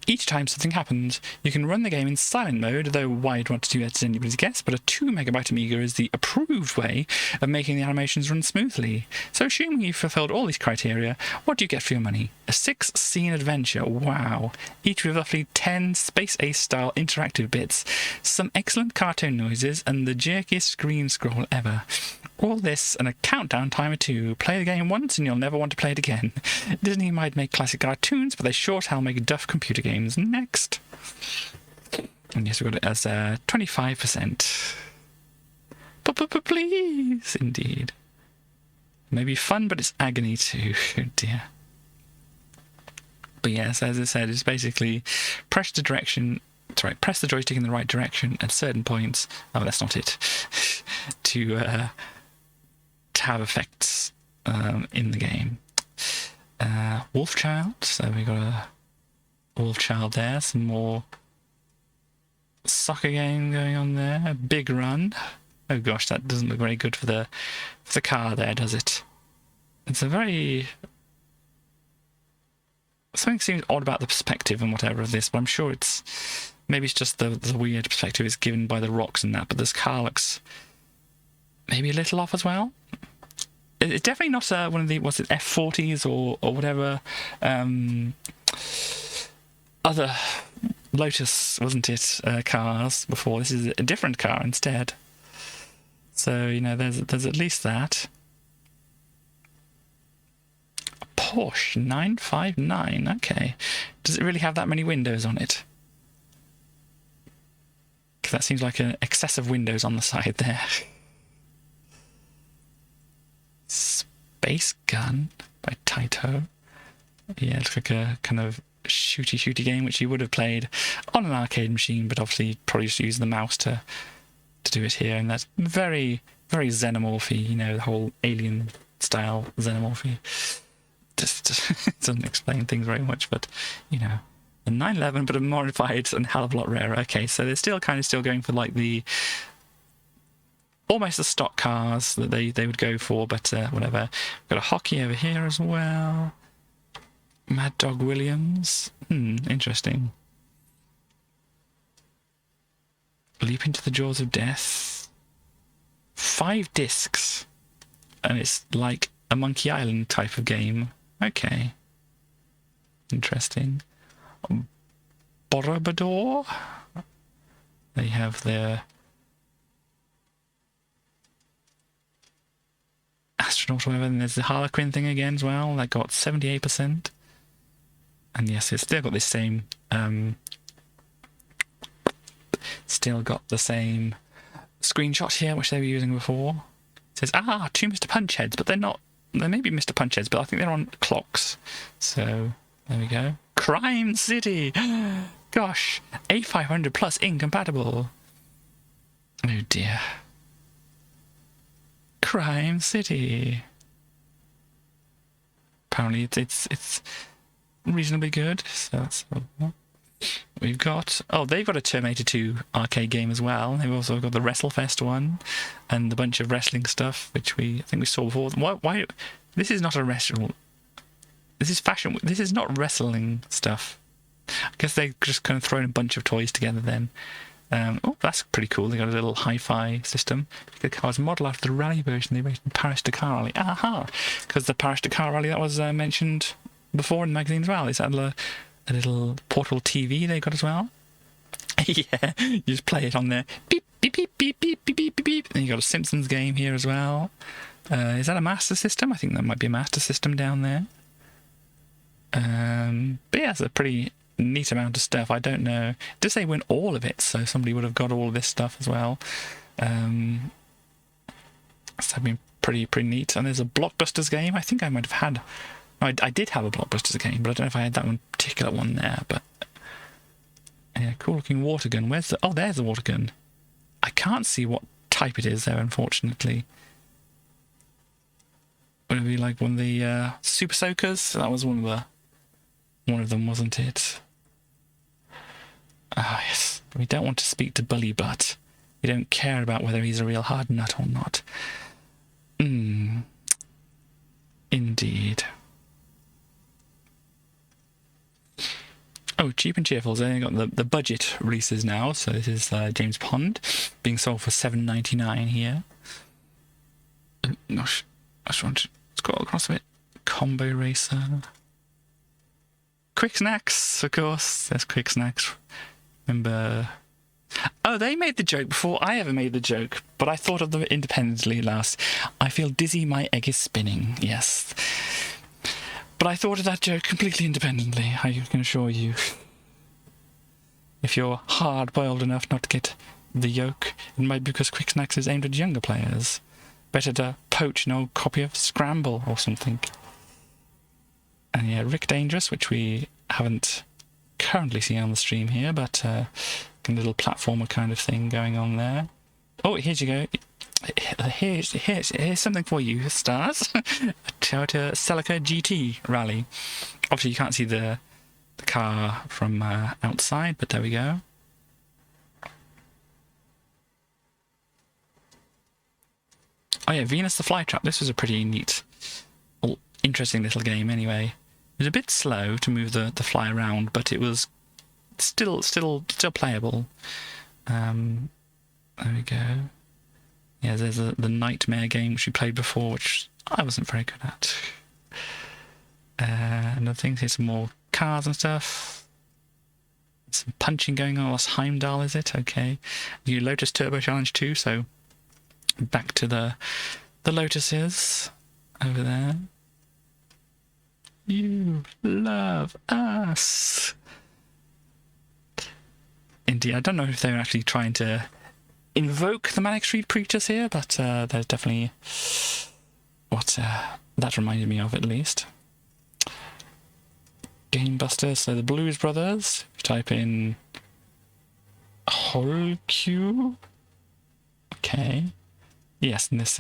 Each time something happens, you can run the game in silent mode, though why you'd want to do that is anybody's guess, but a 2 megabyte Amiga is the approved way of making the animations run smoothly. So assuming you've fulfilled all these criteria, what do you get for your money? A 6-scene adventure, wow, each with roughly 10 Space Ace-style interactive bits, some excellent cartoon noises, and the jerkiest screen scroll ever. All this and a countdown timer too. Play the game once and you'll never want to play it again. Disney might make classic cartoons, but they sure as hell make duff computer games. Next. And yes, we've got it as 25%. Please, indeed. Maybe fun, but it's agony too. Oh dear. But yes, as I said, it's basically press the joystick in the right direction at certain points. Oh, that's not it. to have effects in the game. Wolfchild, so we got a Wolfchild there, some more soccer game going on there, Big Run. Oh gosh, that doesn't look very good for the car there, does it? It's a very... Something seems odd about the perspective and whatever of this, but I'm sure maybe it's just the weird perspective is given by the rocks and that, but this car looks maybe a little off as well. It's definitely not one of the, was it F40s or whatever, other Lotus, wasn't it, cars before. This is a different car instead. So, you know, there's at least that. Porsche 959. Okay. Does it really have that many windows on it? Because that seems like an excess of windows on the side there. Space Gun by Taito. Yeah, it's like a kind of shooty game which you would have played on an arcade machine, but obviously probably just use the mouse to do it here. And that's very, very xenomorphy, you know, the whole alien style xenomorphy. Just doesn't explain things very much, but you know, the 911 but a modified and a hell of a lot rarer. Okay, so they're still going for like the almost the stock cars that they would go for, but whatever. We've got a hockey over here as well. Mad Dog Williams. Interesting. Leap into the Jaws of Death. 5 discs. And it's like a Monkey Island type of game. Okay. Interesting. Borobudur. They have their astronaut or whatever, and there's the Harlequin thing again as well. That got 78%. And yes, it's still got this same screenshot here, which they were using before. It says, 2 Mr. Punchheads, but they're not. They may be Mr. Punchheads, but I think they're on clocks. So, there we go. Crime City! Gosh, A500 plus incompatible. Oh dear. Crime City. Apparently it's reasonably good, so that's we've got. Oh, they've got a Terminator 2 arcade game as well. They've also got the WrestleFest one and a bunch of wrestling stuff, which I think we saw before. Why this is not a wrestle. This is fashion. This is not wrestling stuff. I guess they just kind of thrown a bunch of toys together then. Oh, that's pretty cool. They got a little hi-fi system. The car's model after the rally version they raced in Paris-Dakar Rally. Aha! Because the Paris-Dakar Rally that was mentioned before in the magazine as well. Is that a little portable TV they got as well? Yeah, you just play it on there. Beep, beep, beep, beep, beep, beep, beep, beep. And you got a Simpsons game here as well. Is that a Master System? I think that might be a Master System down there. But yeah, it's a pretty neat amount of stuff. I don't know. It does say win all of it, so somebody would have got all of this stuff as well. So I've been pretty neat. And there's a Blockbusters game. I think I might have had. I did have a Blockbusters game, but I don't know if I had that one particular one there. But yeah, cool looking water gun. Where's the? Oh, there's the water gun. I can't see what type it is there, unfortunately. Would it be like one of the Super Soakers? That was one of them, wasn't it? Ah, yes. We don't want to speak to Bully Butt. We don't care about whether he's a real hard nut or not. Indeed. Oh, Cheap and Cheerful. They got the budget releases now. So this is James Pond being sold for $7.99 here. Gosh, I just want to scroll across a bit. Combo Racer. Quick Snacks, of course. There's Quick Snacks. Remember? Oh, they made the joke before I ever made the joke, but I thought of them independently last. I feel dizzy, my egg is spinning. Yes. But I thought of that joke completely independently, I can assure you. If you're hard-boiled enough not to get the yolk, it might be because Quick Snacks is aimed at younger players. Better to poach an old copy of Scramble or something. And yeah, Rick Dangerous, which we haven't currently seen on the stream here, but a little platformer kind of thing going on there. Oh, here you go. Here's something for you, stars. A Toyota Celica GT Rally. Obviously, you can't see the car from outside, but there we go. Oh yeah, Venus the Flytrap. This was a pretty neat, interesting little game anyway. It was a bit slow to move the fly around, but it was still playable. There we go. Yeah, there's the Nightmare game which we played before, which I wasn't very good at. Another thing, here's some more cars and stuff. Some punching going on. That's Heimdall, is it? Okay. New Lotus Turbo Challenge 2, so back to the Lotuses over there. You love us. Indeed, I don't know if they're actually trying to invoke the Manic Street Preachers here, but there's definitely what that reminded me of, at least. Game Busters, so the Blues Brothers. If you type in Whole Q. Okay. Yes, and this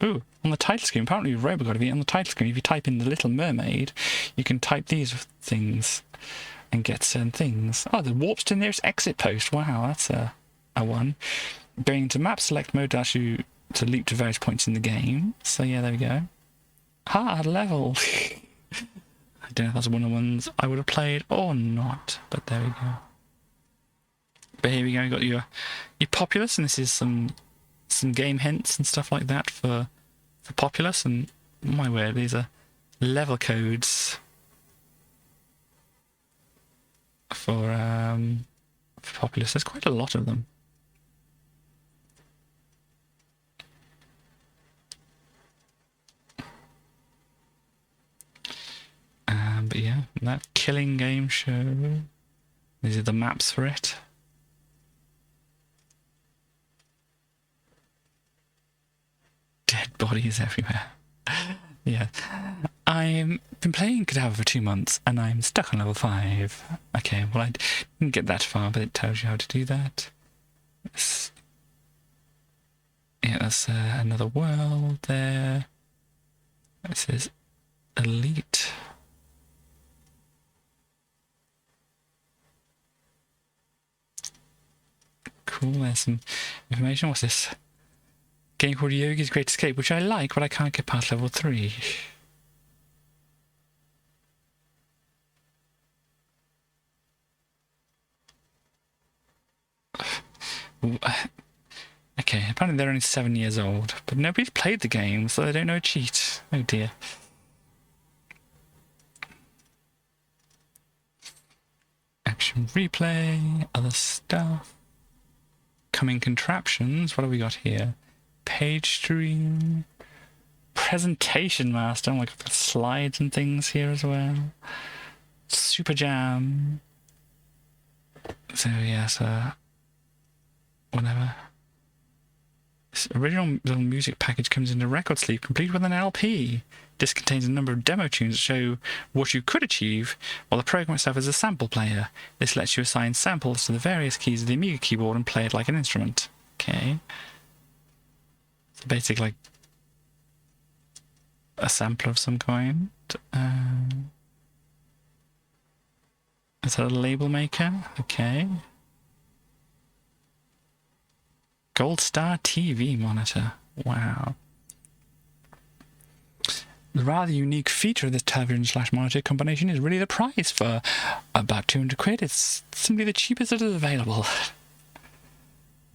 ooh, on the title screen, apparently Robo got to be on the title screen. If you type in The Little Mermaid, you can type these things and get certain things. Oh, the warps to nearest exit post. Wow, that's a one. Going into map select mode allows you to leap to various points in the game. So yeah, there we go. Hard level. I don't know if that's one of the ones I would have played or not, but there we go. But here we go, you got your Populous, and this is some game hints and stuff like that for Populous, and my word, these are level codes for Populous. There's quite a lot of them. But yeah, that killing game show. These are the maps for it. Dead bodies everywhere. Yeah. I've been playing Cadaver for 2 months and I'm stuck on level 5. Okay, well, I didn't get that far, but it tells you how to do that. Yeah, that's another world there. This is Elite. Cool, there's some information. What's this? Game called Yogi's Great Escape, which I like, but I can't get past level 3. Okay, apparently they're only 7 years old, but nobody's played the game, so they don't know a cheat. Oh dear. Action replay, other stuff. Coming contraptions, what have we got here? Page stream. Presentation master, like slides and things here as well. Super Jam. So yeah, so whatever. This original little music package comes in a record sleeve, complete with an LP. This contains a number of demo tunes that show what you could achieve, while the program itself is a sample player. This lets you assign samples to the various keys of the Amiga keyboard and play it like an instrument. Okay. So basically like a sampler of some kind. Is that a label maker? Okay. Gold Star TV monitor. Wow. The rather unique feature of this television/monitor combination is really the price. For about 200 quid, it's simply the cheapest that is available.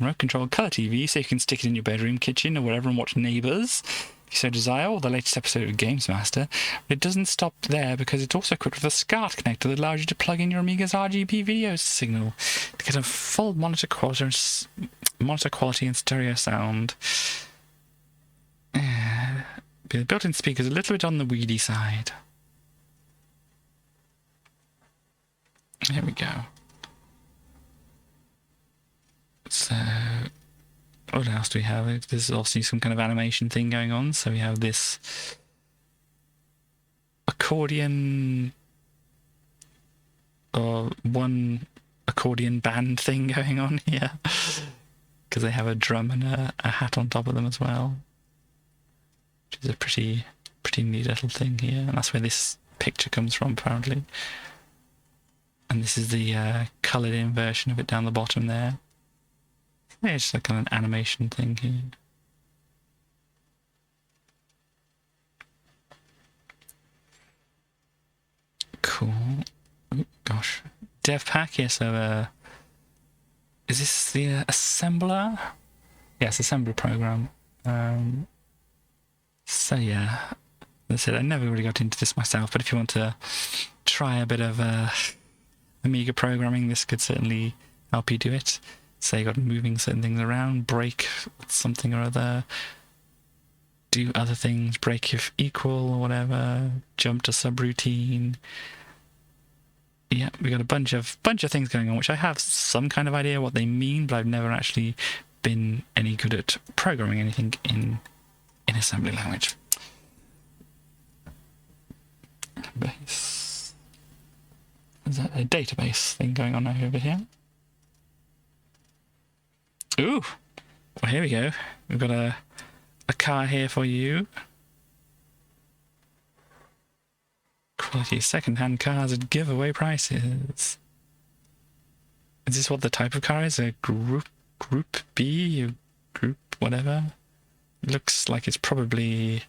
Remote control colour TV, so you can stick it in your bedroom, kitchen, or wherever and watch Neighbours, if you so desire, or the latest episode of Games Master. But it doesn't stop there, because it's also equipped with a SCART connector that allows you to plug in your Amiga's RGB video signal to get a full monitor quality and stereo sound. The built-in speaker is a little bit on the weedy side. There we go. So, what else do we have? There's obviously some kind of animation thing going on. So we have this accordion, or one accordion band thing going on here. Because they have a drum and a hat on top of them as well. Which is a pretty neat little thing here. And that's where this picture comes from, apparently. And this is the coloured in version of it down the bottom there. Yeah, it's like an animation thing here. Cool. Oh, gosh. Dev pack, yeah, so is this the assembler? Yes, assembler program. So yeah, as I said, I never really got into this myself, but if you want to try a bit of Amiga programming, this could certainly help you do it. Say you got moving certain things around, break something or other, do other things, break if equal or whatever, jump to subroutine. Yeah, we got a bunch of things going on, which I have some kind of idea what they mean, but I've never actually been any good at programming anything in assembly language. Base. Is that a database thing going on over here? Ooh, well, here we go. We've got a car here for you. Quality second-hand cars at giveaway prices. Is this what the type of car is? A group B? A group whatever? It looks like it's probably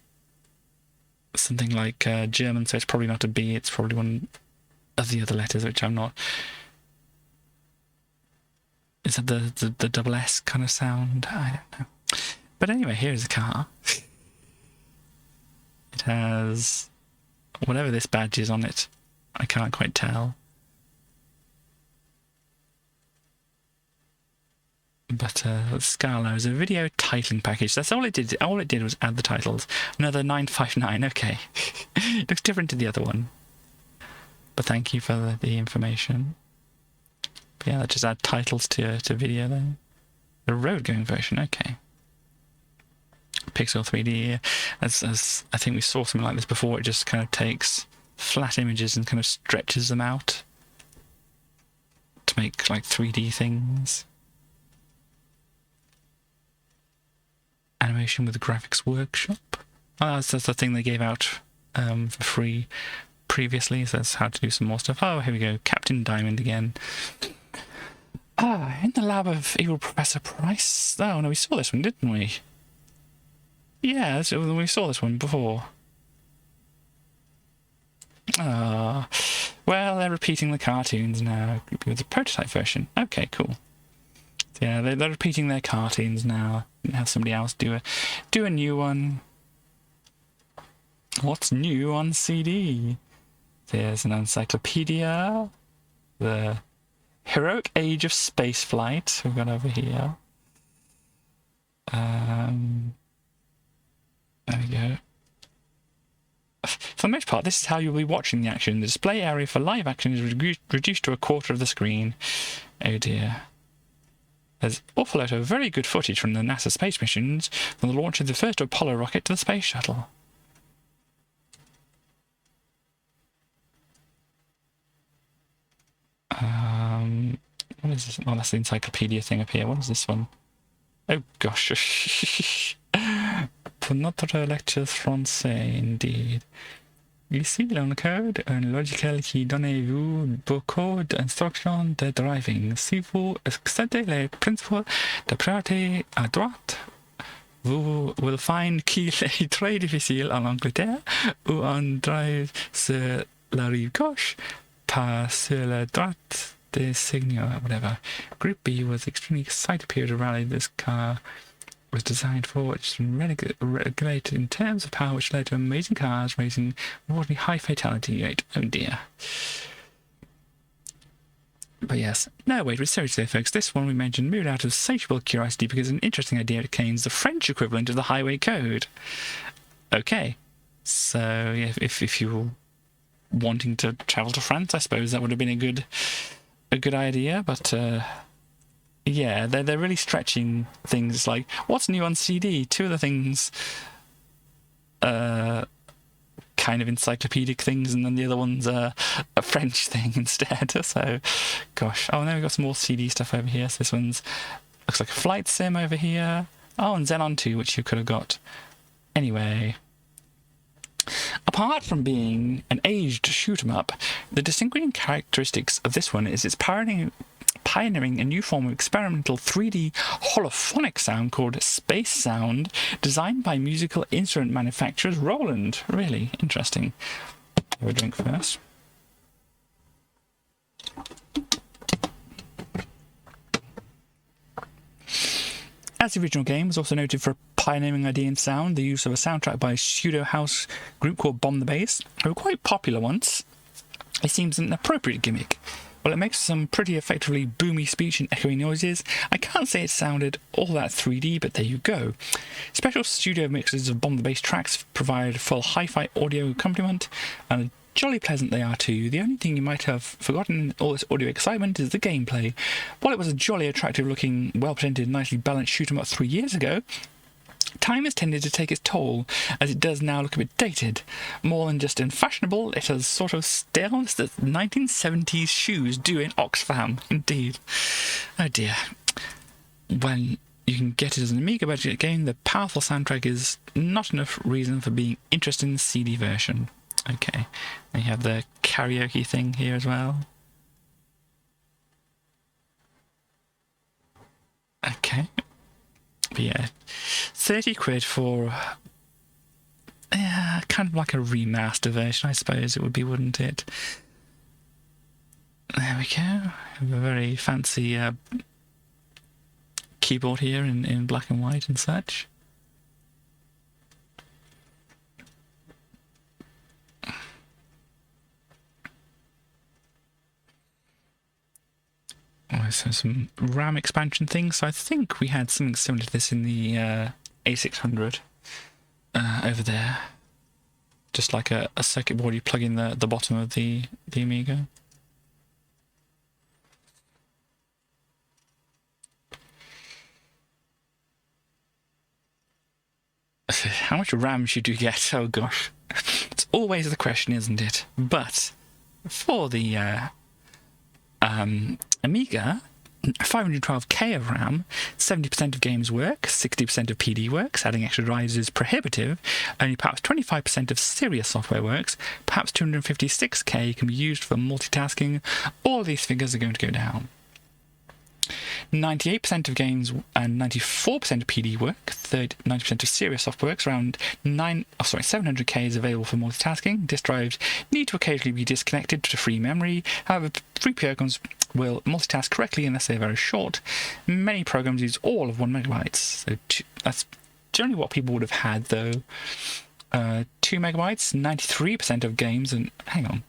something like German, so it's probably not a B, it's probably one of the other letters, which I'm not. Is that the double S kind of sound? I don't know. But anyway, here's a car. It has whatever this badge is on it. I can't quite tell. But Scala is a video titling package. That's all it did. All it did was add the titles. Another 959. Okay. It looks different to the other one. But thank you for the information. But yeah, that just add titles to video there. The road going version. Okay. Pixel 3D. As I think we saw something like this before, it just kind of takes flat images and kind of stretches them out to make like 3D things. Animation with the Graphics Workshop. Oh, that's the thing they gave out for free previously, so that's how to do some more stuff. Oh, here we go. Captain Diamond again. In the lab of evil Professor Price. Oh, no, we saw this one, didn't we? Yeah, we saw this one before. Well, they're repeating the cartoons now with the prototype version. Okay, cool. So yeah, they're repeating their cartoons now. And have somebody else do a new one. What's new on CD? There's an encyclopedia. The Heroic Age of Spaceflight we've got over here. There we go. For the most part, this is how you'll be watching the action. The display area for live action is reduced to a quarter of the screen. Oh dear. There's an awful lot of very good footage from the NASA space missions from the launch of the first Apollo rocket to the space shuttle. What is this? Oh, that's the encyclopedia thing up here. What is this one? Oh gosh. Pour notre lecture français, indeed. Ici, le code, un logiciel qui donne-vous beaucoup d'instructions de driving. Si vous acceptez les principes de priorité à droite, vous will find qu'il est très difficile en Angleterre, où on drive sur la rive gauche, pas sur la droite des signaux, whatever. Group B was extremely excited period of rally. This car was designed for, which was regulated in terms of power, which led to amazing cars racing relatively high fatality rate. Oh dear. But yes, no, wait, we're seriously there, folks. This one we mentioned moved out of satiable curiosity because an interesting idea contains the French equivalent of the highway code. Okay, so yeah, if you were wanting to travel to France, I suppose that would have been a good idea, but yeah, they're really stretching things. It's like, what's new on CD? Two of the things kind of encyclopedic things, and then the other one's a French thing instead. So, gosh. Oh, and then we've got some more CD stuff over here. So this one's looks like a flight sim over here. Oh, and Xenon 2, which you could have got. Anyway, apart from being an aged shoot-'em-up, the distinguishing characteristics of this one is its pioneering a new form of experimental 3D holophonic sound called space sound, designed by musical instrument manufacturers Roland. Really interesting. Have a drink first. As the original game was also noted for a pioneering idea in sound, the use of a soundtrack by a pseudo house group called Bomb the Bass, who were quite popular once. It seems an appropriate gimmick Well, it makes some pretty effectively boomy speech and echoey noises. I can't say it sounded all that 3D, but there you go. Special studio mixes of bomb the bass tracks provide full hi-fi audio accompaniment, and jolly pleasant they are too. The only thing you might have forgotten in all this audio excitement is the gameplay. While it was a jolly attractive looking, well presented, nicely balanced shoot 'em up 3 years ago, time has tended to take its toll, as it does now look a bit dated. More than just unfashionable, it has sort of stale as the 1970s shoes do in Oxfam, indeed. Oh dear. When you can get it as an Amiga budget game, the powerful soundtrack is not enough reason for being interested in the CD version. Okay, and you have the karaoke thing here as well. Okay. But yeah, 30 quid for kind of like a remaster version, I suppose it would be, wouldn't it? There we go. Have a very fancy keyboard here in black and white and such. Oh, so some RAM expansion things. So I think we had something similar to this in the A600 over there. Just like a circuit board you plug in the bottom of the Amiga. How much RAM should you get? Oh gosh. It's always the question, isn't it? But for the Amiga, 512k of RAM, 70% of games work, 60% of PD works, adding extra drives is prohibitive, only perhaps 25% of serious software works, perhaps 256k can be used for multitasking. All of these figures are going to go down. 98% of games and 94% of PD work, 90% of serious software works, around 700k is available for multitasking. Disk drives need to occasionally be disconnected to free memory. However, free programs will multitask correctly unless they're very short. Many programs use all of 1 megabyte. So that's generally what people would have had, though. 2 megabytes, 93% of games, and hang on.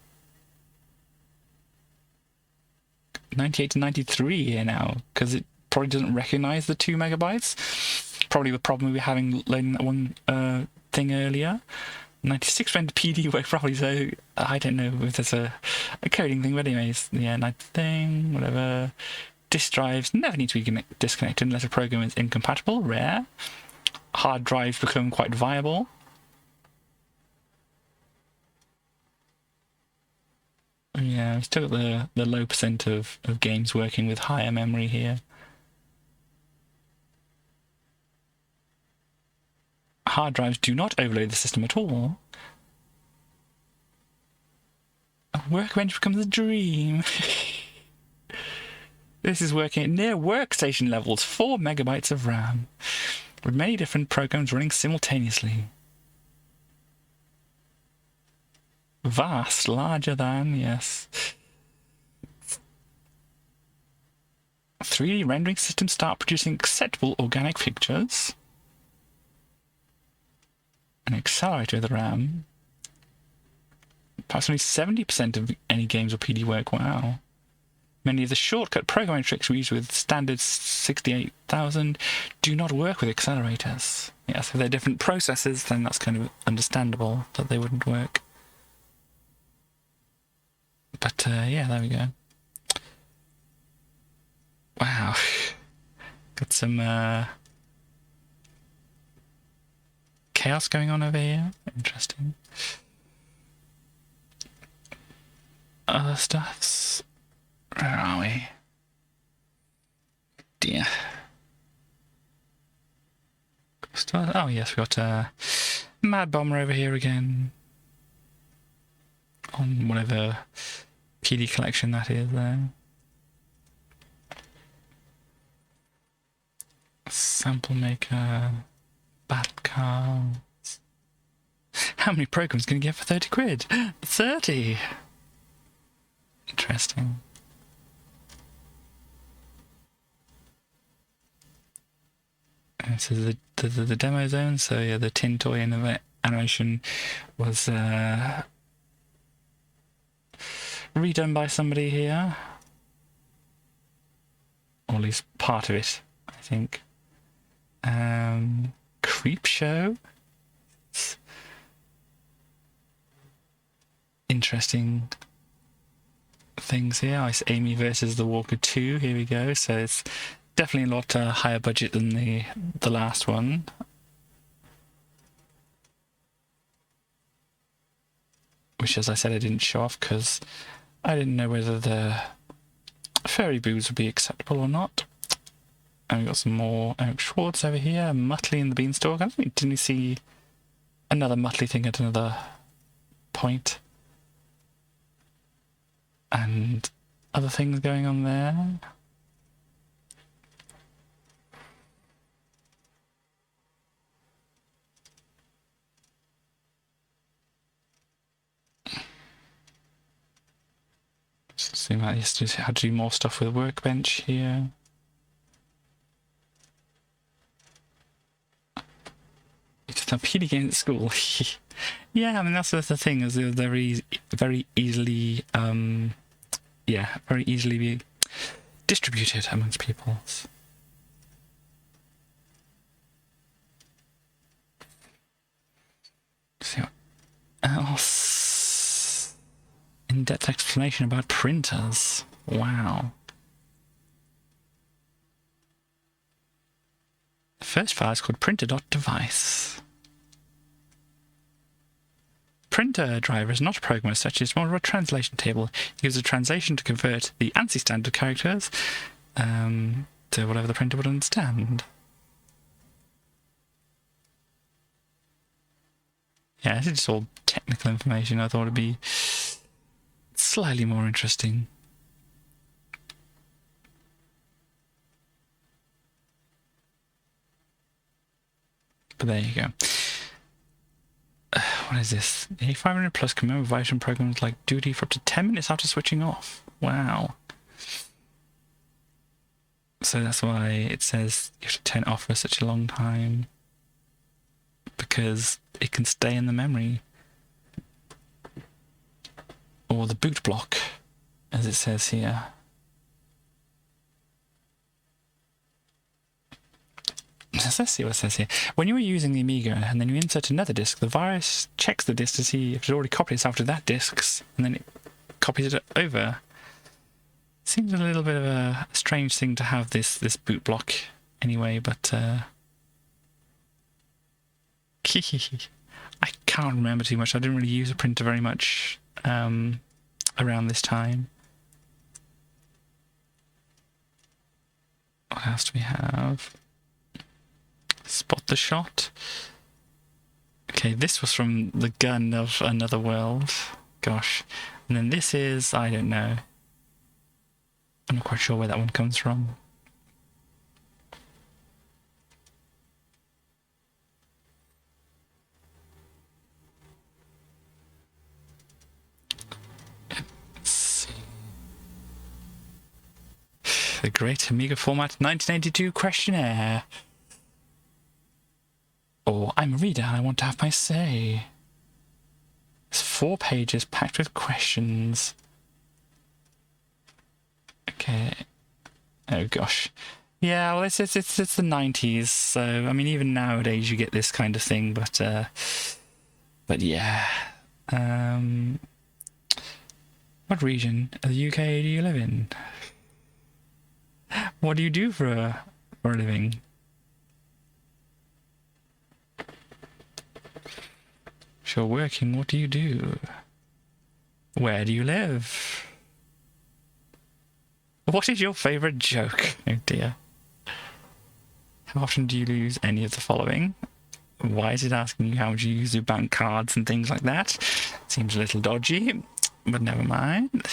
98 to 93 here now, because it probably doesn't recognize the 2 megabytes. Probably the problem we were having loading that one thing earlier. 96% PD work probably, so I don't know if there's a coding thing, but anyways, yeah, nice thing, whatever. Disk drives never need to be disconnected unless a program is incompatible, rare. Hard drives become quite viable. Yeah, we've still got the low percent of games working with higher memory here. Hard drives do not overload the system at all. A workbench becomes a dream. This is working at near workstation levels, 4 megabytes of RAM, with many different programs running simultaneously. Vast, larger than, yes. 3D rendering systems start producing acceptable organic pictures. An accelerator of the RAM. Perhaps only 70% of any games or PD work. Wow. Many of the shortcut programming tricks we use with standard 68,000 do not work with accelerators. Yes, if they're different processes, then that's kind of understandable that they wouldn't work. But yeah, there we go. Wow. Got some chaos going on over here. Interesting. Other stuffs. Where are we? Dear. Oh yes, we got Mad Bomber over here again. On whatever PD collection that is there. Sample maker, battle cards. How many programs can you get for 30 quid? 30! Interesting. This is the demo zone, so yeah, the tin toy animation was redone by somebody here. or at least part of it, I think. Creep Show. It's interesting things here. Ice Amy versus the Walker 2. Here we go. So it's definitely a lot higher budget than the last one. Which, as I said, I didn't show off because I didn't know whether the fairy boobs would be acceptable or not. And we've got some more Eric Schwartz over here. Muttley in the Beanstalk. I don't think, didn't we see another Muttley thing at another point? And other things going on there. Seems like this how to do more stuff with Workbench here. It's a PD game at school. Yeah, I mean that's the thing, is they're very easily very easily be distributed amongst people. See what else? In-depth explanation about printers. Wow. The first file is called printer.device. Printer driver is not a program as such, it's more of a translation table. It uses a translation to convert the ANSI standard characters to whatever the printer would understand. Yeah, this is just all technical information. I thought it'd be slightly more interesting. But there you go. What is this? The A500 Plus can remember vibration programs like Duty for up to 10 minutes after switching off. Wow. So that's why it says you have to turn it off for such a long time. Because it can stay in the memory. Or the boot block, as it says here. Let's see what it says here. When you are using the Amiga and then you insert another disk, the virus checks the disk to see if it's already copied itself to that disk, and then it copies it over. Seems a little bit of a strange thing to have this boot block anyway, but I can't remember too much. I didn't really use a printer very much around this time. What else do we have? Spot the Shot. Okay, this was from The Gun of Another World. Gosh. And then this is, I don't know. I'm not quite sure where that one comes from. Let's see. The Great Amiga Format 1982 Questionnaire. Or I'm a reader and I want to have my say. It's 4 pages packed with questions. Okay. Oh gosh. Yeah, well it's the 90s, so I mean even nowadays you get this kind of thing, but yeah. What region of the UK do you live in? What do you do for a living? If you're working, what do you do? Where do you live? What is your favourite joke? Oh dear. How often do you use any of the following? Why is it asking you how much you use your bank cards and things like that? Seems a little dodgy, but never mind.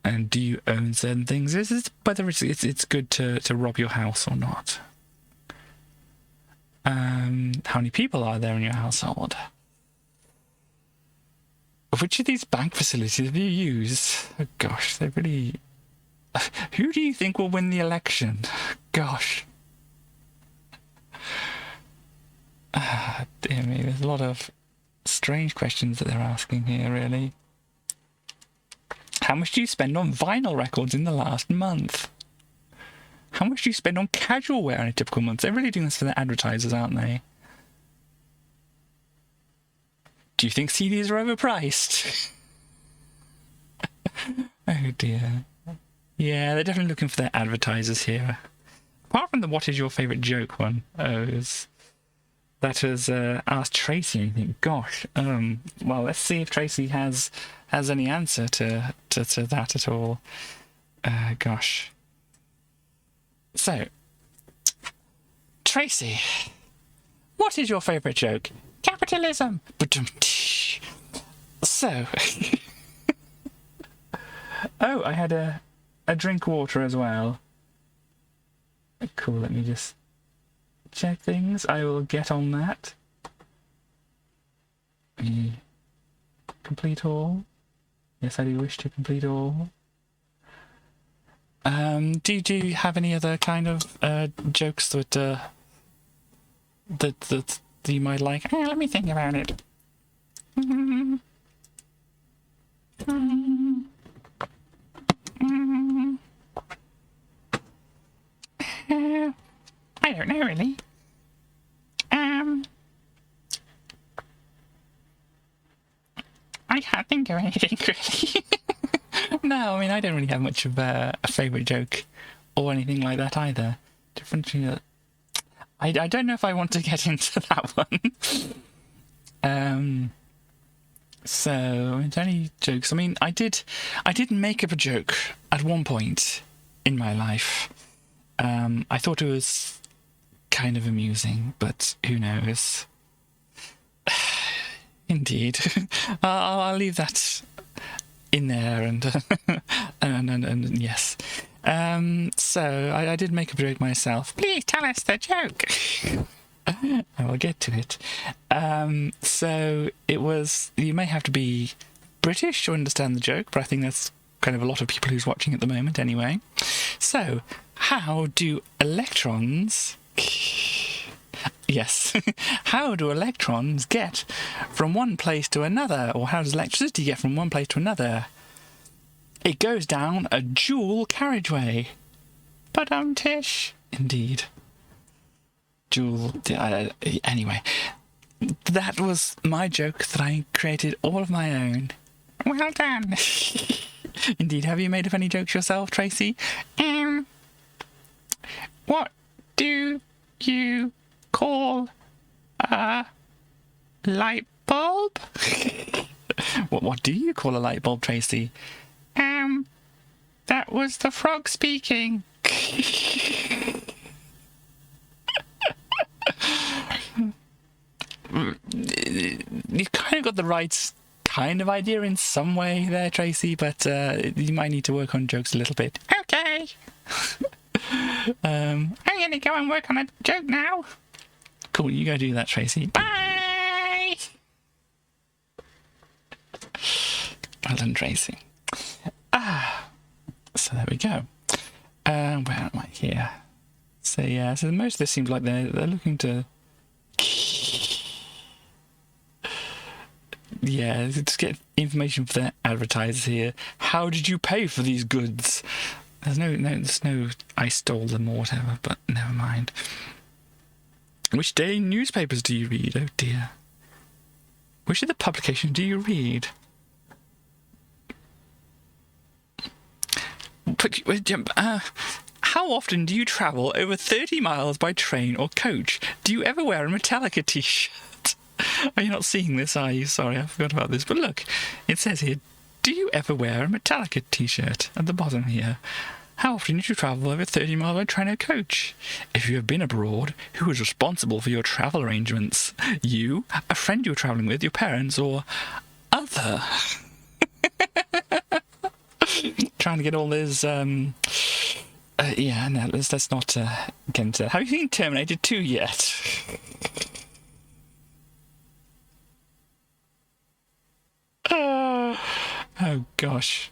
And do you own certain things? Is it whether it's good to rob your house or not? How many people are there in your household? Which of these bank facilities have you used? Oh gosh, they really... Who do you think will win the election? Gosh. Dear me, there's a lot of strange questions that they're asking here, really. How much do you spend on vinyl records in the last month? How much do you spend on casual wear in a typical month? They're really doing this for the advertisers, aren't they? Do you think CDs are overpriced? Oh dear. Yeah, they're definitely looking for their advertisers here. Apart from the what is your favourite joke one, that was asked Tracy anything. Gosh, well, let's see if Tracy has any answer to that at all. Gosh. So, Tracy, what is your favourite joke? Capitalism. So, oh, I had a drink water as well. Cool, let me just check things. I will get on that. Complete all. Yes, I do wish to complete all. Do you have any other kind of jokes that you might like? Let me think about it. I don't know really. I can't think of anything really. No, I mean, I don't really have much of a favourite joke or anything like that either. I don't know if I want to get into that one. So, is there any jokes? I mean, I did make up a joke at one point in my life. I thought it was kind of amusing, but who knows? Indeed. I'll leave that in there and yes. So I did make up a joke myself. Please tell us the joke. I will get to it. So it was, you may have to be British to understand the joke, but I think that's kind of a lot of people who's watching at the moment anyway. So, how do electrons... Yes. How do electrons get from one place to another? Or how does electricity get from one place to another? It goes down a dual carriageway. Ba-dum-tish. Indeed. Dual... anyway. That was my joke that I created all of my own. Well done. Indeed. Have you made up any jokes yourself, Tracy? What do you call a light bulb? What do you call a light bulb, Tracy? That was the frog speaking. You kind of got the right kind of idea in some way there, Tracy, but you might need to work on jokes a little bit. Okay. I'm gonna go and work on a joke now. Cool, you go do that, Tracy. Bye! Well done, Tracy. So there we go. Where am I here? So yeah, so most of this seems like they're looking to... Yeah, to get information for their advertisers here. How did you pay for these goods? There's no I stole them or whatever, but never mind. Which daily newspapers do you read? Oh dear. Which of the publications do you read? How often do you travel over 30 miles by train or coach? Do you ever wear a Metallica t-shirt? Are you not seeing this, are you? Sorry, I forgot about this. But look, it says here, do you ever wear a Metallica t-shirt? At the bottom here. How often did you travel over 30 miles by train or coach? If you have been abroad, who is responsible for your travel arrangements? You, a friend you're travelling with, your parents, or other? Trying to get all those, yeah, no, let's not get into that. Have you seen Terminator 2 yet? Oh gosh.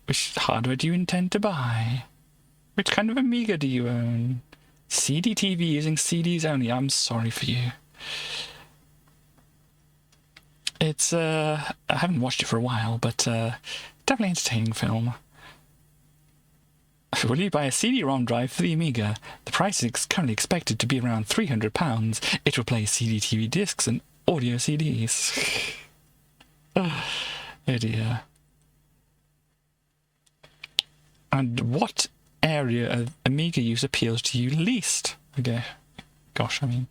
Which hardware do you intend to buy? Which kind of Amiga do you own? CD TV using CDs only. I'm sorry for you. It's I haven't watched it for a while, but definitely entertaining film. Will you buy a CD-ROM drive for the Amiga? The price is currently expected to be around £300. It will play CD-TV discs and audio CDs. Oh dear. And what area of Amiga use appeals to you least? Okay. Gosh, I mean,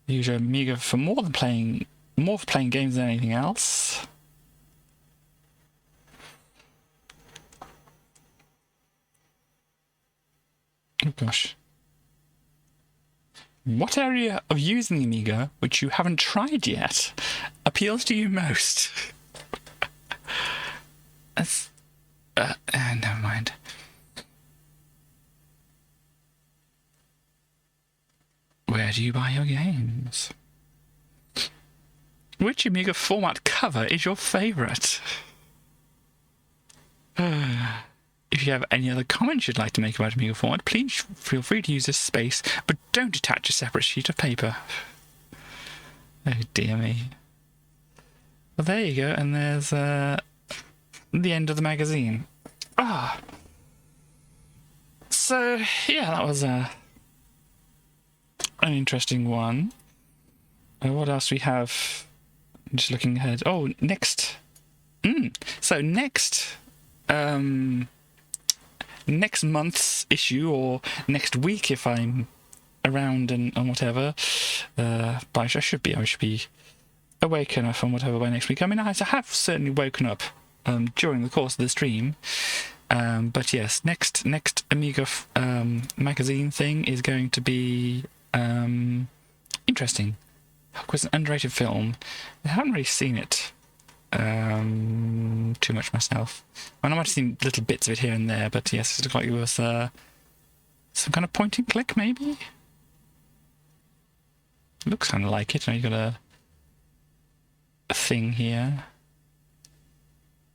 use your Amiga for more for playing games than anything else. Oh gosh. What area of using the Amiga, which you haven't tried yet, appeals to you most? That's... never mind. Where do you buy your games? Which Amiga format cover is your favourite? If you have any other comments you'd like to make about Amiga format, please feel free to use this space, but don't attach a separate sheet of paper. Oh dear me. Well, there you go, and there's the end of the magazine. So, yeah, that was an interesting one. What else we have? I'm just looking ahead. Oh, next. So next month's issue, or next week if I'm around and whatever, but I should be awake enough and whatever by next week. I mean, I have certainly woken up during the course of the stream, but yes, next Amiga magazine thing is going to be interesting. Hook was an underrated film. I haven't really seen it too much myself. I might have seen little bits of it here and there, but yes, it looked like it was some kind of point and click, maybe? It looks kind of like it. You got a thing here.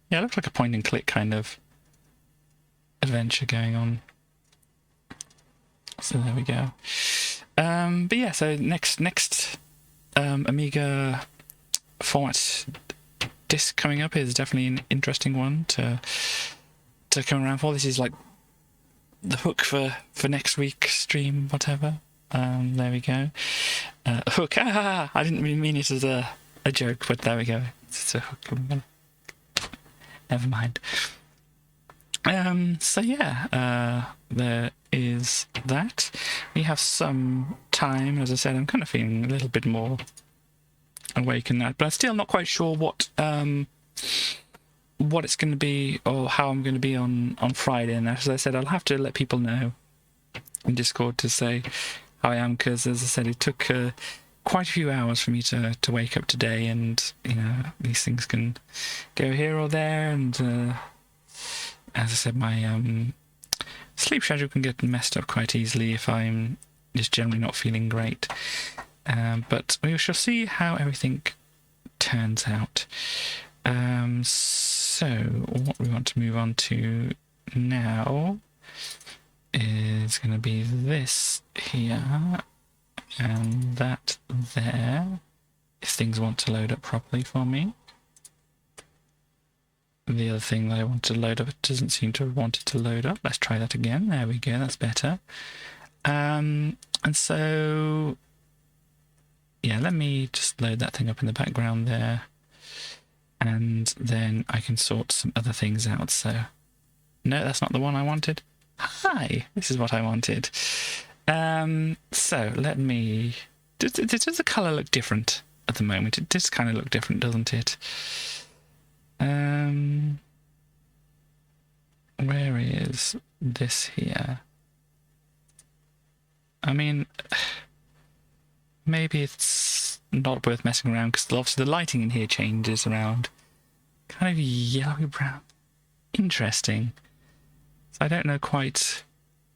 Yeah, it looks like a point and click kind of adventure going on. So there we go. But yeah, so next Amiga format disc coming up is definitely an interesting one to come around for. This is like the hook for next week's stream, whatever. There we go. Hook. I didn't really mean it as a joke, but there we go. It's a hook. Never mind. So yeah, there is that. We have some time. As I said, I'm kind of feeling a little bit more awake in that, but I'm still not quite sure what it's going to be or how I'm going to be on Friday. And as I said, I'll have to let people know in Discord to say how I am, because as I said, it took quite a few hours for me to wake up today, and you know, these things can go here or there, and as I said, my sleep schedule can get messed up quite easily if I'm just generally not feeling great. But we shall see how everything turns out. So what we want to move on to now is going to be this here and that there, if things want to load up properly for me. The other thing that I want to load up, it doesn't seem to have wanted to load up. Let's try that again. There we go, that's better. And so yeah, let me just load that thing up in the background there, and then I can sort some other things out. So no, that's not the one I wanted. Hi, this is what I wanted. So let me... Does the colour look different at the moment? It does kind of look different, doesn't it? Where is this here? I mean, maybe it's not worth messing around, because obviously the lighting in here changes around. Kind of yellowy brown. Interesting. So I don't know quite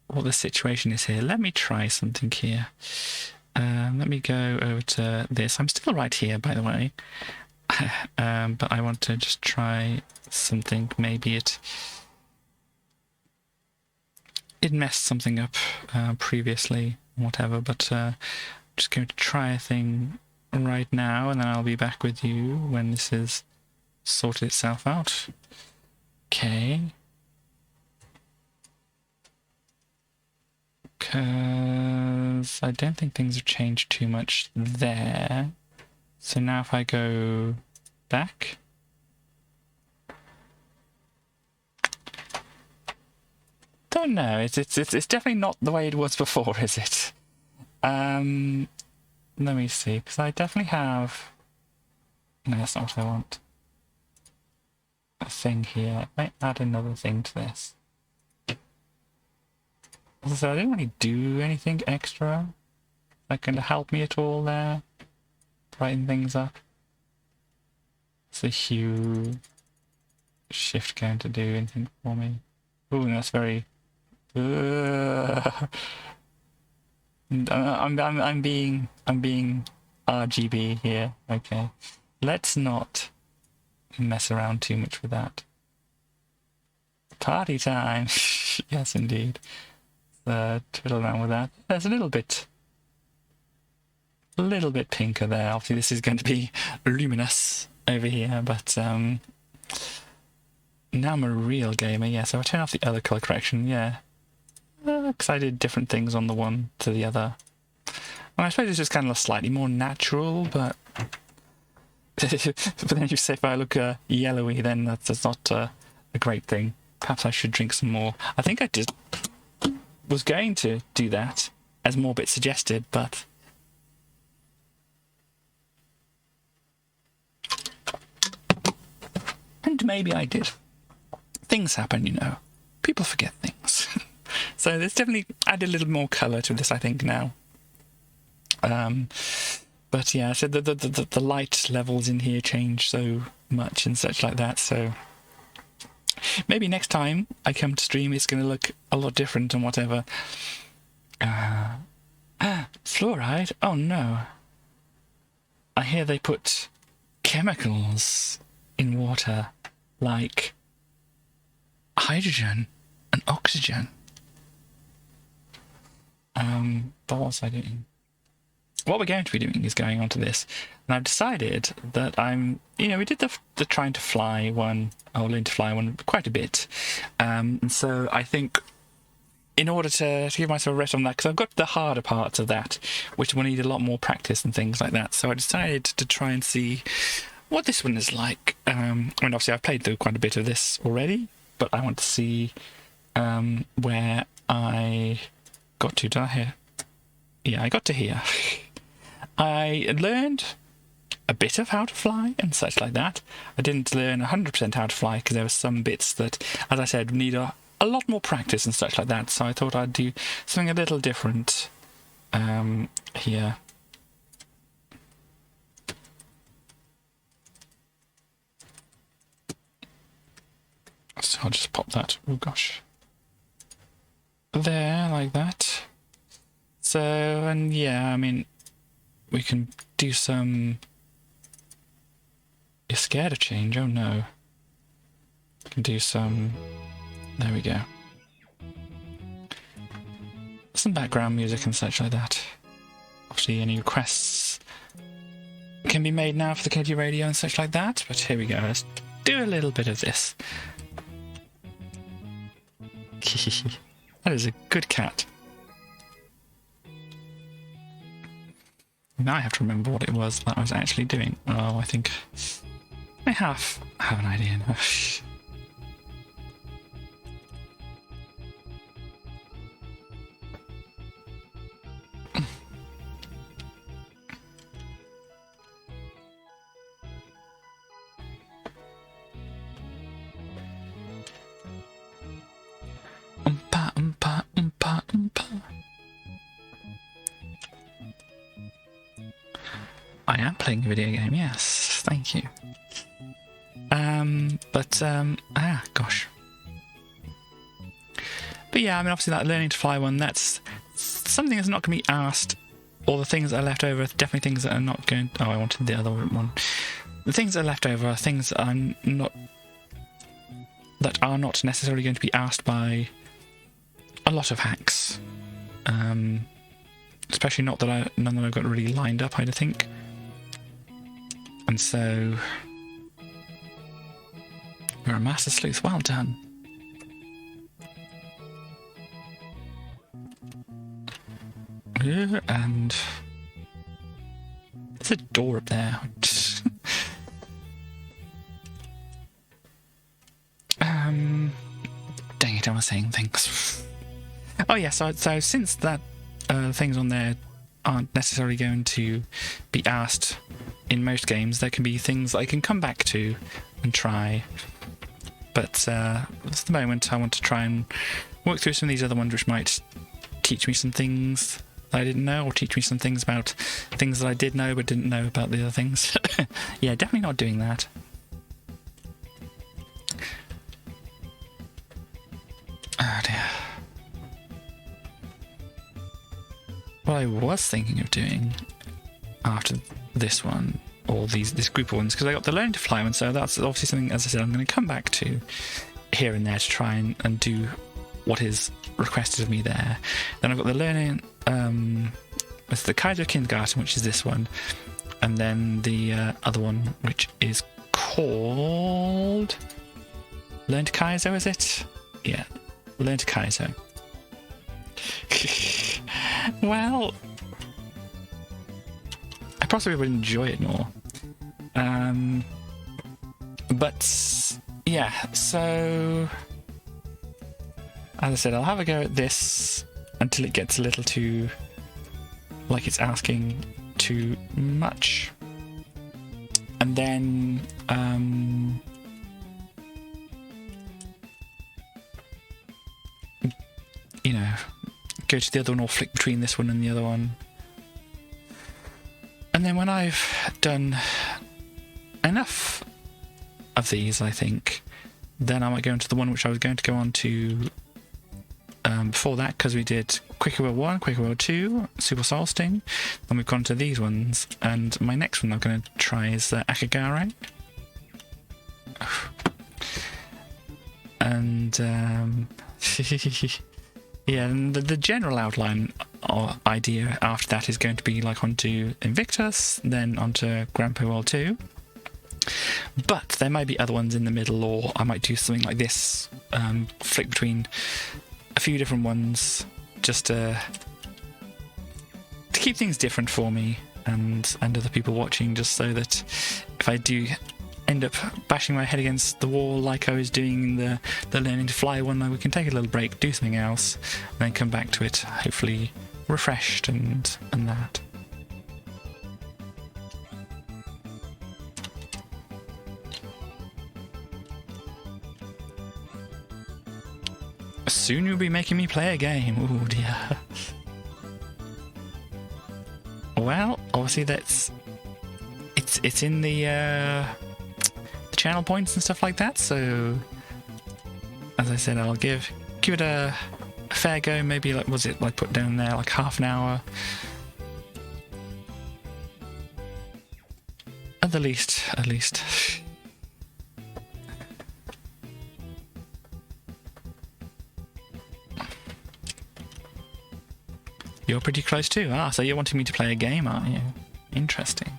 what the situation is here. Let me try something here. Let me go over to this. I'm still right here, by the way. But I want to just try something. Maybe it messed something up previously, whatever, but just going to try a thing right now, and then I'll be back with you when this has sorted itself out. Okay. because I don't think things have changed too much there. So now if I go back, don't know. It's definitely not the way it was before, is it? Let me see, because I definitely have. No, that's not what I want. A thing here. I might add another thing to this. So I didn't really do anything extra. That going to help me at all there? Brighten things up. Is the hue shift going to do anything for me? Ooh, that's very. I'm being RGB here. Okay, let's not mess around too much with that. Party time. Yes, indeed. Twiddle around with that. There's a little bit pinker there. Obviously, this is going to be luminous over here, but now I'm a real gamer. Yeah, so I turn off the other color correction. Yeah, because I did different things on the one to the other. And I suppose it's just kind of slightly more natural, but but then you say if I look yellowy, then that's not a great thing. Perhaps I should drink some more. I think I was going to do that, as Morbit suggested, but and maybe I did. Things happen, you know. People forget things. So there's definitely added a little more colour to this, I think, now. But yeah, so the light levels in here change so much and such like that, so maybe next time I come to stream it's going to look a lot different and whatever. Fluoride? Oh no. I hear they put chemicals in water, like hydrogen and oxygen. What was I doing? What we're going to be doing is going on to this, and I've decided that we did the trying to fly one, or learn to fly one quite a bit, and so I think in order to give myself a rest on that, because I've got the harder parts of that, which will need a lot more practice and things like that, so I decided to try and see what this one is like. Obviously I've played through quite a bit of this already, but I want to see where I got to. Did I hear? Yeah, I got to here. I learned a bit of how to fly and such like that. I didn't learn 100% how to fly because there were some bits that, as I said, need a lot more practice and such like that. So I thought I'd do something a little different here. So I'll just pop that. Oh gosh. There, like that. So, and yeah, I mean, we can do some... You're scared of change? Oh no. We can do some... There we go. Some background music and such like that. Obviously, any requests can be made now for the KG radio and such like that, but here we go. Let's do a little bit of this. That is a good cat. Now I have to remember what it was that I was actually doing. Oh, I think I have an idea now. I am playing a video game, yes, thank you. Gosh. But yeah, I mean, obviously that learning to fly one, that's something that's not going to be asked. All the things that are left over are definitely things that are not going... Oh, I wanted the other one. The things that are left over are things that are not necessarily going to be asked by a lot of hacks. Especially none that I've got really lined up, I think. And so... You're a master sleuth, well done. And there's a door up there. Dang it, I was saying things. Oh yeah, so since that things on there aren't necessarily going to be asked in most games, there can be things I can come back to and try. But at the moment, I want to try and work through some of these other ones which might teach me some things that I didn't know, or teach me some things about things that I did know but didn't know about the other things. Yeah, definitely not doing that. Oh dear. What I was thinking of doing after this one, or this group of ones, because I got the learning to fly one, so that's obviously something, as I said, I'm going to come back to here and there to try and do what is requested of me there. Then I've got the learning, it's the Kaizo kindergarten, which is this one, and then the other one, which is called Learn to Kaizo, is it? Yeah, Learn to Kaizo. Well, I possibly would enjoy it more. But yeah, so as I said, I'll have a go at this until it gets a little too, like it's asking too much. And then you know, go to the other one or flick between this one and the other one. And then when I've done enough of these, I think, then I might go into the one which I was going to go on to before that, because we did Quicker Will 1, Quicker Will 2, Super Soul Sting, then we've gone to these ones, and my next one I'm going to try is Akagare. And yeah, and the general outline or idea after that is going to be like onto Invictus, then onto Grandpa World 2. But there might be other ones in the middle, or I might do something like this, flick between a few different ones, just to keep things different for me and other people watching, just so that if I do end up bashing my head against the wall like I was doing the Learning to Fly one, we can take a little break, do something else, and then come back to it, hopefully refreshed and that. Soon you'll be making me play a game. Oh dear. Well, obviously it's in the channel points and stuff like that, so as I said, I'll give it a fair go. Maybe like, was it like put down there like half an hour at the least. You're pretty close too. So you're wanting me to play a game, aren't you? Interesting.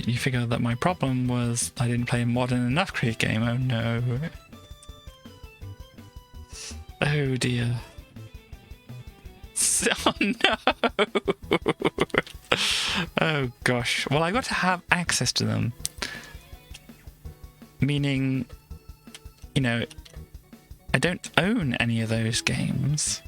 You figure that my problem was I didn't play a modern enough cricket game. Oh no. Oh dear. Oh no. Oh gosh. Well, I got to have access to them. Meaning, you know, I don't own any of those games.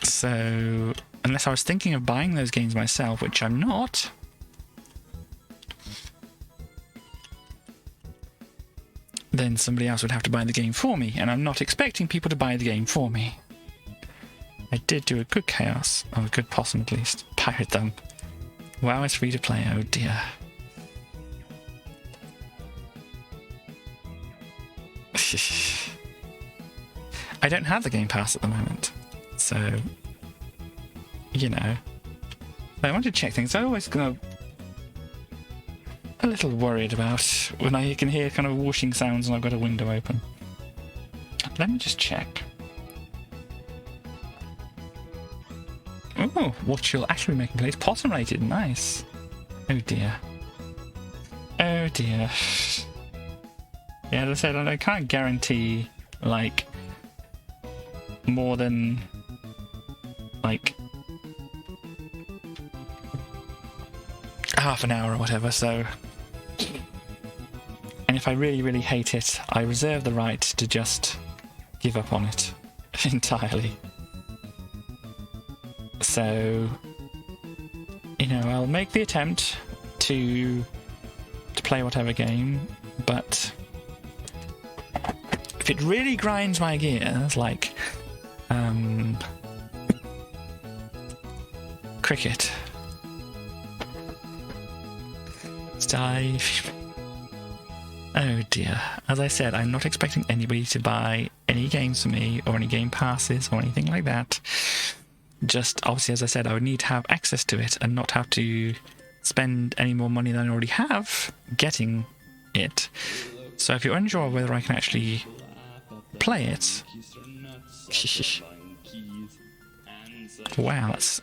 So, unless I was thinking of buying those games myself, which I'm not, then somebody else would have to buy the game for me, and I'm not expecting people to buy the game for me. I did do a good chaos, or a good possum at least. Pirate them. WoW is free to play, oh dear. I don't have the Game Pass at the moment, so, you know. I want to check things. I always go a little worried about when I can hear kind of whooshing sounds and I've got a window open. Let me just check. Oh, Oh, what you'll actually be making plays possum rated. Nice. Oh dear. Oh dear. Yeah, as I said, I can't guarantee, like, more than, like, half an hour or whatever, so... And if I really, really hate it, I reserve the right to just give up on it entirely. So, you know, I'll make the attempt to play whatever game, but if it really grinds my gears, like cricket, dive. Oh dear. As I said, I'm not expecting anybody to buy any games for me or any game passes or anything like that. Just, obviously, as I said, I would need to have access to it and not have to spend any more money than I already have getting it. So if you're unsure whether I can actually play it... Wow, that's...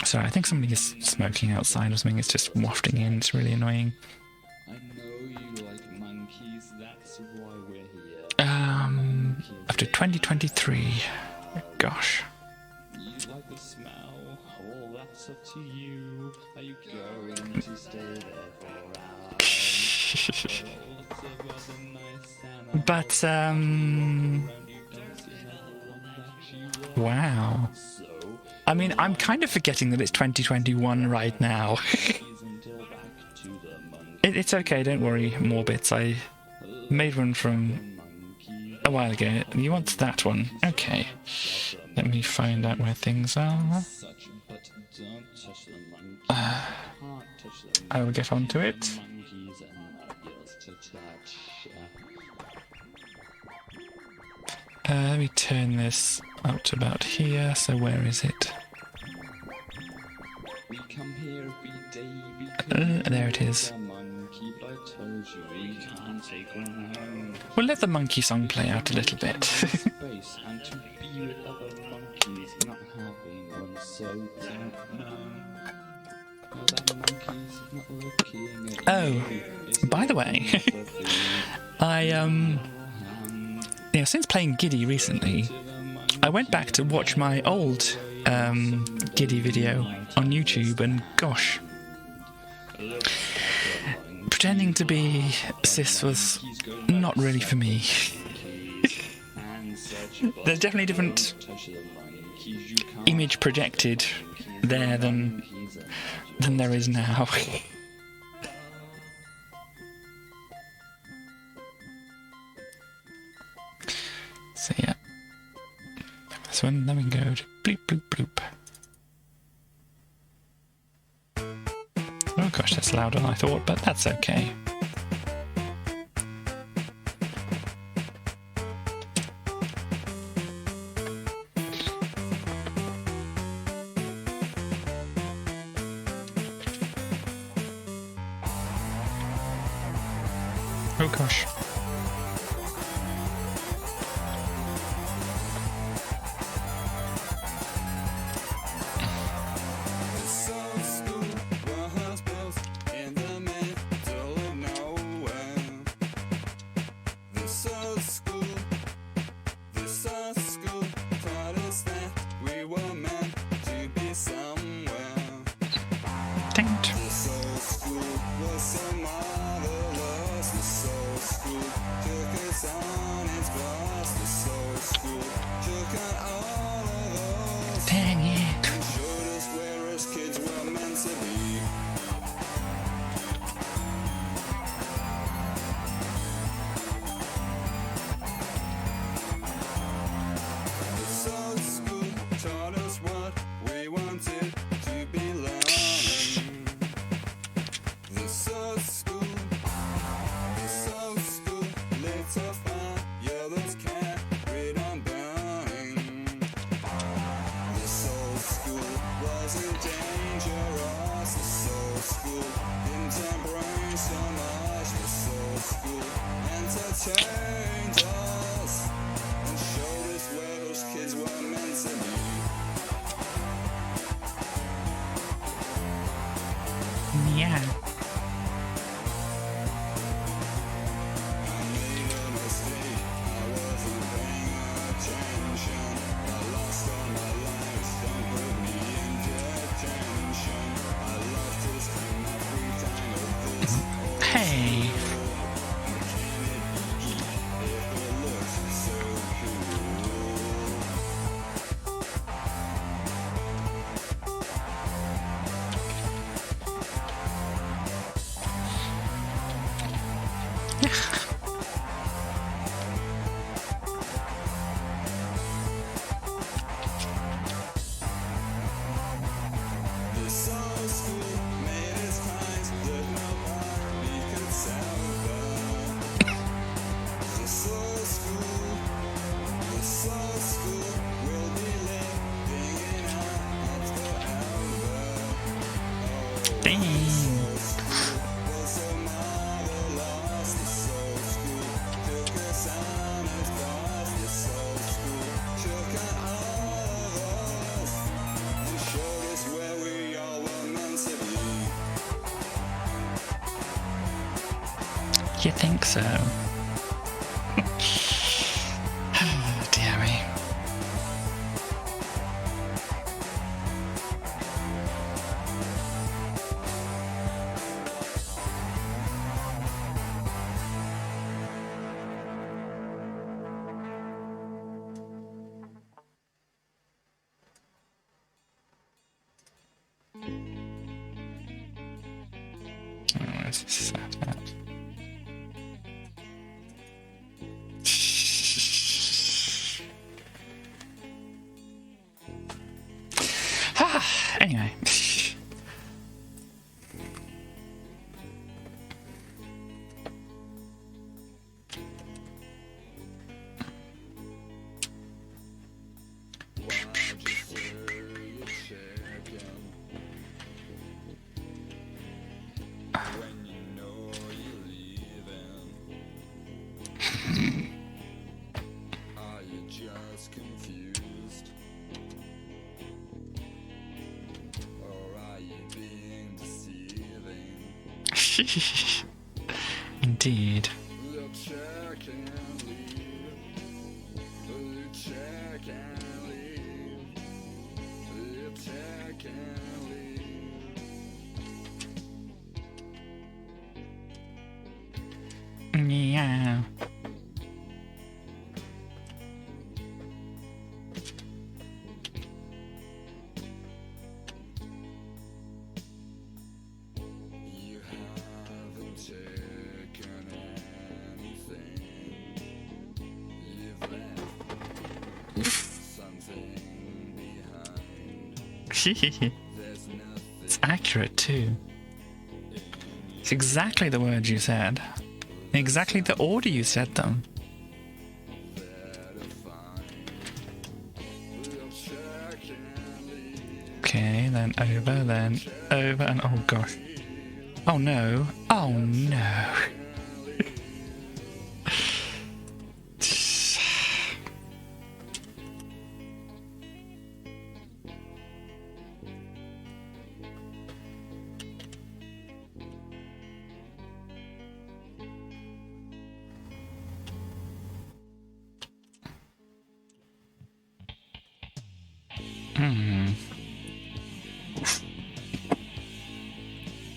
Sorry, I think somebody is smoking outside or something. It's just wafting in. It's really annoying. After 2023. Gosh. But, wow. I mean, I'm kind of forgetting that it's 2021 right now. It's okay, don't worry, more bits. I made one from a while ago. You want that one? Okay. Let me find out where things are. I will get onto it. Let me turn this up to about here. So where is it? There it is. We'll let the monkey song play out a little bit. Oh, by the way, since playing Giddy recently, I went back to watch my old Giddy video on YouTube, and gosh, pretending to be cis was not really for me. There's definitely different image projected there than there is now. So yeah, so then we go to bloop bloop bloop. Oh gosh, that's louder than I thought, but that's okay. Oh gosh. Dang it. Entertained us and showed us where those kids were meant to Yeah. Hey. You think so? Dear me. Where's this sat at? Anyway. Indeed. Yeah. It's accurate too. It's exactly the words you said. Exactly the order you said them. Okay, then over, and oh gosh. Oh no. Oh no.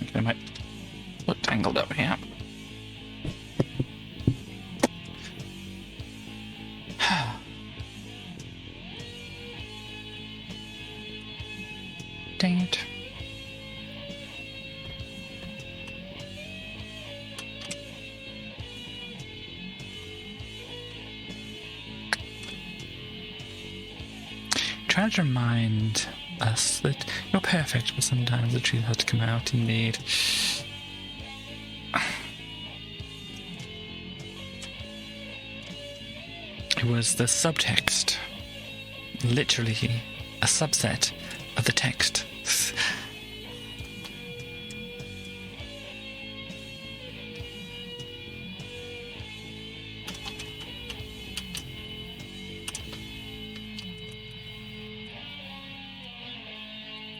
Okay, might look tangled up here. Dang it. Try to remind us that you're perfect, but sometimes the truth has to come out indeed. It was the subtext. Literally a subset of the text.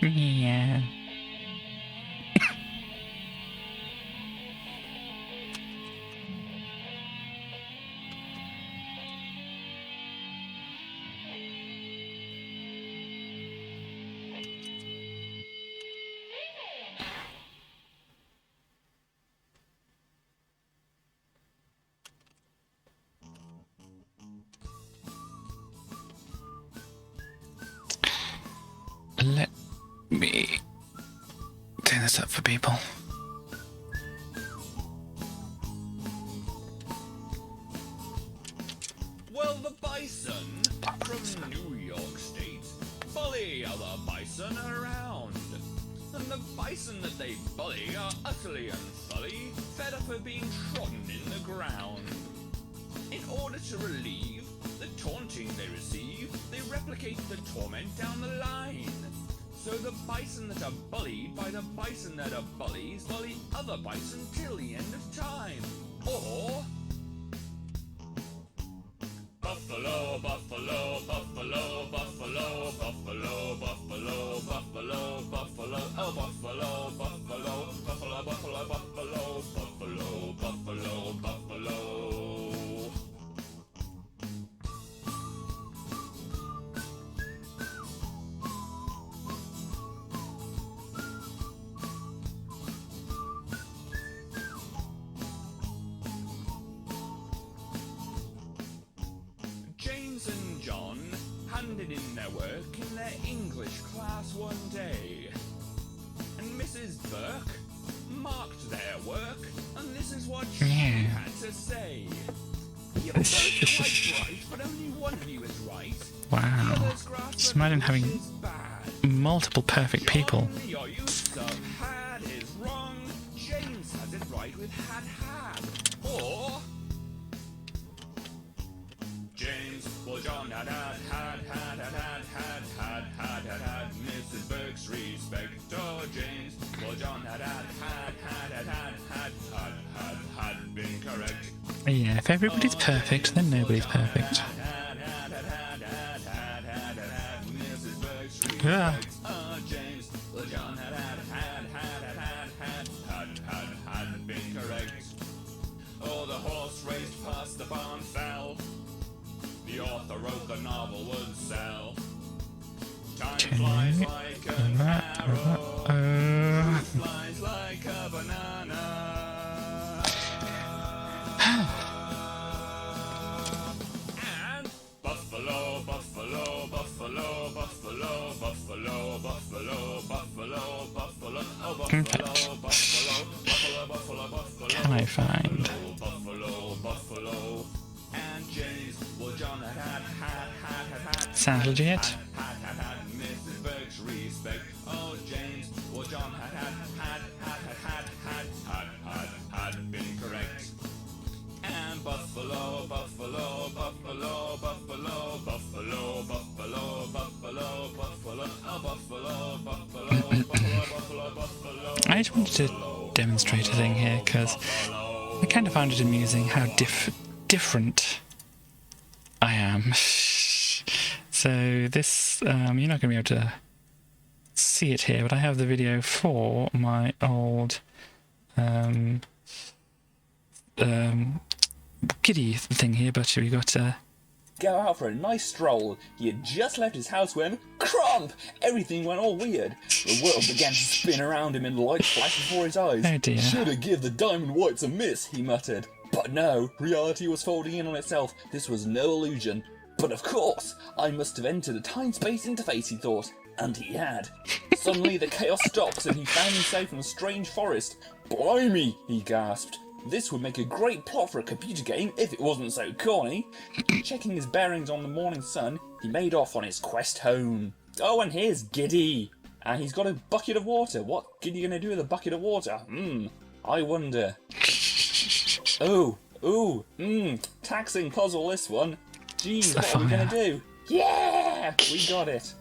Yeah. me turn this up for people. Well, the bison from New York State bully other bison around. And the bison that they bully are utterly unsully, fed up of being trodden in the ground. In order to relieve the taunting they receive, they replicate the torment down the line. So the bison that are bullied by the bison that are bullies bully other bison till the end of time. Or buffalo, buffalo, buffalo, buffalo, buffalo, buffalo, buffalo, buffalo, oh buffalo, buffalo, buffalo, buffalo, buffalo, buffalo, buffalo, buffalo. James and John handed in their work in their English class one day. And Mrs. Burke marked their work, and this is what she had to say. You're both quite right, but only one of you is right. Wow. Just imagine having multiple perfect people. John, your use of had is wrong. James has it right with had. Or James, well John had Mrs. Burke's respect. Oh James, well John had been correct. Yeah, if everybody's perfect, then nobody's perfect. Mrs. Burke's respect. Yeah. Oh James, well John had been correct. Oh, the horse raced past the barn fell. The author wrote the novel would sell. Time flies like an arrow. Flies like a banana. And buffalo, buffalo, buffalo, buffalo, buffalo, buffalo, buffalo, buffalo, oh buffalo, buffalo, buffalo, buffalo, buffalo. Can I find? Buffalo, buffalo. And James, well John had Sounds legit. Mrs. Burke's respect. Oh James, well John had been correct. And buffalo, buffalo, buffalo, buffalo, buffalo, buffalo, buffalo, buffalo, oh buffalo, buffalo, buffalo, buffalo, buffalo. I just wanted to demonstrate a thing here because I kind of found it amusing how different I am. So this, you're not going to be able to see it here, but I have the video for my old kiddie thing here, but we got go out for a nice stroll. He had just left his house when, crump! Everything went all weird. The world began to spin around him and lights flashed before his eyes. Oh dear. Should have give the diamond whites a miss, he muttered. But no, reality was folding in on itself. This was no illusion. But of course, I must have entered a time-space interface, he thought. And he had. Suddenly the chaos stopped and he found himself in a strange forest. Blimey, he gasped. This would make a great plot for a computer game if it wasn't so corny. Checking his bearings on the morning sun, he made off on his quest home. Oh, and here's Giddy. And he's got a bucket of water. What Giddy gonna do with a bucket of water? I wonder. Taxing puzzle this one. Geez, what are we gonna do? Yeah! We got it.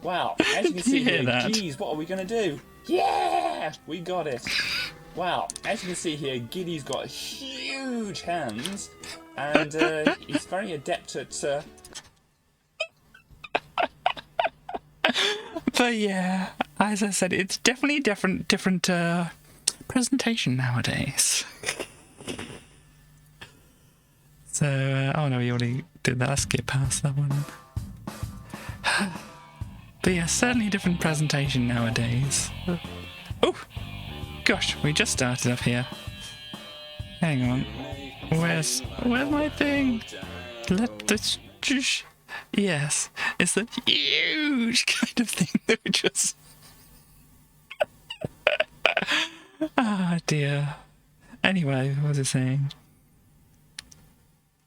Wow, as you can see here, geez, what are we gonna do? Yeah! We got it. Wow, as you can see here, Giddy's got huge hands, and he's very adept at... But yeah, as I said, it's definitely different presentation nowadays. So, oh no, we already did that. Let's skip past that one. But yeah, certainly different presentation nowadays. Oh, gosh, we just started up here. Hang on. Where's my thing? Let this... Yes, it's the huge kind of thing that we just... Ah, dear. Anyway, what was I saying?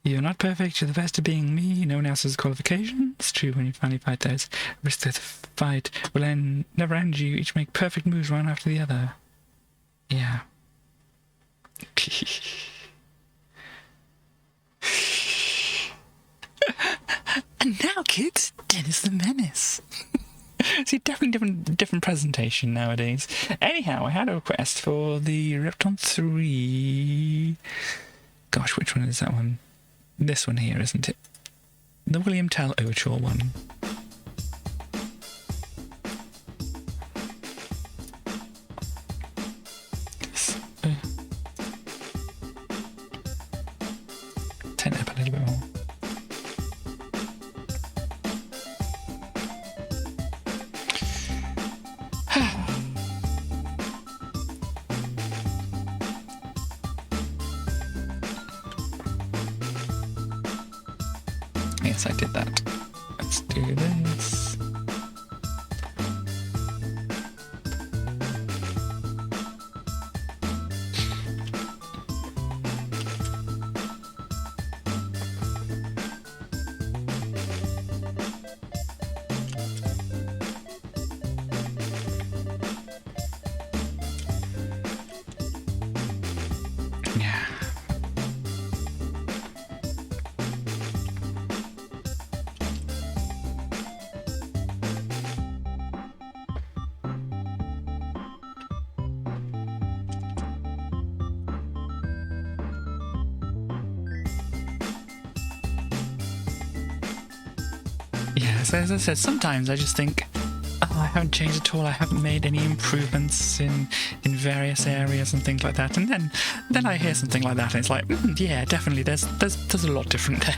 You're not perfect, you're the best at being me. No one else has qualifications. It's true when you finally fight those. Risk that the fight will never end. You each make perfect moves one after the other. Yeah. And now, kids, Dennis the Menace. See, definitely different presentation nowadays. Anyhow, I had a request for the Repton 3. Gosh, which one is that one? This one here, isn't it? The William Tell Overture one. Turn it up a little bit more. Yes, I did that. Let's do this. Yeah. Yeah, so as I said, sometimes I just think, oh, I haven't changed at all. I haven't made any improvements in various areas and things like that. And then I hear something like that, and it's like, yeah, definitely. There's a lot different there.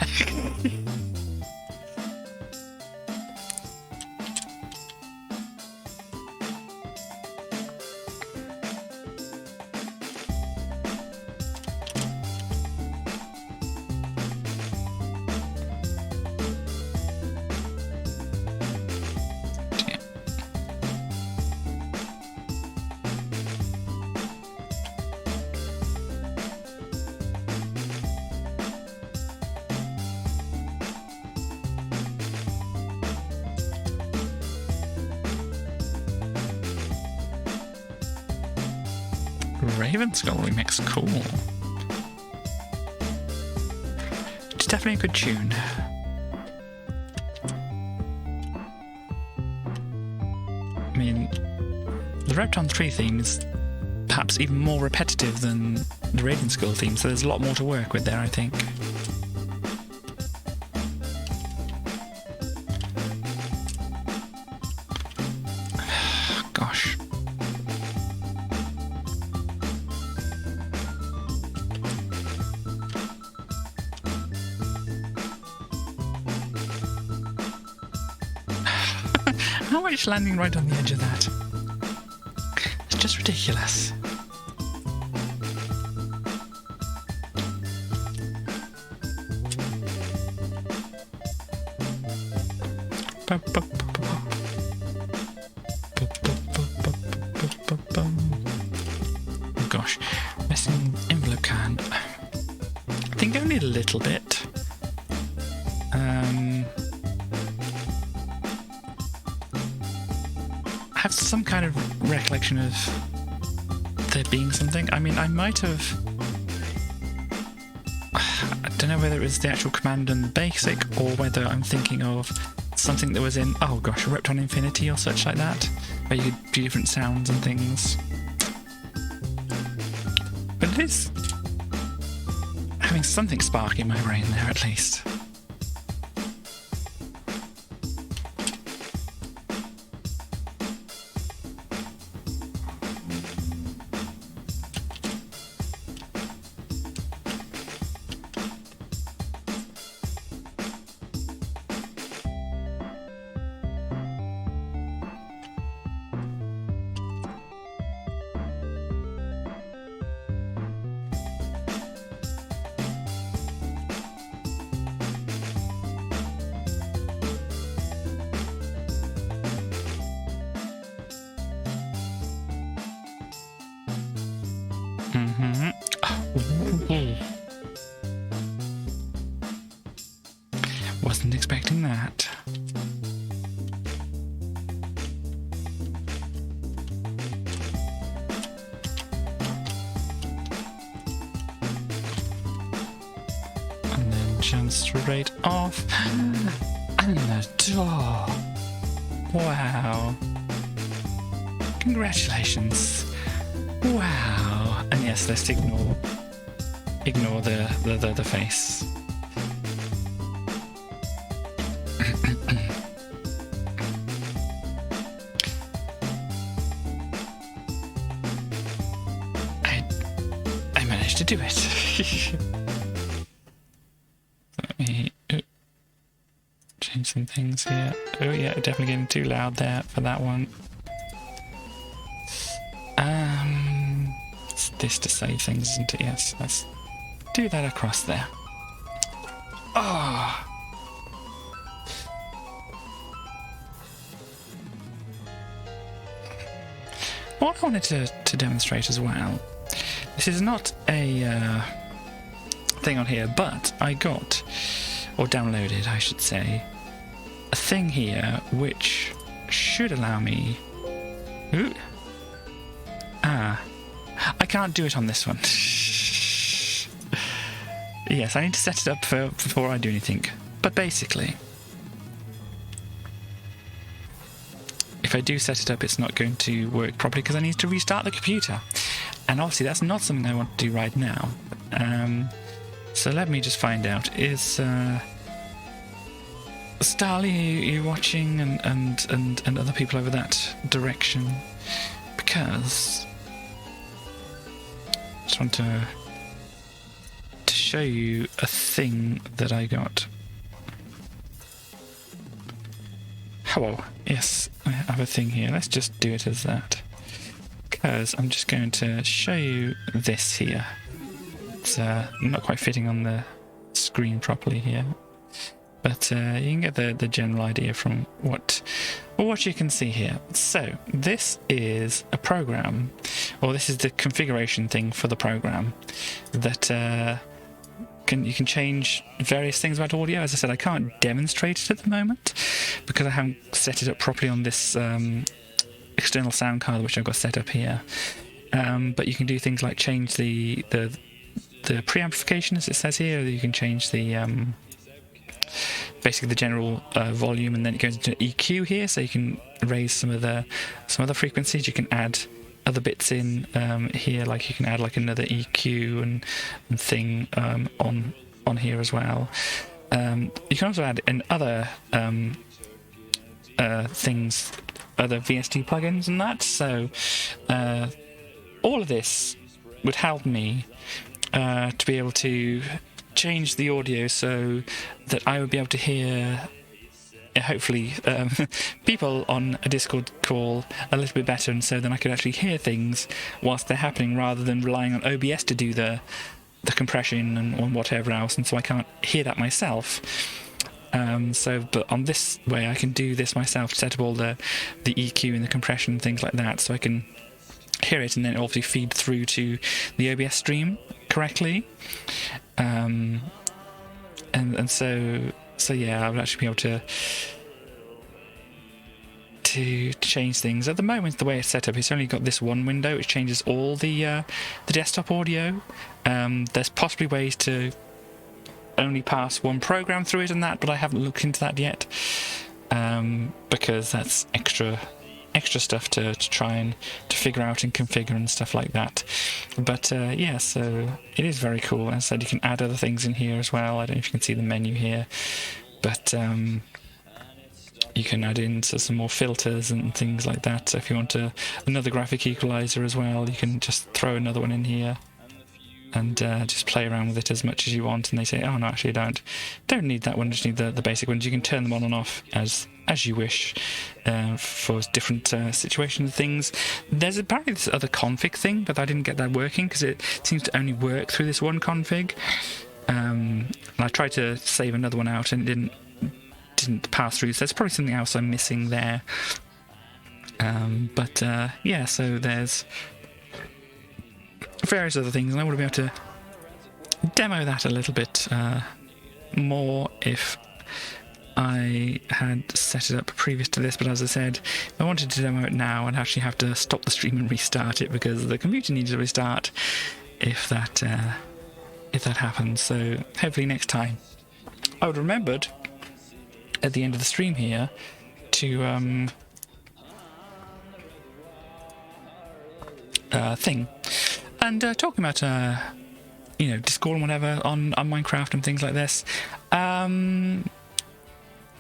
Raven Skull remix, cool. It's definitely a good tune. I mean, the Repton 3 theme is perhaps even more repetitive than the Raven Skull theme, so there's a lot more to work with there, I think. Gosh. How much landing right on the edge of that? It's just ridiculous. Oh gosh, missing envelope can. I think only a little bit. I have some kind of recollection of there being something. I mean, I might have... I don't know whether it was the actual command and the basic, or whether I'm thinking of something that was in, oh gosh, Repton Infinity or such like that, where you could do different sounds and things. But it is having something spark in my brain there, at least. Wasn't expecting that. And then jump straight off. And the door. Wow. Congratulations. Wow. And yes, let's ignore the face. I managed to do it. Let me change some things here. Oh yeah, definitely getting too loud there for that one. It's this to save things, isn't it? Yes, let's do that across there. Oh. What I wanted to demonstrate as well, this is not a thing on here, but I got, or downloaded I should say, a thing here which should allow me... Ooh. I can't do it on this one. Yes, I need to set it up before I do anything. But basically, if I do set it up, it's not going to work properly because I need to restart the computer. And obviously that's not something I want to do right now. So let me just find out. Is Starly, you watching, and other people over that direction? Because I just want to show you a thing that I got. Hello. Yes, I have a thing here. Let's just do it as that. Because I'm just going to show you this here. It's not quite fitting on the screen properly here. But you can get the general idea from what you can see here. So this is a program, or this is the configuration thing for the program that you can change various things about audio. As I said, I can't demonstrate it at the moment because I haven't set it up properly on this external sound card which I've got set up here. But you can do things like change the preamplification, as it says here. You can change the basically the general volume, and then it goes into EQ here, so you can raise some other frequencies. You can add other bits in here, like you can add like another EQ and thing on here as well. You can also add in other things, other VST plugins and that. So all of this would help me to be able to change the audio so that I would be able to hear, hopefully, people on a Discord call a little bit better, and so then I could actually hear things whilst they're happening rather than relying on OBS to do the compression and whatever else, and so I can't hear that myself. But on this way I can do this myself, set up all the EQ and the compression and things like that, so I can hear it and then obviously feed through to the OBS stream correctly. And so yeah, I would actually be able to change things. At the moment, the way it's set up, it's only got this one window which changes all the desktop audio. There's possibly ways to only pass one program through it and that, but I haven't looked into that yet, because that's extra stuff to try and to figure out and configure and stuff like that. But yeah, so it is very cool. As I said, you can add other things in here as well. I don't know if you can see the menu here, but you can add in some more filters and things like that. So if you want another graphic equalizer as well, you can just throw another one in here and just play around with it as much as you want. And they say, oh no, actually I don't need that one, just need the basic ones. You can turn them on and off as you wish for different situations and things. There's apparently this other config thing, but I didn't get that working because it seems to only work through this one config. And I tried to save another one out and it didn't pass through, so there's probably something else I'm missing there. But yeah, so there's various other things, and I want to be able to demo that a little bit more if I had set it up previous to this, but as I said, if I wanted to demo it now, I'd actually have to stop the stream and restart it because the computer needs to restart if that happens. So hopefully next time. I would have remembered at the end of the stream here to thing and talking about Discord and whatever on Minecraft and things like this.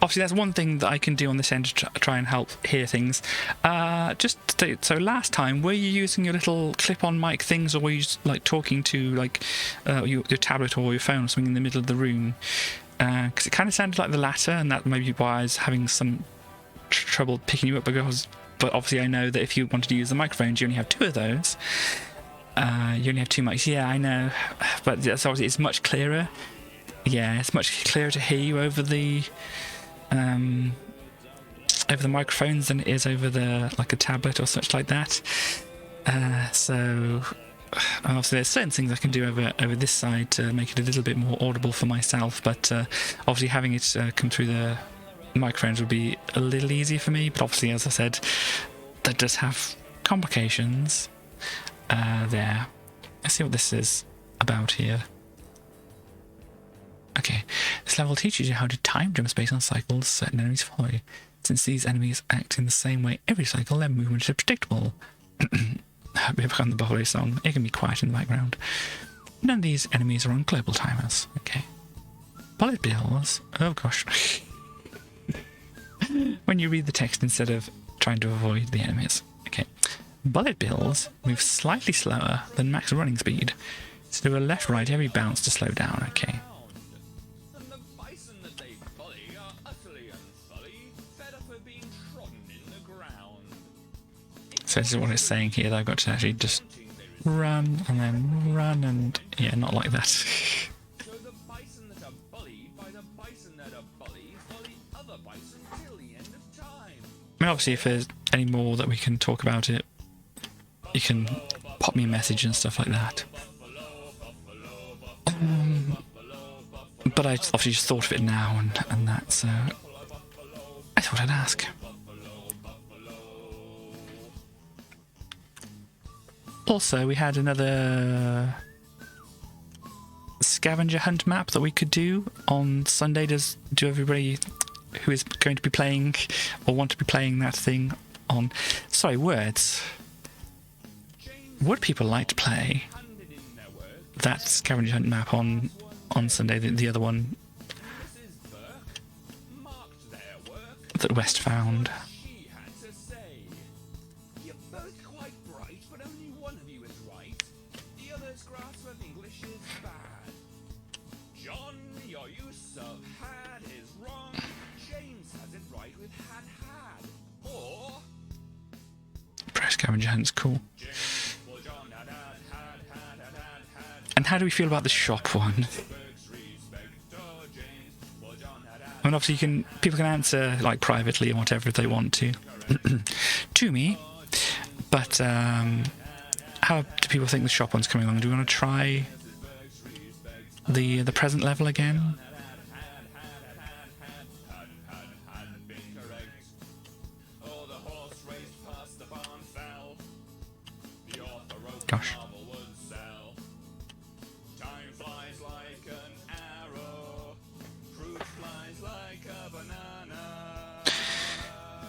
Obviously, that's one thing that I can do on this end to try and help hear things. So last time, were you using your little clip-on mic things, or were you just, like, talking to like your tablet or your phone or something in the middle of the room? Because it kind of sounded like the latter, and that may be why I was having some trouble picking you up. But obviously, I know that if you wanted to use the microphones, you only have 2 of those. You only have 2 mics. Yeah, I know, but obviously it's much clearer. Yeah, it's much clearer to hear you over the microphones than it is over a tablet or such like that. So obviously there's certain things I can do over this side to make it a little bit more audible for myself, but obviously having it come through the microphones would be a little easier for me. But obviously, as I said, that does have complications there. Let's see what this is about here. Okay, this level teaches you how to time jump space on cycles certain enemies follow you. Since these enemies act in the same way every cycle, their movement is predictable. We're back on the Buffalo song. It can be quiet in the background. None of these enemies are on global timers. Okay. Bullet bills. Oh gosh. When you read the text instead of trying to avoid the enemies. Okay. Bullet bills move slightly slower than max running speed. So do a left-right every bounce to slow down. Okay. So this is what it's saying here, that I've got to actually just run and then run and... yeah, not like that. So the bison that are bullied by the bison that are bullied for the other bison till the end of time. I mean, obviously, if there's any more that we can talk about it, you can pop me a message and stuff like that. But I obviously just thought of it now and that, so I thought I'd ask. Also, we had another scavenger hunt map that we could do on Sunday. Do everybody who is going to be playing or want to be playing that thing on... Sorry, words. Would people like to play that scavenger hunt map on Sunday, the other one that West found? Scavenger hunt's cool. And how do we feel about the shop one? I mean, obviously people can answer like privately or whatever if they want to to me. But how do people think the shop one's coming along? Do we want to try the present level again? Gosh.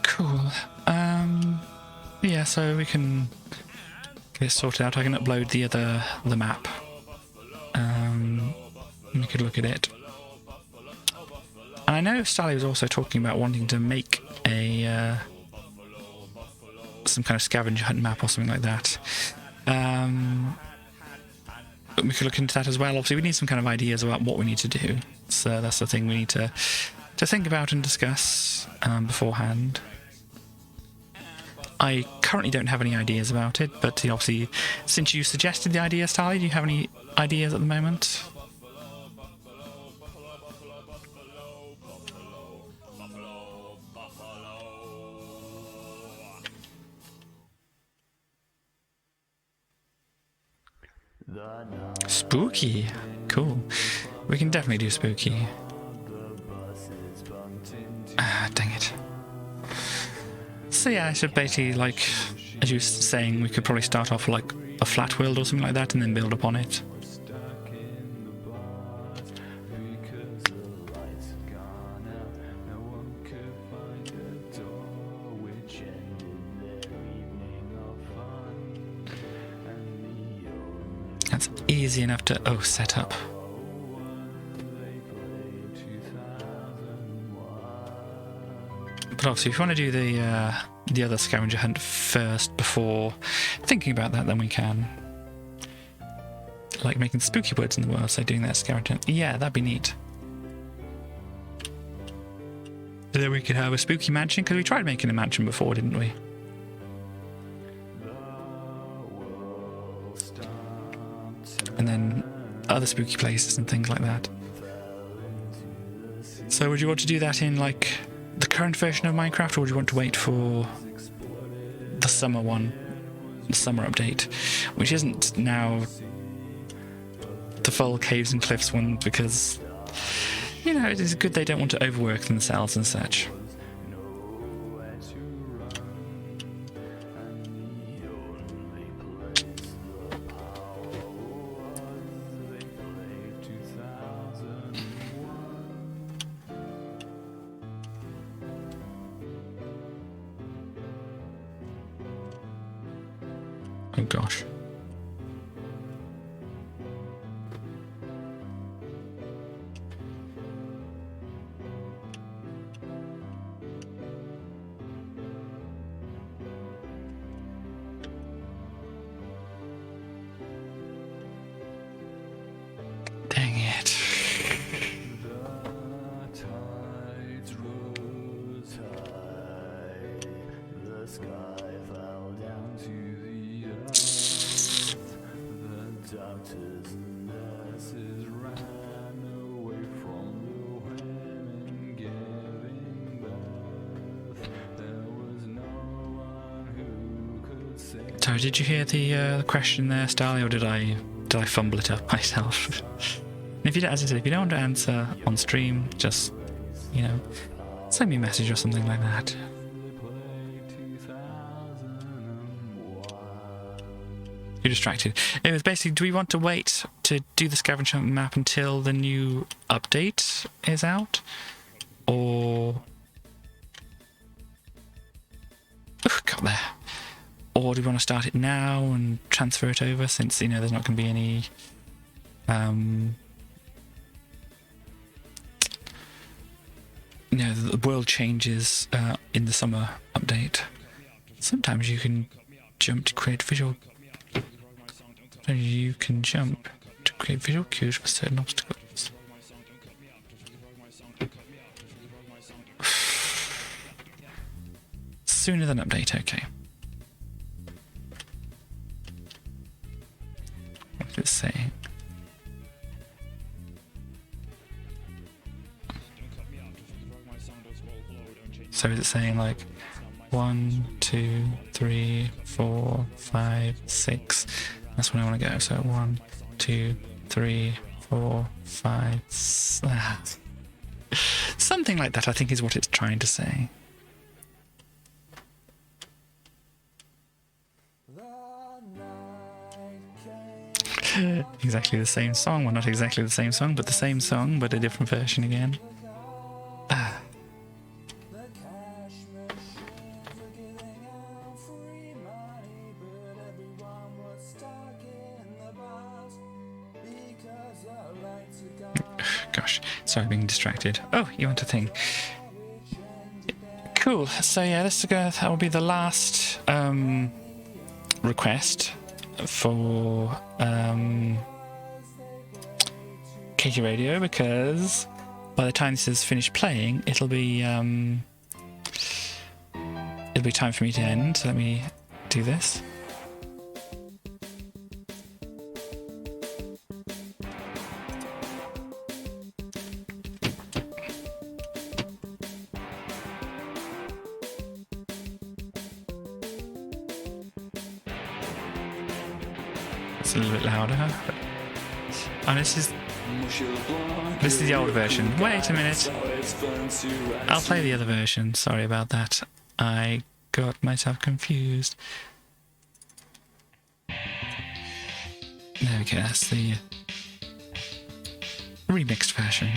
Cool. Yeah, so we can get it sorted out. I can upload the map. We could look at it. And I know Sally was also talking about wanting to make a some kind of scavenger hunt map or something like that. We could look into that as well. Obviously, we need some kind of ideas about what we need to do. So that's the thing we need to think about and discuss beforehand. I currently don't have any ideas about it, but obviously, since you suggested the idea, Starly, do you have any ideas at the moment? Spooky. Cool. We can definitely do spooky. So yeah, so basically, like, as you were saying, we could probably start off like a flat world or something like that and then build upon it. That's easy enough to, set up. But obviously, if you want to do the other scavenger hunt first before thinking about that, then we can. Like making spooky words in the world, so doing that scavenger hunt. Yeah, that'd be neat. And then we could have a spooky mansion, because we tried making a mansion before, didn't we? And then other spooky places and things like that. So would you want to do that in, like, the current version of Minecraft, or would you want to wait for the summer one, the summer update, which isn't now the full Caves and Cliffs one, because, you know, it is good they don't want to overwork themselves and such. Oh gosh. Dang it. Sorry, did you hear the question there, Starly, or did I fumble it up myself? If you, as I said, if you don't want to answer on stream, just, you know, send me a message or something like that. You're distracted. It was basically, do we want to wait to do the scavenger hunt map until the new update is out? Or... oh, got there. Or do we want to start it now and transfer it over, since, you know, there's not going to be any... you know, the world changes in the summer update. Sometimes you can jump to create visual... you can jump to create visual cues for certain obstacles. Sooner than update, okay. What does it say? So is it saying like 1, 2, 3, 4, 5, 6? That's when I want to go. So 1, 2, 3, 4, 5, something like that, I think, is what it's trying to say. Exactly the same song. Well, not exactly the same song, but the same song, but a different version again. Gosh, sorry, being distracted. Oh, you want a thing. Cool. So yeah, that will be the last request for KT Radio, because by the time this is finished playing, it'll be time for me to end. So let me do this. It's a little bit louder. Oh, this is the old version. Wait a minute. I'll play the other version. Sorry about that. I got myself confused. There we go, that's the remixed version.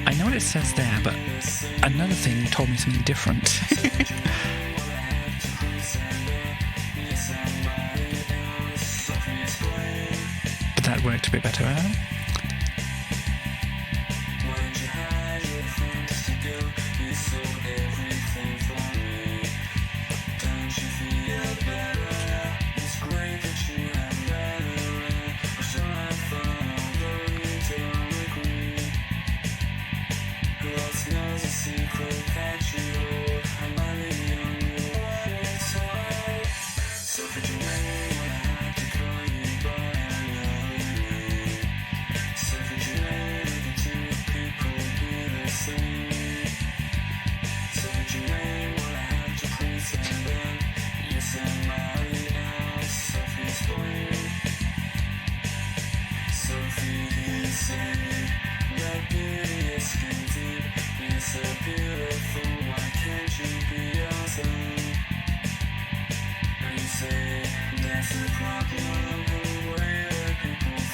I know what it says there, but another thing told me something different. But that worked a bit better, huh?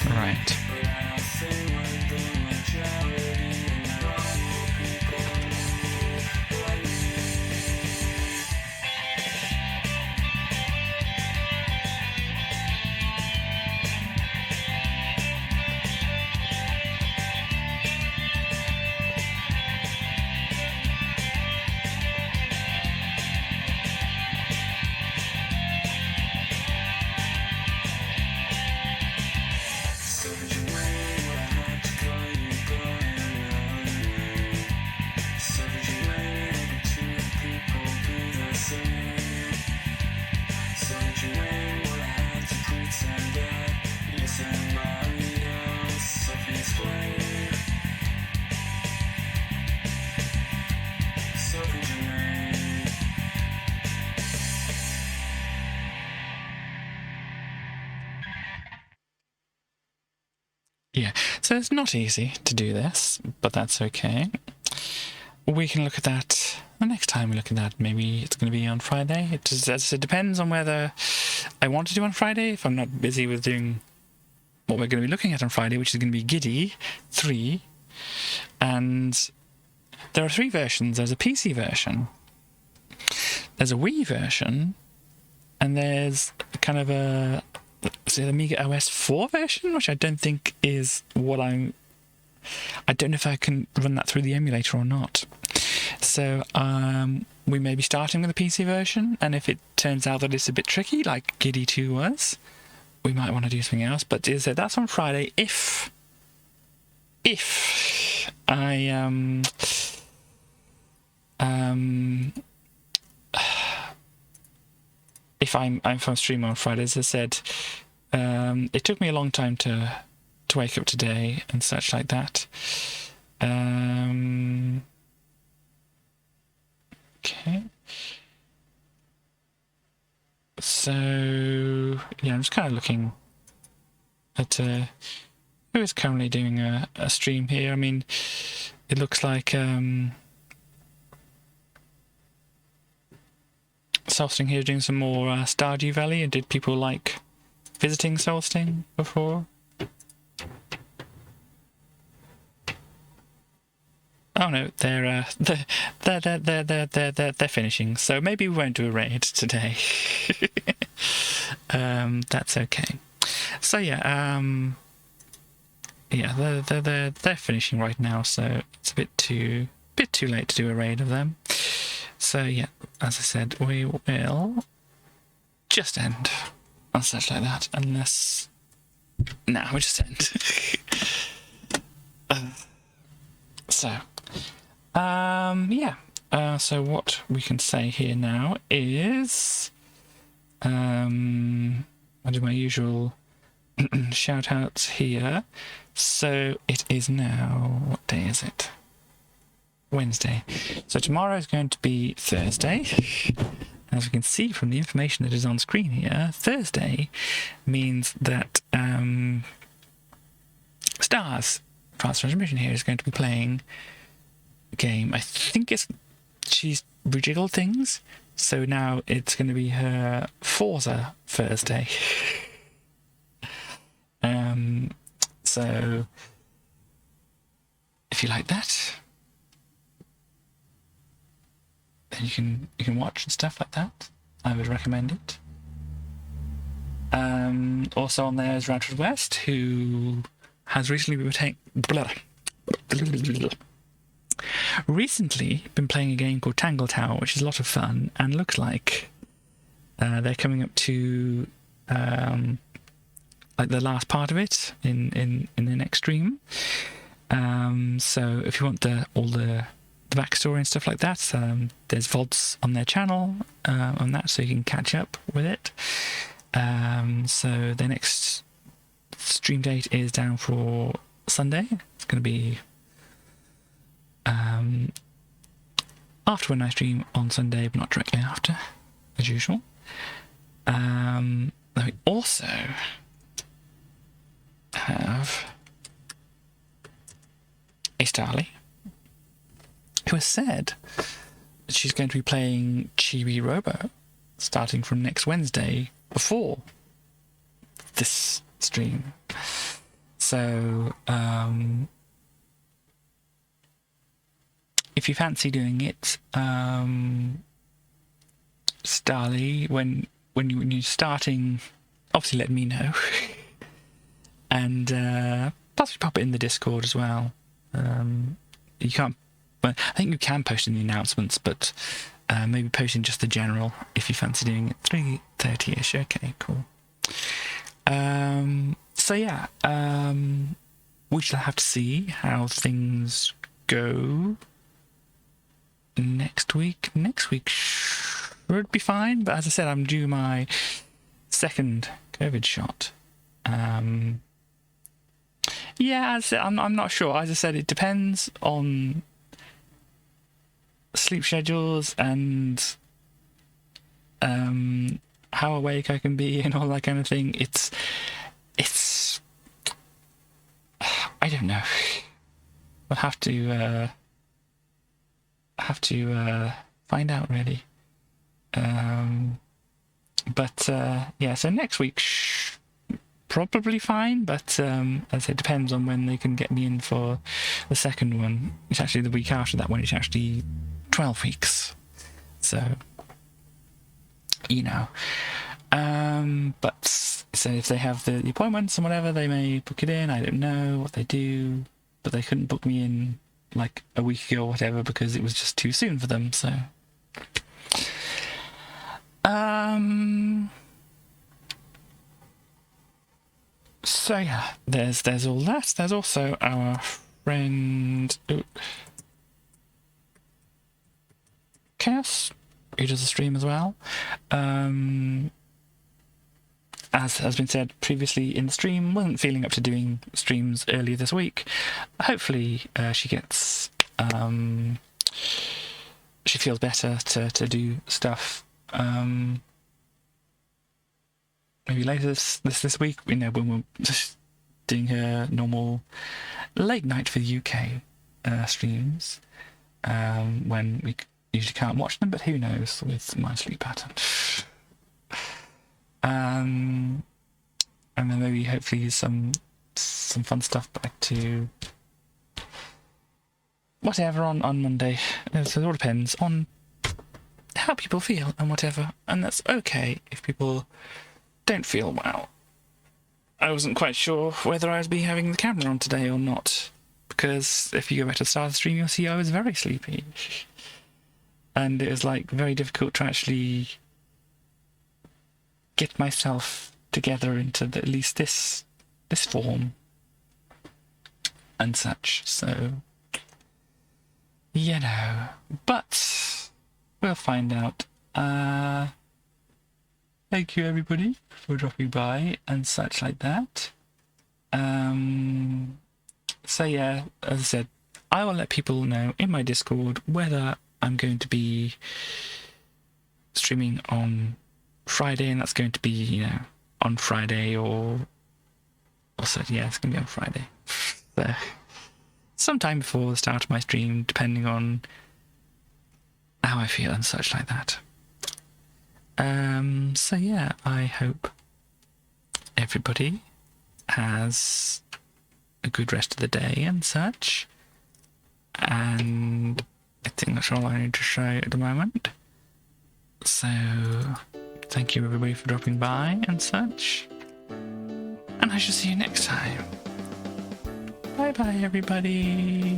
Right. Yeah, so it's not easy to do this, but that's okay. We can look at that the next time we look at that. Maybe it's going to be on Friday. It just, as it depends on whether I want to do on Friday, if I'm not busy with doing what we're going to be looking at on Friday, which is going to be Giddy 3. And there are 3 versions. There's a PC version, there's a Wii version, and there's kind of a Amiga OS 4 version, which I don't think is what I don't know if I can run that through the emulator or not. So we may be starting with the PC version, and if it turns out that it's a bit tricky, like Giddy 2 was, we might want to do something else. But as I said, that's on Friday. If I if I'm from stream on Friday, as I said, it took me a long time to wake up today and such like that. Okay. So yeah, I'm just kind of looking at who is currently doing a stream here. I mean, it looks like Solsting here doing some more Stardew Valley. And did people like visiting Solsting before? Oh no, they're finishing. So maybe we won't do a raid today. That's okay. So yeah, yeah, they're finishing right now. So it's a bit too late to do a raid of them. So yeah, as I said, we will just end on such like that, unless... Nah, we just end. Yeah. So what we can say here now is... I do my usual shout outs here. So it is now... What day is it? Wednesday. So tomorrow is going to be Thursday. As we can see from the information that is on screen here, Thursday means that Stars, Fast Transmission here, is going to be playing a game. I think she's rejiggled things, so now it's going to be her Forza Thursday. So if you like that, then you can watch and stuff like that. I would recommend it. Also on there is Radford West, who has recently been playing a game called Tangle Tower, which is a lot of fun and looks like they're coming up to like the last part of it in the next stream. So if you want all the backstory and stuff like that, there's VODs on their channel on that, so you can catch up with it. So their next stream date is down for Sunday. It's going to be after when I stream on Sunday, but not directly after, as usual. Then we also have a Starly, who has said that she's going to be playing Chibi Robo starting from next Wednesday before this stream. So if you fancy doing it, Starly, when you're starting, obviously let me know. And possibly pop it in the Discord as well. You can't, but I think you can post in the announcements, but maybe post in just the general if you fancy doing it. 3:30ish. Okay, cool. So yeah, we shall have to see how things go next week. Next week should be fine, but as I said, I'm due my second COVID shot. Yeah, as I said, I'm not sure. As I said, it depends on sleep schedules and how awake I can be and all that kind of thing. It's I don't know. We'll have to find out, really. But yeah, so next week probably fine, but as I said, it depends on when they can get me in for the second one. It's actually the week after that one. It's actually 12 weeks. So, you know. But so if they have the appointments and whatever, they may book it in. I don't know what they do, but they couldn't book me in like a week ago or whatever because it was just too soon for them. So, so yeah, there's all that. There's also our friend Chaos, who does a stream as well. As has been said previously in the stream, wasn't feeling up to doing streams earlier this week. Hopefully she gets she feels better to do stuff maybe later this week, you know, when we're just doing her normal late night for the UK streams, when we usually can't watch them, but who knows with my sleep pattern. And then maybe hopefully some fun stuff back to whatever on Monday. So it all depends on how people feel and whatever, and that's okay if people don't feel well. I wasn't quite sure whether I'd be having the camera on today or not, because if you go back to the start of the stream, you'll see I was very sleepy. and it was like very difficult to actually get myself together into at least this form and such. So, you know, but we'll find out. Thank you everybody for dropping by and such like that. So yeah, as I said, I will let people know in my Discord whether I'm going to be streaming on Friday, and that's going to be, you know, on Friday, or also, yeah, it's going to be on Friday. So, sometime before the start of my stream, depending on how I feel and such like that. So yeah, I hope everybody has a good rest of the day and such. And I think that's all I need to say at the moment. So, thank you everybody for dropping by and such. And I shall see you next time. Bye bye everybody.